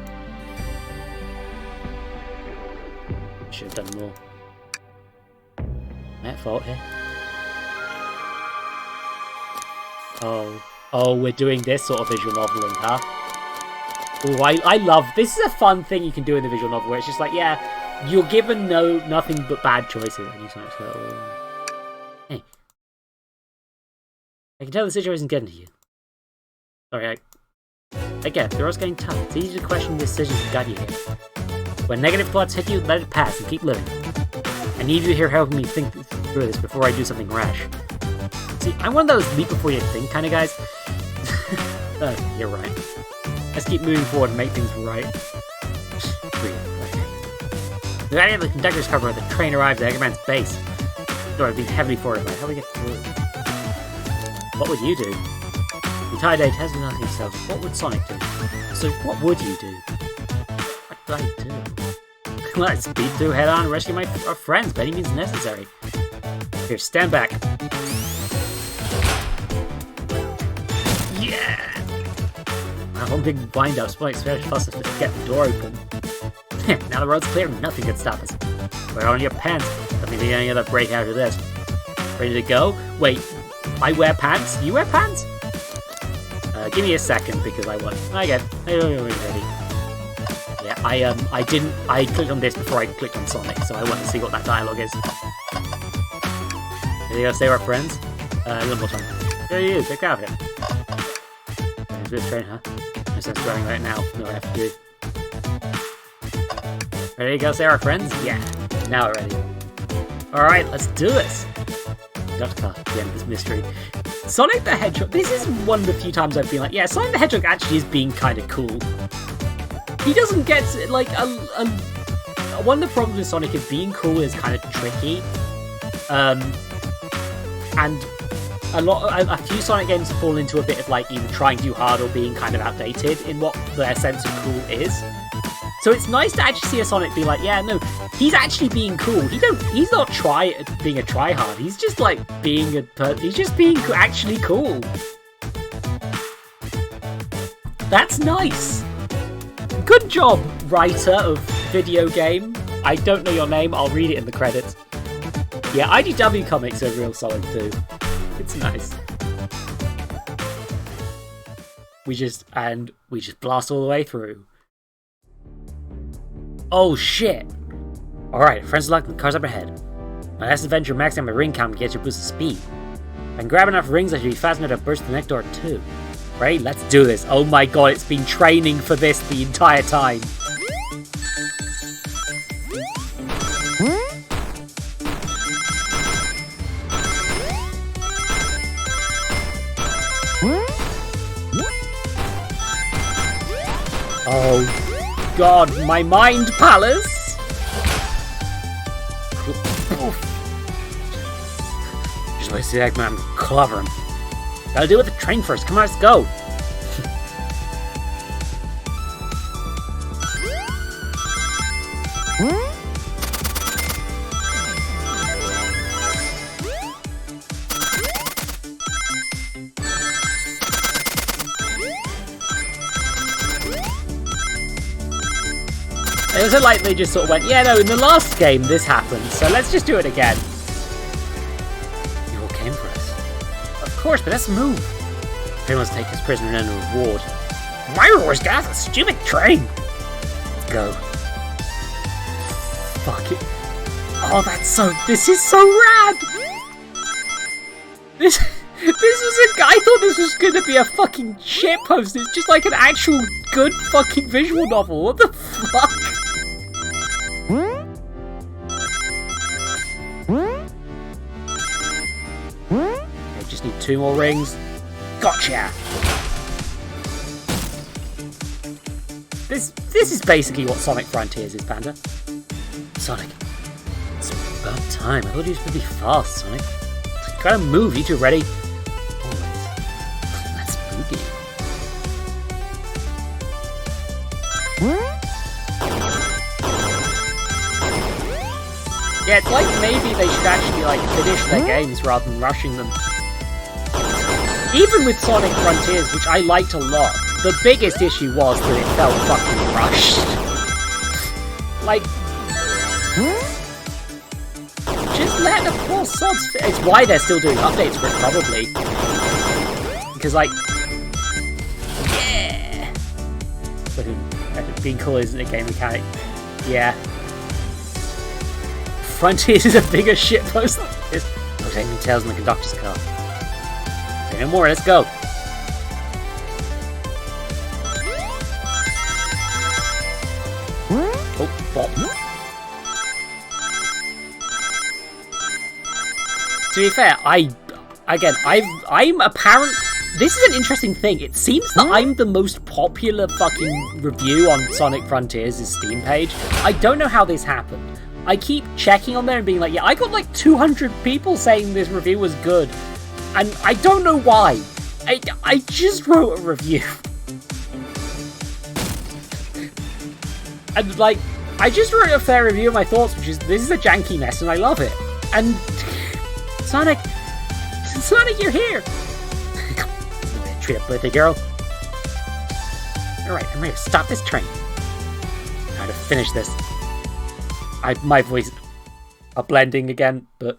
Should have done more. Am I at fault here? Oh, we're doing this sort of visual noveling, huh? Oh, I love... This is a fun thing you can do in the visual novel where it's just like, yeah, you're given nothing but bad choices. And you start to go, hey. I can tell the situation's getting to you. Sorry, I get it. The road's getting tough. It's easy to question the decisions that got you here. When negative thoughts hit you, let it pass and keep living. I need you here helping me think through this before I do something rash. See, I'm one of those leap before you think kind of guys. You're right. Let's keep moving forward and make things right. The idea of the conductor's cover of the train arrives at Eggman's base. Door has been heavily fortified. How do we get through? What would you do? The entire day Tess was asking himself, what would Sonic do? So what would you do? What do I do? Let's speed through head on and rescue our friends by any means necessary. Here, stand back. Yeah! One big wind-up, Sonic's very fast to get the door open. Now the road's clear, nothing can stop us. Wear on your pants. Doesn't need any other break after this. Ready to go? Wait, I wear pants? You wear pants? Give me a second because I want. I get. Ready. Yeah, I clicked on this before I clicked on Sonic, so I want to see what that dialogue is. Are you gonna say we're friends? A little more time. There he is, look out him. There's a bit of train, huh? Just I'm going right now, no I have to do. Ready to go say our friends? Yeah, now we're ready. Alright, let's do this! Dr. the end of this mystery. Sonic the Hedgehog, this is one of the few times I've been like, yeah, Sonic the Hedgehog actually is being kind of cool. He doesn't get, like, one of the problems with Sonic is being cool is kind of tricky. And a few Sonic games fall into a bit of, like, either trying too hard or being kind of outdated in what their sense of cool is. So it's nice to actually see a Sonic be like, yeah, no, he's actually being cool. He's not being a tryhard. He's just like he's just being actually cool. That's nice. Good job, writer of video game. I don't know your name. I'll read it in the credits. Yeah, IDW comics are real solid too. It's nice. We just blast all the way through. Oh shit! Alright, friends of luck, the car's up ahead. My last adventure maxing my ring count gets your boost of speed. If I can grab enough rings, I should be fast enough to burst the next door too. Right, let's do this. Oh my god, it's been training for this the entire time. Oh god, my mind palace! Just wait a sec, man, I'm clever him. Gotta deal with the train first, come on, let's go! It was like they just sort of went, yeah, no, in the last game this happened, so let's just do it again. You all came for us. Of course, but let's move. Train wants to take his prisoner and earn a reward. My reward's get off the stupid train. Let's go. Fuck it. Oh, this is so rad! This was I thought this was gonna be a fucking shitpost. It's just like an actual good fucking visual novel. What the fuck? I just need 2 more rings. Gotcha! This is basically what Sonic Frontiers is, Panda. Sonic. It's about time. I thought you were supposed to be fast, Sonic. Gotta move, you two ready? Always. That's spooky. Yeah, it's like maybe they should actually like finish their games rather than rushing them. Even with Sonic Frontiers, which I liked a lot, the biggest issue was that it felt fucking rushed. Like, just let the poor sods. It's why they're still doing updates for it, probably. Because, like, yeah. But being cool isn't a game mechanic. Yeah. Frontiers is a bigger shitpost than this. No taking tails in the conductor's car. Say no more, let's go. Oh, bop. To be fair, I'm apparent. This is an interesting thing. It seems that I'm the most popular fucking review on Sonic Frontiers' Steam page. I don't know how this happened. I keep checking on there and being like, yeah, I got like 200 people saying this review was good. And I don't know why. I just wrote a review. And like, I just wrote a fair review of my thoughts, which is, this is a janky mess and I love it. And Sonic, you're here. Treat a birthday girl. Alright, I'm ready to stop this train. Time to finish this. My voice are blending again, but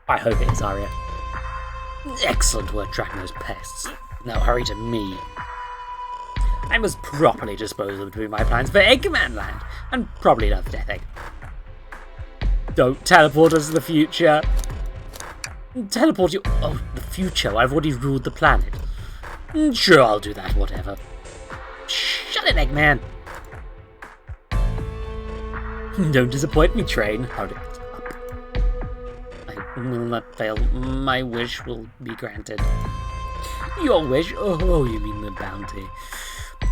I hope it is, Arya. Excellent work tracking those pests. Now hurry to me. I must properly dispose of between my plans for Eggman Land, and probably another Death Egg. Don't teleport us to the future. Teleport you... Oh, the future. I've already ruled the planet. Sure, I'll do that, whatever. Shut it, Eggman. Don't disappoint me, train. Hold it up. I will not fail. My wish will be granted. Your wish? Oh, you mean the bounty.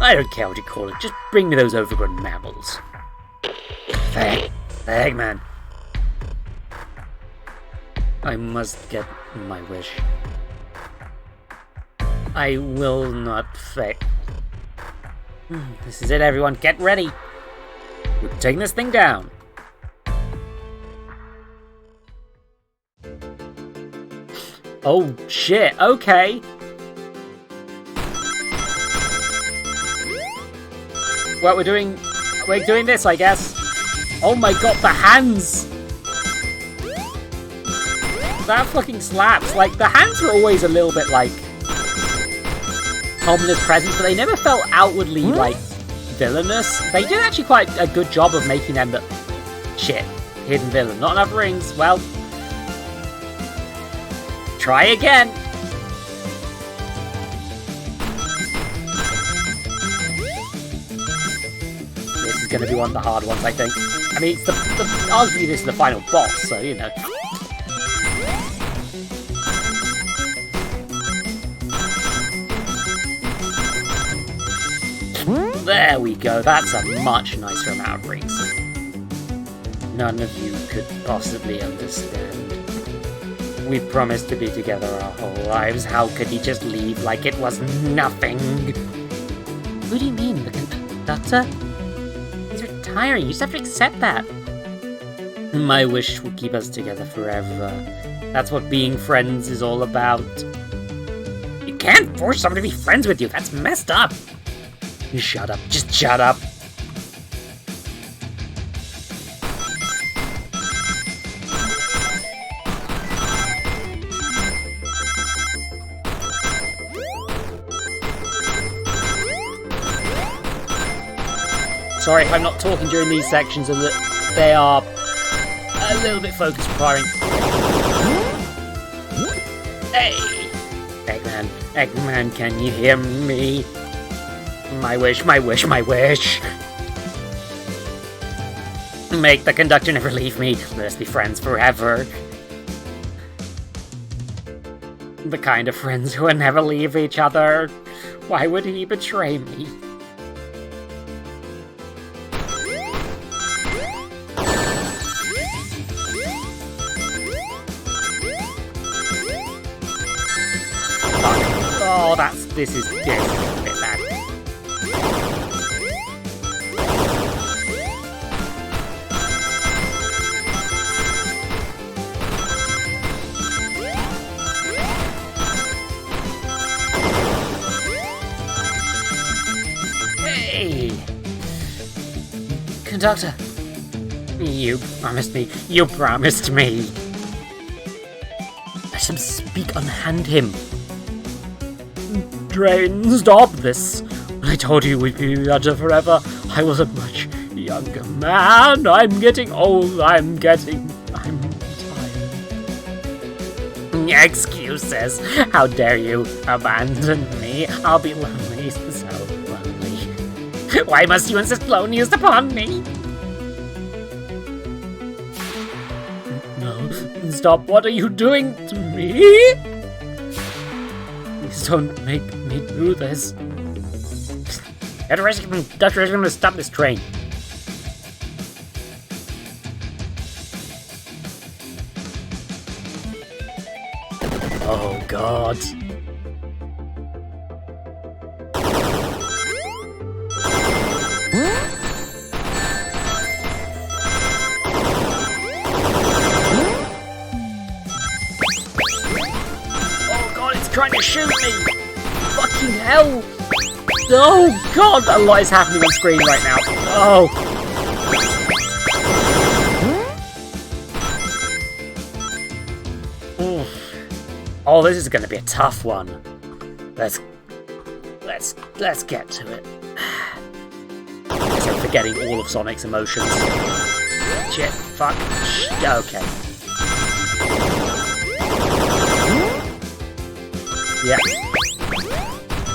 I don't care what you call it. Just bring me those overgrown mammals. There, Eggman. I must get my wish. I will not fail. This is it, everyone. Get ready. We're taking this thing down. Oh, shit. Okay. Well, we're doing this, I guess. Oh my god, the hands! That fucking slaps. Like, the hands were always a little bit, like, ominous presence, but they never felt outwardly, like, villainous. They did actually quite a good job of making them the... Shit. Hidden villain. Not enough rings. Well... Try again! This is going to be one of the hard ones, I think. I mean, it's arguably this is the final boss, so, you know. There we go, that's a much nicer amount of rings. None of you could possibly understand. We promised to be together our whole lives. How could he just leave like it was nothing? What do you mean, the conductor? He's retiring, you just have to accept that. My wish will keep us together forever. That's what being friends is all about. You can't force someone to be friends with you, that's messed up. Shut up, just shut up. Sorry if I'm not talking during these sections, and that they are a little bit focus requiring. Hey! Eggman, can you hear me? My wish, my wish, my wish! Make the conductor never leave me. Let us be friends forever. The kind of friends who will never leave each other. Why would he betray me? Oh, this is a bit bad. Hey! Conductor! You promised me! Let him speak, unhand him! Train, stop this! When I told you we'd be together forever, I was a much younger man. I'm getting old, I'm tired. Excuses! How dare you abandon me? I'll be lonely, so lonely. Why must you insist loneliness upon me? No, stop, what are you doing to me? Please don't make me do this. Dr. is going to stop this train. Oh god. Oh god, it's trying to shoot me! Fucking hell! Oh god, a lot is happening on screen right now. Oh! Oh, this is going to be a tough one. Let's get to it. forgetting all of Sonic's emotions. Shit, fuck, okay. Yeah.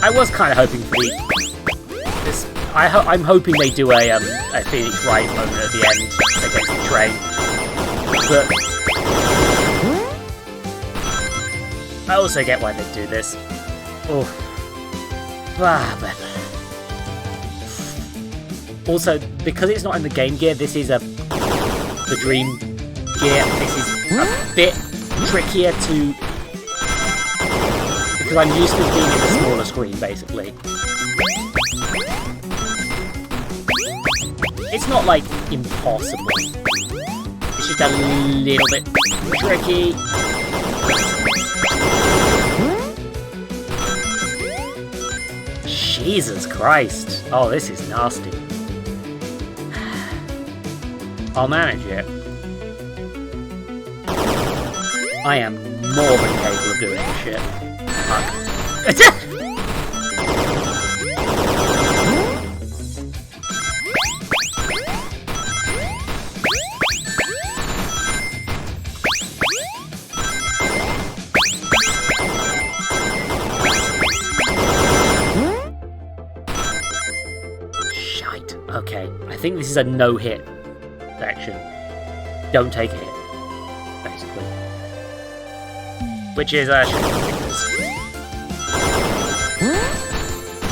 I was kind of hoping for this. I'm hoping they do a Phoenix Wright moment at the end against the train. But I also get why they do this. Oh. Also, because it's not in the Game Gear, this is the Dream Gear. This is a bit trickier to... Because I'm used to being in the smaller screen, basically. It's not, like, impossible. It's just a little bit tricky. Jesus Christ. Oh, this is nasty. I'll manage it. I am more than capable of doing this shit. Fuck. Shite. Okay, I think this is a no-hit section. Don't take a hit, basically. Which is ridiculous.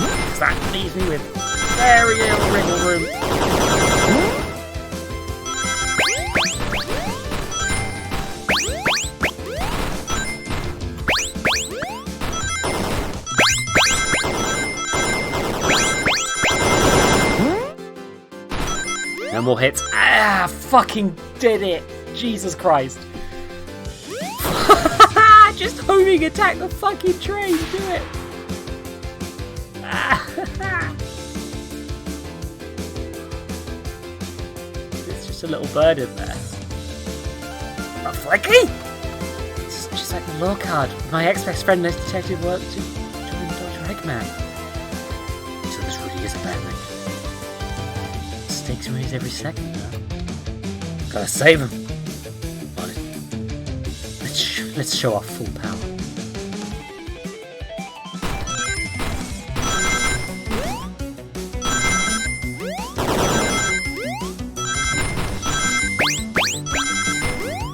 Because that leaves me with very little wriggle room. No more hits. Ah, fucking did it! Jesus Christ. Just homing attack the fucking train, do it! There's just a little bird in there. A flicky? It's just like the law card. My ex-best friend and detective worked to join Dr. Eggman. So this really is a bad thing. Stakes raise every second, though. Gotta save him. Let's show off full power.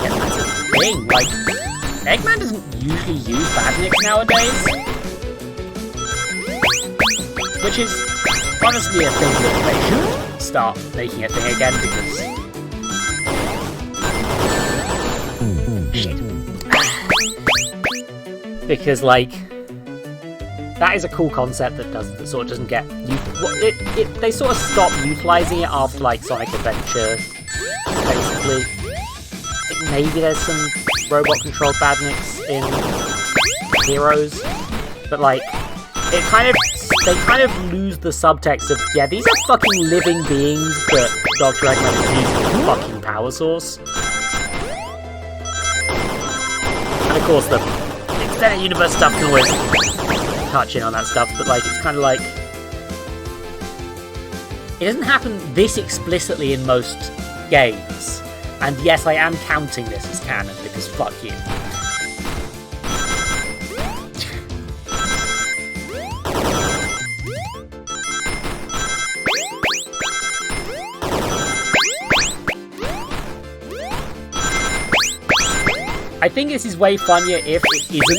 Yeah, that's a thing. Like, Eggman doesn't usually use badniks nowadays. Which is honestly a thing that they should start making a thing again because... Shit. Because, like, that is a cool concept that sort of doesn't get... They sort of stop utilising it after, like, Sonic Adventure, basically. Like, maybe there's some robot-controlled badniks in Heroes, but, like, they kind of lose the subtext of, yeah, these are fucking living beings that Dr. Eggman is using as a fucking power source. And, of course, the extended universe stuff can always touch in on that stuff, but like it's kind of like it doesn't happen this explicitly in most games. And yes, I am counting this as canon because fuck you. I think this is way funnier if it isn't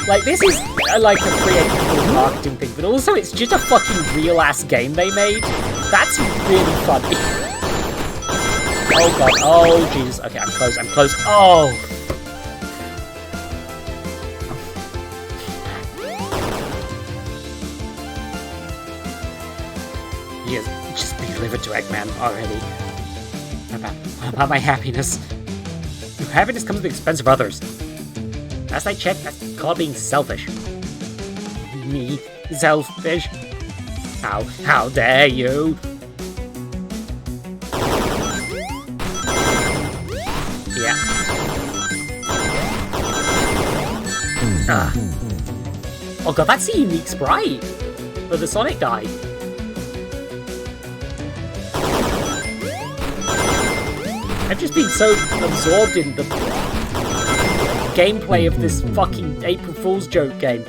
like this is like a creative marketing thing, but also it's just a fucking real ass game they made. That's really funny. Oh god, oh Jesus. Okay, I'm close. Oh! He has just been delivered to Eggman already. What about my happiness? Happiness comes at the expense of others. Last I checked, that's called being selfish. Me? Selfish? How dare you? Yeah. Oh god, that's a unique sprite for the Sonic guy. I've just been so absorbed in the gameplay of this fucking April Fool's joke game.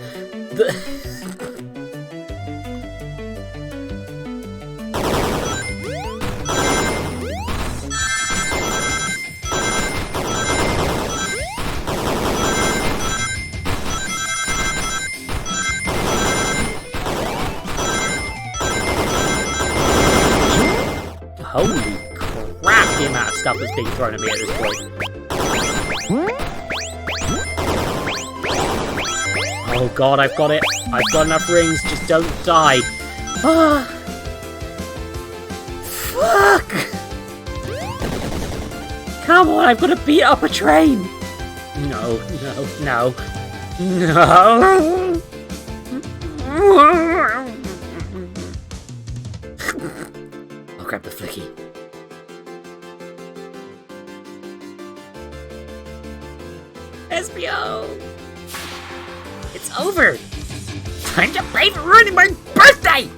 Holy crap, the amount of stuff that's being thrown at me at this point. Oh god, I've got it. I've got enough rings, just don't die. Ah! Fuck! Come on, I've got to beat up a train! No, no, no. No! I'll grab the flicky. SBO! It's over! Time to pay for ruining my birthday!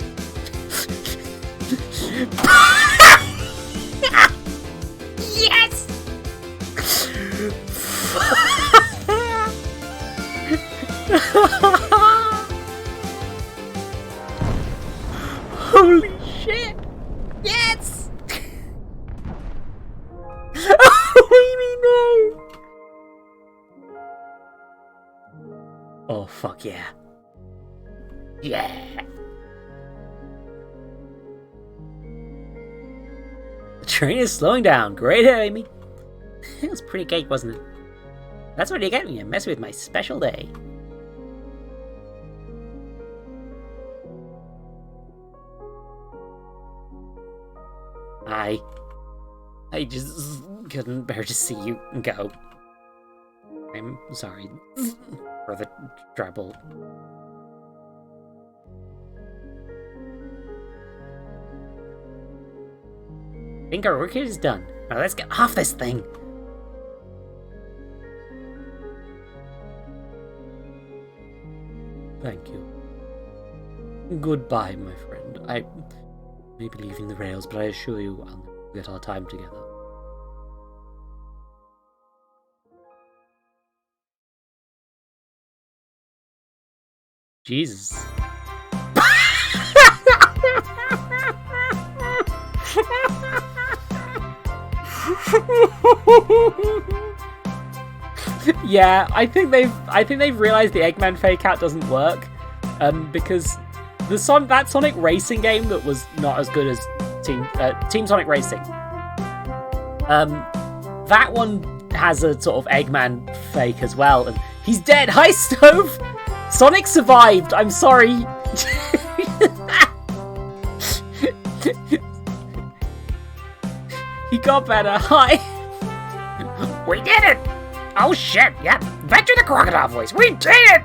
Yes! Holy shit! Yes! Oh, no! Oh, fuck yeah. Yeah! The train is slowing down. Great, Amy. It was pretty cake, wasn't it? That's what you get when you mess with my special day. I just couldn't bear to see you go. I'm sorry for the trouble. I think our work here is done. Now let's get off this thing. Thank you. Goodbye, my friend. I may be leaving the rails, but I assure you I'll never get our time together. Jesus. Yeah, I think they've realized the Eggman fake out doesn't work, because that Sonic Racing game that was not as good as Team Sonic Racing. That one has a sort of Eggman fake as well, and he's dead. Hi, Stove. Sonic survived. I'm sorry. He got better. Hi. We did it. Oh shit. Yeah. Back to the crocodile voice. We did it.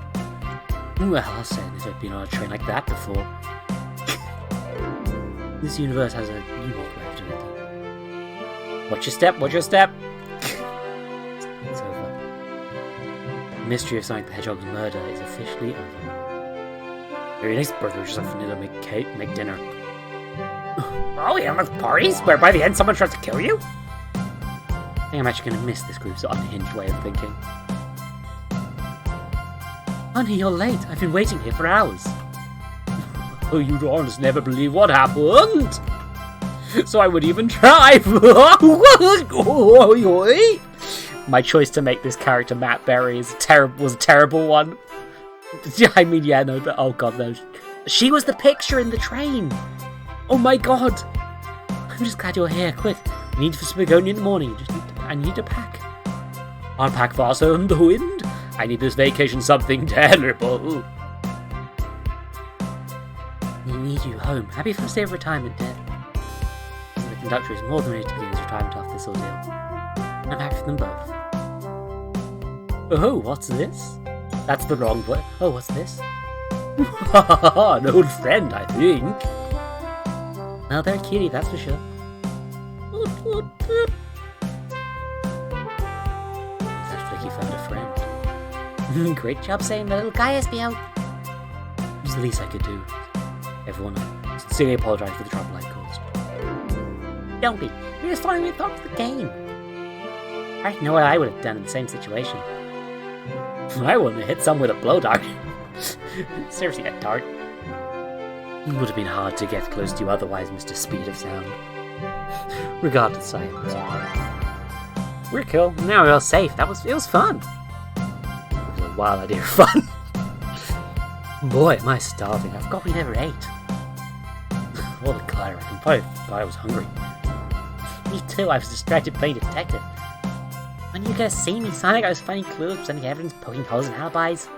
Well, I'll say I've never been on a train like that before. This universe has a Ewok way of doing it. Watch your step. Watch your step. It's over. The mystery of Sonic the Hedgehog's murder is officially over. Very nice brother just off to make cake, make dinner. Oh, you don't have parties where by the end someone tries to kill you? I think I'm actually going to miss this group's unhinged way of thinking. Honey, you're late. I've been waiting here for hours. Oh, you'd honestly never believe what happened. So I would even try. My choice to make this character Matt Berry was a terrible one. I mean, yeah, no, but oh god, no. She was the picture in the train. Oh my god. I'm just glad you're here. Quick, we need for Spagoni in the morning. I need to pack. I'll pack faster than the wind. I need this vacation something terrible. We need you home. Happy first day of retirement, Dad. The conductor is more than ready to begin his retirement after this ordeal. I'm happy for them both. Oh, what's this? That's the wrong way. Oh, what's this? An old friend, I think. Well, they're cutie, that's for sure. That Flicky found a friend. Great job saying the little guy SBO. It was the least I could do. Everyone, I sincerely apologize for the trouble I caused. Don't be. We're just following the thought of the game. I know what I would have done in the same situation. I wouldn't have hit someone with a blow dart. Seriously, a dart? It would have been hard to get close to you otherwise, Mr. Speed of Sound. Regardless, we're cool. Now we're all safe. It was fun. It was a wild idea of fun. Boy, am I starving. I forgot we never ate. All the clutter. I can probably thought I was hungry. Me too. I was distracted playing detective. When you guys see me, Sonic, I was finding clues, presenting evidence, poking holes in alibis.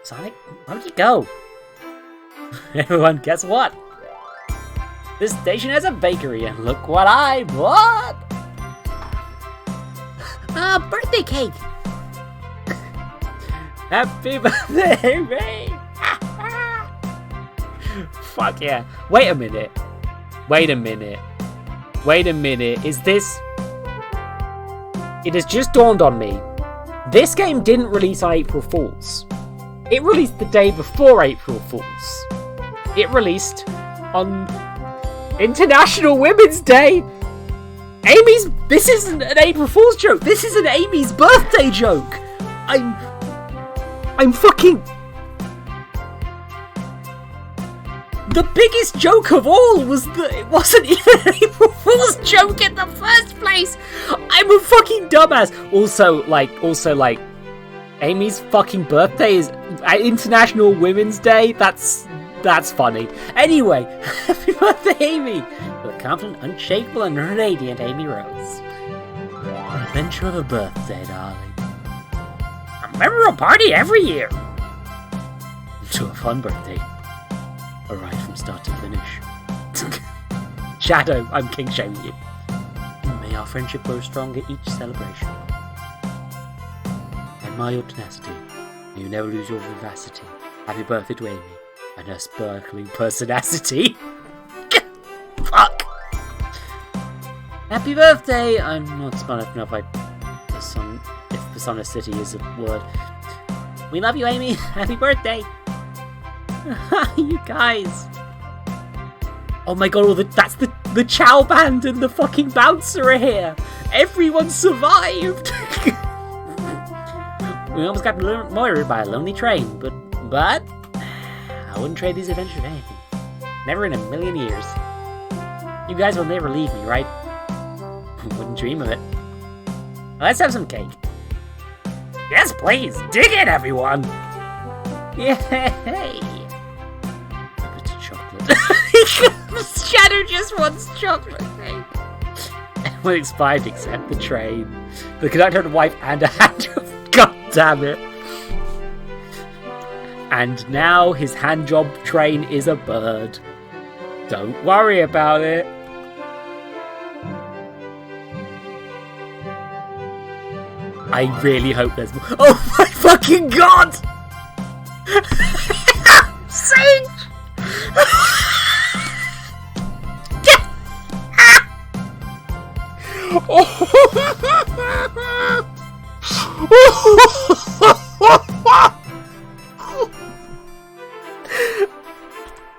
Sonic, where did you go? Everyone, guess what? This station has a bakery, and look what I bought! Birthday cake! Happy birthday, Ray! Fuck yeah. Wait a minute. Is this... It has just dawned on me. This game didn't release on April Fools. It released the day before April Fools. It released on International Women's Day. This isn't an April Fool's joke. This is an Amy's birthday joke. I'm fucking... The biggest joke of all was that it wasn't even an April Fool's joke in the first place. I'm a fucking dumbass. Also, Amy's fucking birthday is International Women's Day. That's funny. Anyway, happy birthday, Amy! For the confident, unshakable, and radiant Amy Rose. An adventure of a birthday, darling. A memorable party every year. To a fun birthday. A ride from start to finish. Shadow, I'm king shaming you. May our friendship grow stronger each celebration. Admire your tenacity. May you never lose your vivacity. Happy birthday to Amy. And her sparkling personacity. Fuck! Happy birthday! I'm not smart enough if personacity is a word. We love you, Amy. Happy birthday! You guys! Oh my god, that's the Chow Band and the fucking bouncer are here! Everyone survived! We almost got murdered by a lonely train, but I wouldn't trade these adventures for anything. Never in a million years. You guys will never leave me, right? Wouldn't dream of it. Let's have some cake. Yes, please! Dig in, everyone! Yay! A bit of chocolate. Shadow just wants chocolate cake. Everyone expired except the train. The conductor and wife and a hand job. God damn it. And now his hand job train is a bird. Don't worry about it. I really hope there's more. Oh my fucking god! Sage!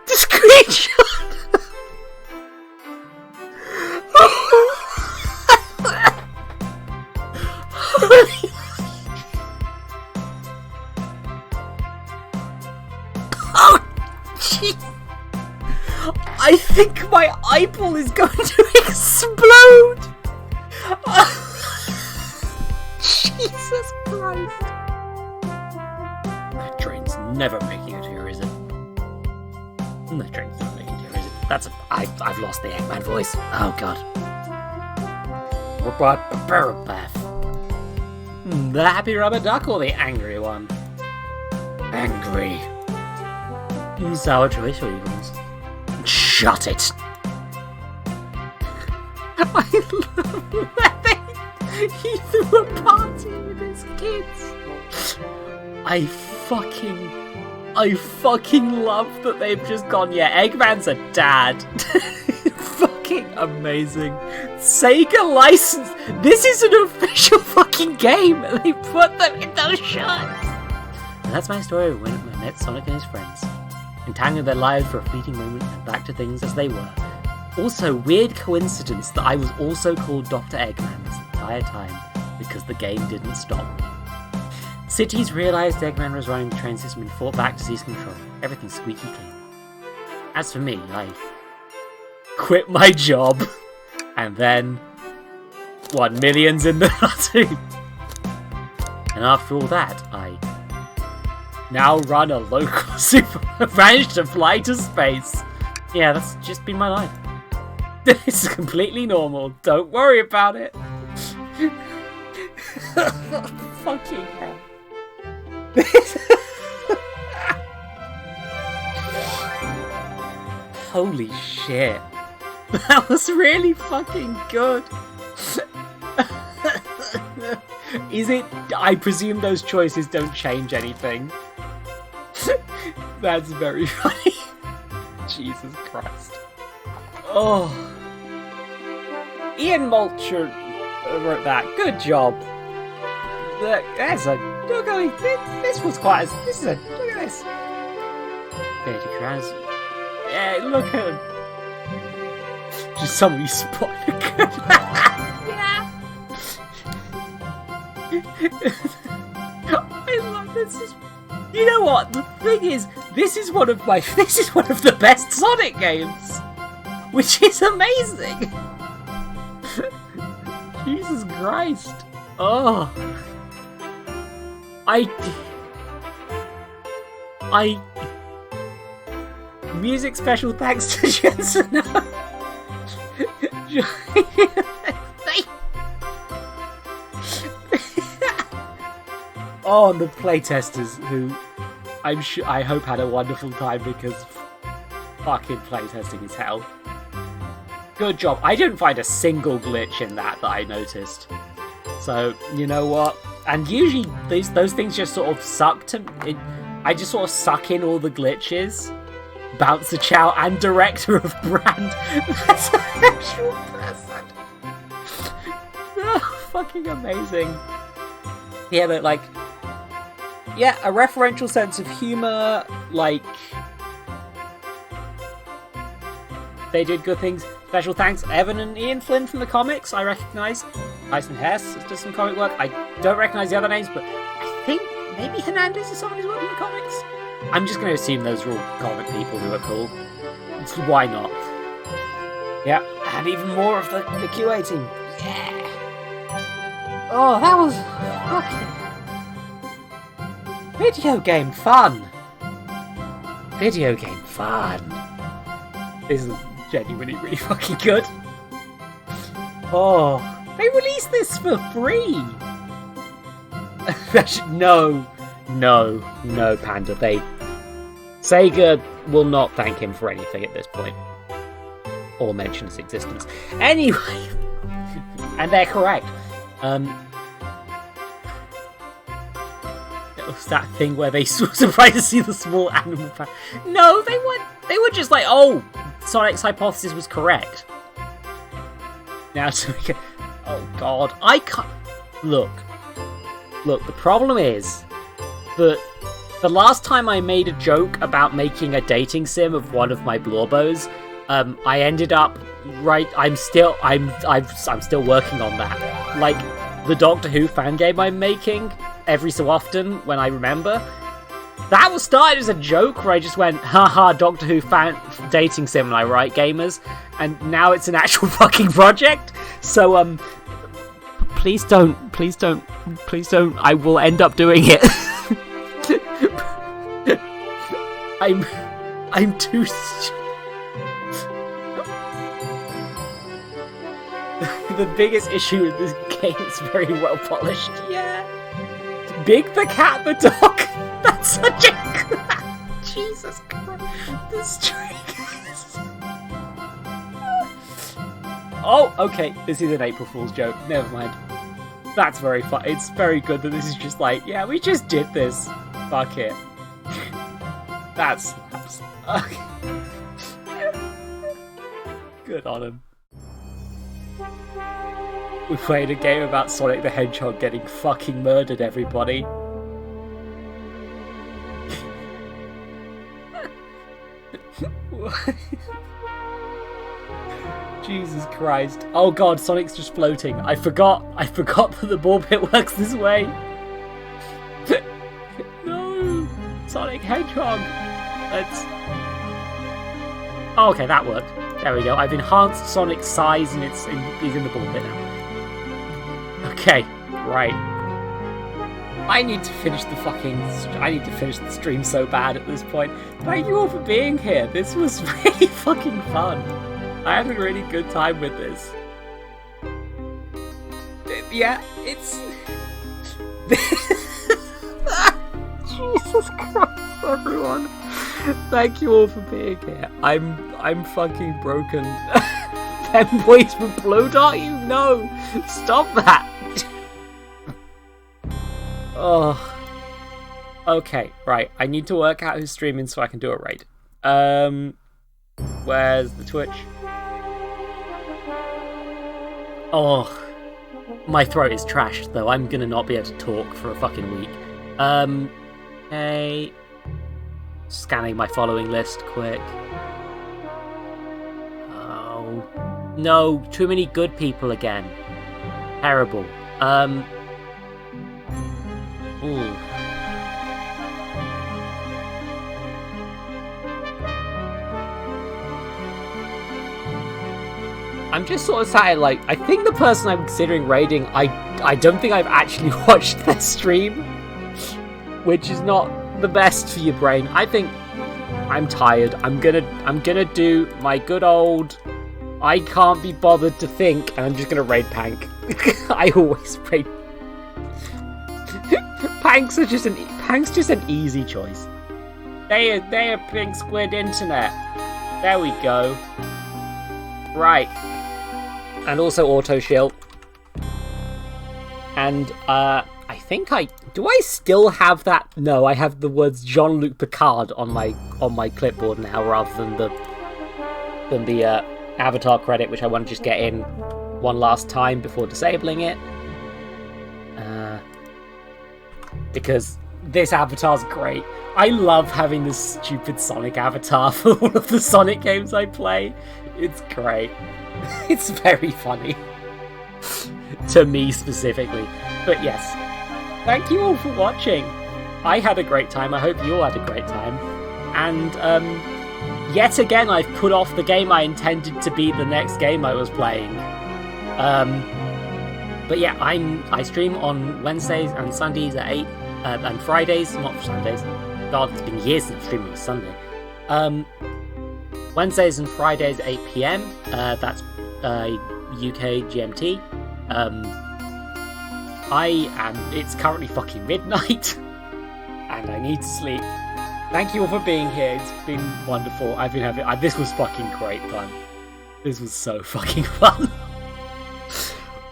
The screenshot! Oh, jeez! I think my eyeball is going to explode! Jesus Christ! That train's never making it here, is it? That train's not making it here, is it? I've lost the Eggman voice. Oh god. Robot Barabath. The happy rubber duck or the angry one? Angry. Sour choice or evils? Shut it! I love that he threw a party with his kids. I fucking love that they've just gone, yeah, Eggman's a dad. Fucking amazing. Sega license. This is an official fucking game. They put them in those shirts. And that's my story of when I met Sonic and his friends. Entangled their lives for a fleeting moment and back to things as they were. Also, weird coincidence that I was also called Dr. Eggman. entire time because the game didn't stop. Cities realised Eggman was running the train system and fought back to seize control. Everything's squeaky clean. As for me, I quit my job and then won millions in the lottery. And after all that, I now run a local managed to fly to space. Yeah, that's just been my life. It's completely normal. Don't worry about it. Fucking hell. Holy shit. That was really fucking good. Is it? I presume those choices don't change anything. That's very funny. Jesus Christ. Oh. Ian Mulcher wrote that. Good job. Look, there's a... Look, this was quite... This is a... Look at this. Betty Krause. Yeah, look at him. Just somebody spotted a good... Yeah. I love this. You know what? The thing is, this is one of the best Sonic games, which is amazing. Jesus Christ! Oh, music special thanks to Jensen. Oh, and the playtesters, who I hope had a wonderful time because fucking playtesting is hell. Good job. I didn't find a single glitch in that I noticed. So, you know what? And usually those things just sort of suck to... I just sort of suck in all the glitches. Bouncer Chow and director of brand. That's an actual person. Oh, fucking amazing. Yeah, but like... Yeah, a referential sense of humour, like... They did good things. Special thanks, Evan and Ian Flynn from the comics, I recognise. Tyson Hess does some comic work. I don't recognise the other names, but I think maybe Hernandez is someone who's working in the comics? I'm just going to assume those are all comic people who are cool. So why not? Yeah, and even more of the QA team. Yeah! Oh, that was fucking... Video game fun! Video game fun! This is genuinely really fucking good. Oh, they released this for free! No, Panda. Sega will not thank him for anything at this point. Or mention his existence. Anyway, and they're correct. It was that thing where they were surprised to see the small animal panda. No, they were just like, oh, Sonic's hypothesis was correct. Now to make it... Oh god, I can't... Look, the problem is that the last time I made a joke about making a dating sim of one of my Blorbos, I ended up I'm still working on that. Like the Doctor Who fan game I'm making every so often when I remember. That was started as a joke where I just went, haha, Doctor Who fan dating sim and I write gamers, and now it's an actual fucking project. So please don't, I will end up doing it. I'm too The biggest issue with this game is very well polished. Yeah. Big the cat, the dog. That's such a... Jesus Christ. The string. Oh, okay. This is an April Fool's joke. Never mind. That's very fun. It's very good that this is just like, yeah, we just did this. Fuck it. That's... Okay. Good on him. We played a game about Sonic the Hedgehog getting fucking murdered, everybody. Jesus Christ. Oh god, Sonic's just floating. I forgot that the ball pit works this way. No! Sonic Hedgehog! Let's... Oh, okay, that worked. There we go. I've enhanced Sonic's size and he's in the ball pit now. Okay, right. I need to finish the stream so bad at this point. Thank you all for being here. This was really fucking fun. I had a really good time with this. Yeah, it's... Jesus Christ, everyone. Thank you all for being here. I'm fucking broken. Them boys from Blue Dot, you know. Stop that. Oh. Okay, right. I need to work out who's streaming so I can do a raid. Where's the Twitch? Oh. My throat is trashed, though. I'm gonna not be able to talk for a fucking week. Okay. Scanning my following list quick. Oh. No, too many good people again. Terrible. Ooh. I'm just sort of sat like, I think the person I'm considering raiding, I don't think I've actually watched their stream, which is not the best for your brain. I think I'm tired. I'm gonna do my good old I can't be bothered to think, and I'm just gonna raid Pank. I always raid. Pank's just an easy choice. They are Pink Squid Internet. There we go. Right. And also Auto Shield. And I think do I still have that? No, I have the words Jean-Luc Picard on my clipboard now, rather than the avatar credit, which I want to just get in one last time before disabling it. Because this avatar's great. I love having this stupid Sonic avatar for all of the Sonic games I play. It's great. It's very funny. To me specifically. But yes, thank you all for watching. I had a great time. I hope you all had a great time. And yet again, I've put off the game I intended to be the next game I was playing. But yeah, I stream on Wednesdays and Sundays at 8, and Fridays, not Sundays. God, it's been years since I've streamed on a Sunday. Wednesdays and Fridays at 8 PM. That's UK GMT. It's currently fucking midnight, and I need to sleep. Thank you all for being here. It's been wonderful. This was fucking great fun. This was so fucking fun.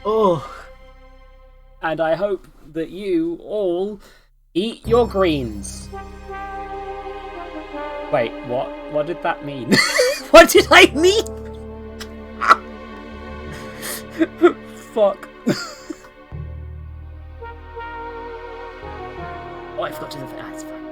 Oh. And I hope that you all eat your greens. Wait, what? What did that mean? What did I mean? Fuck. Oh, I forgot to do that. It's fine.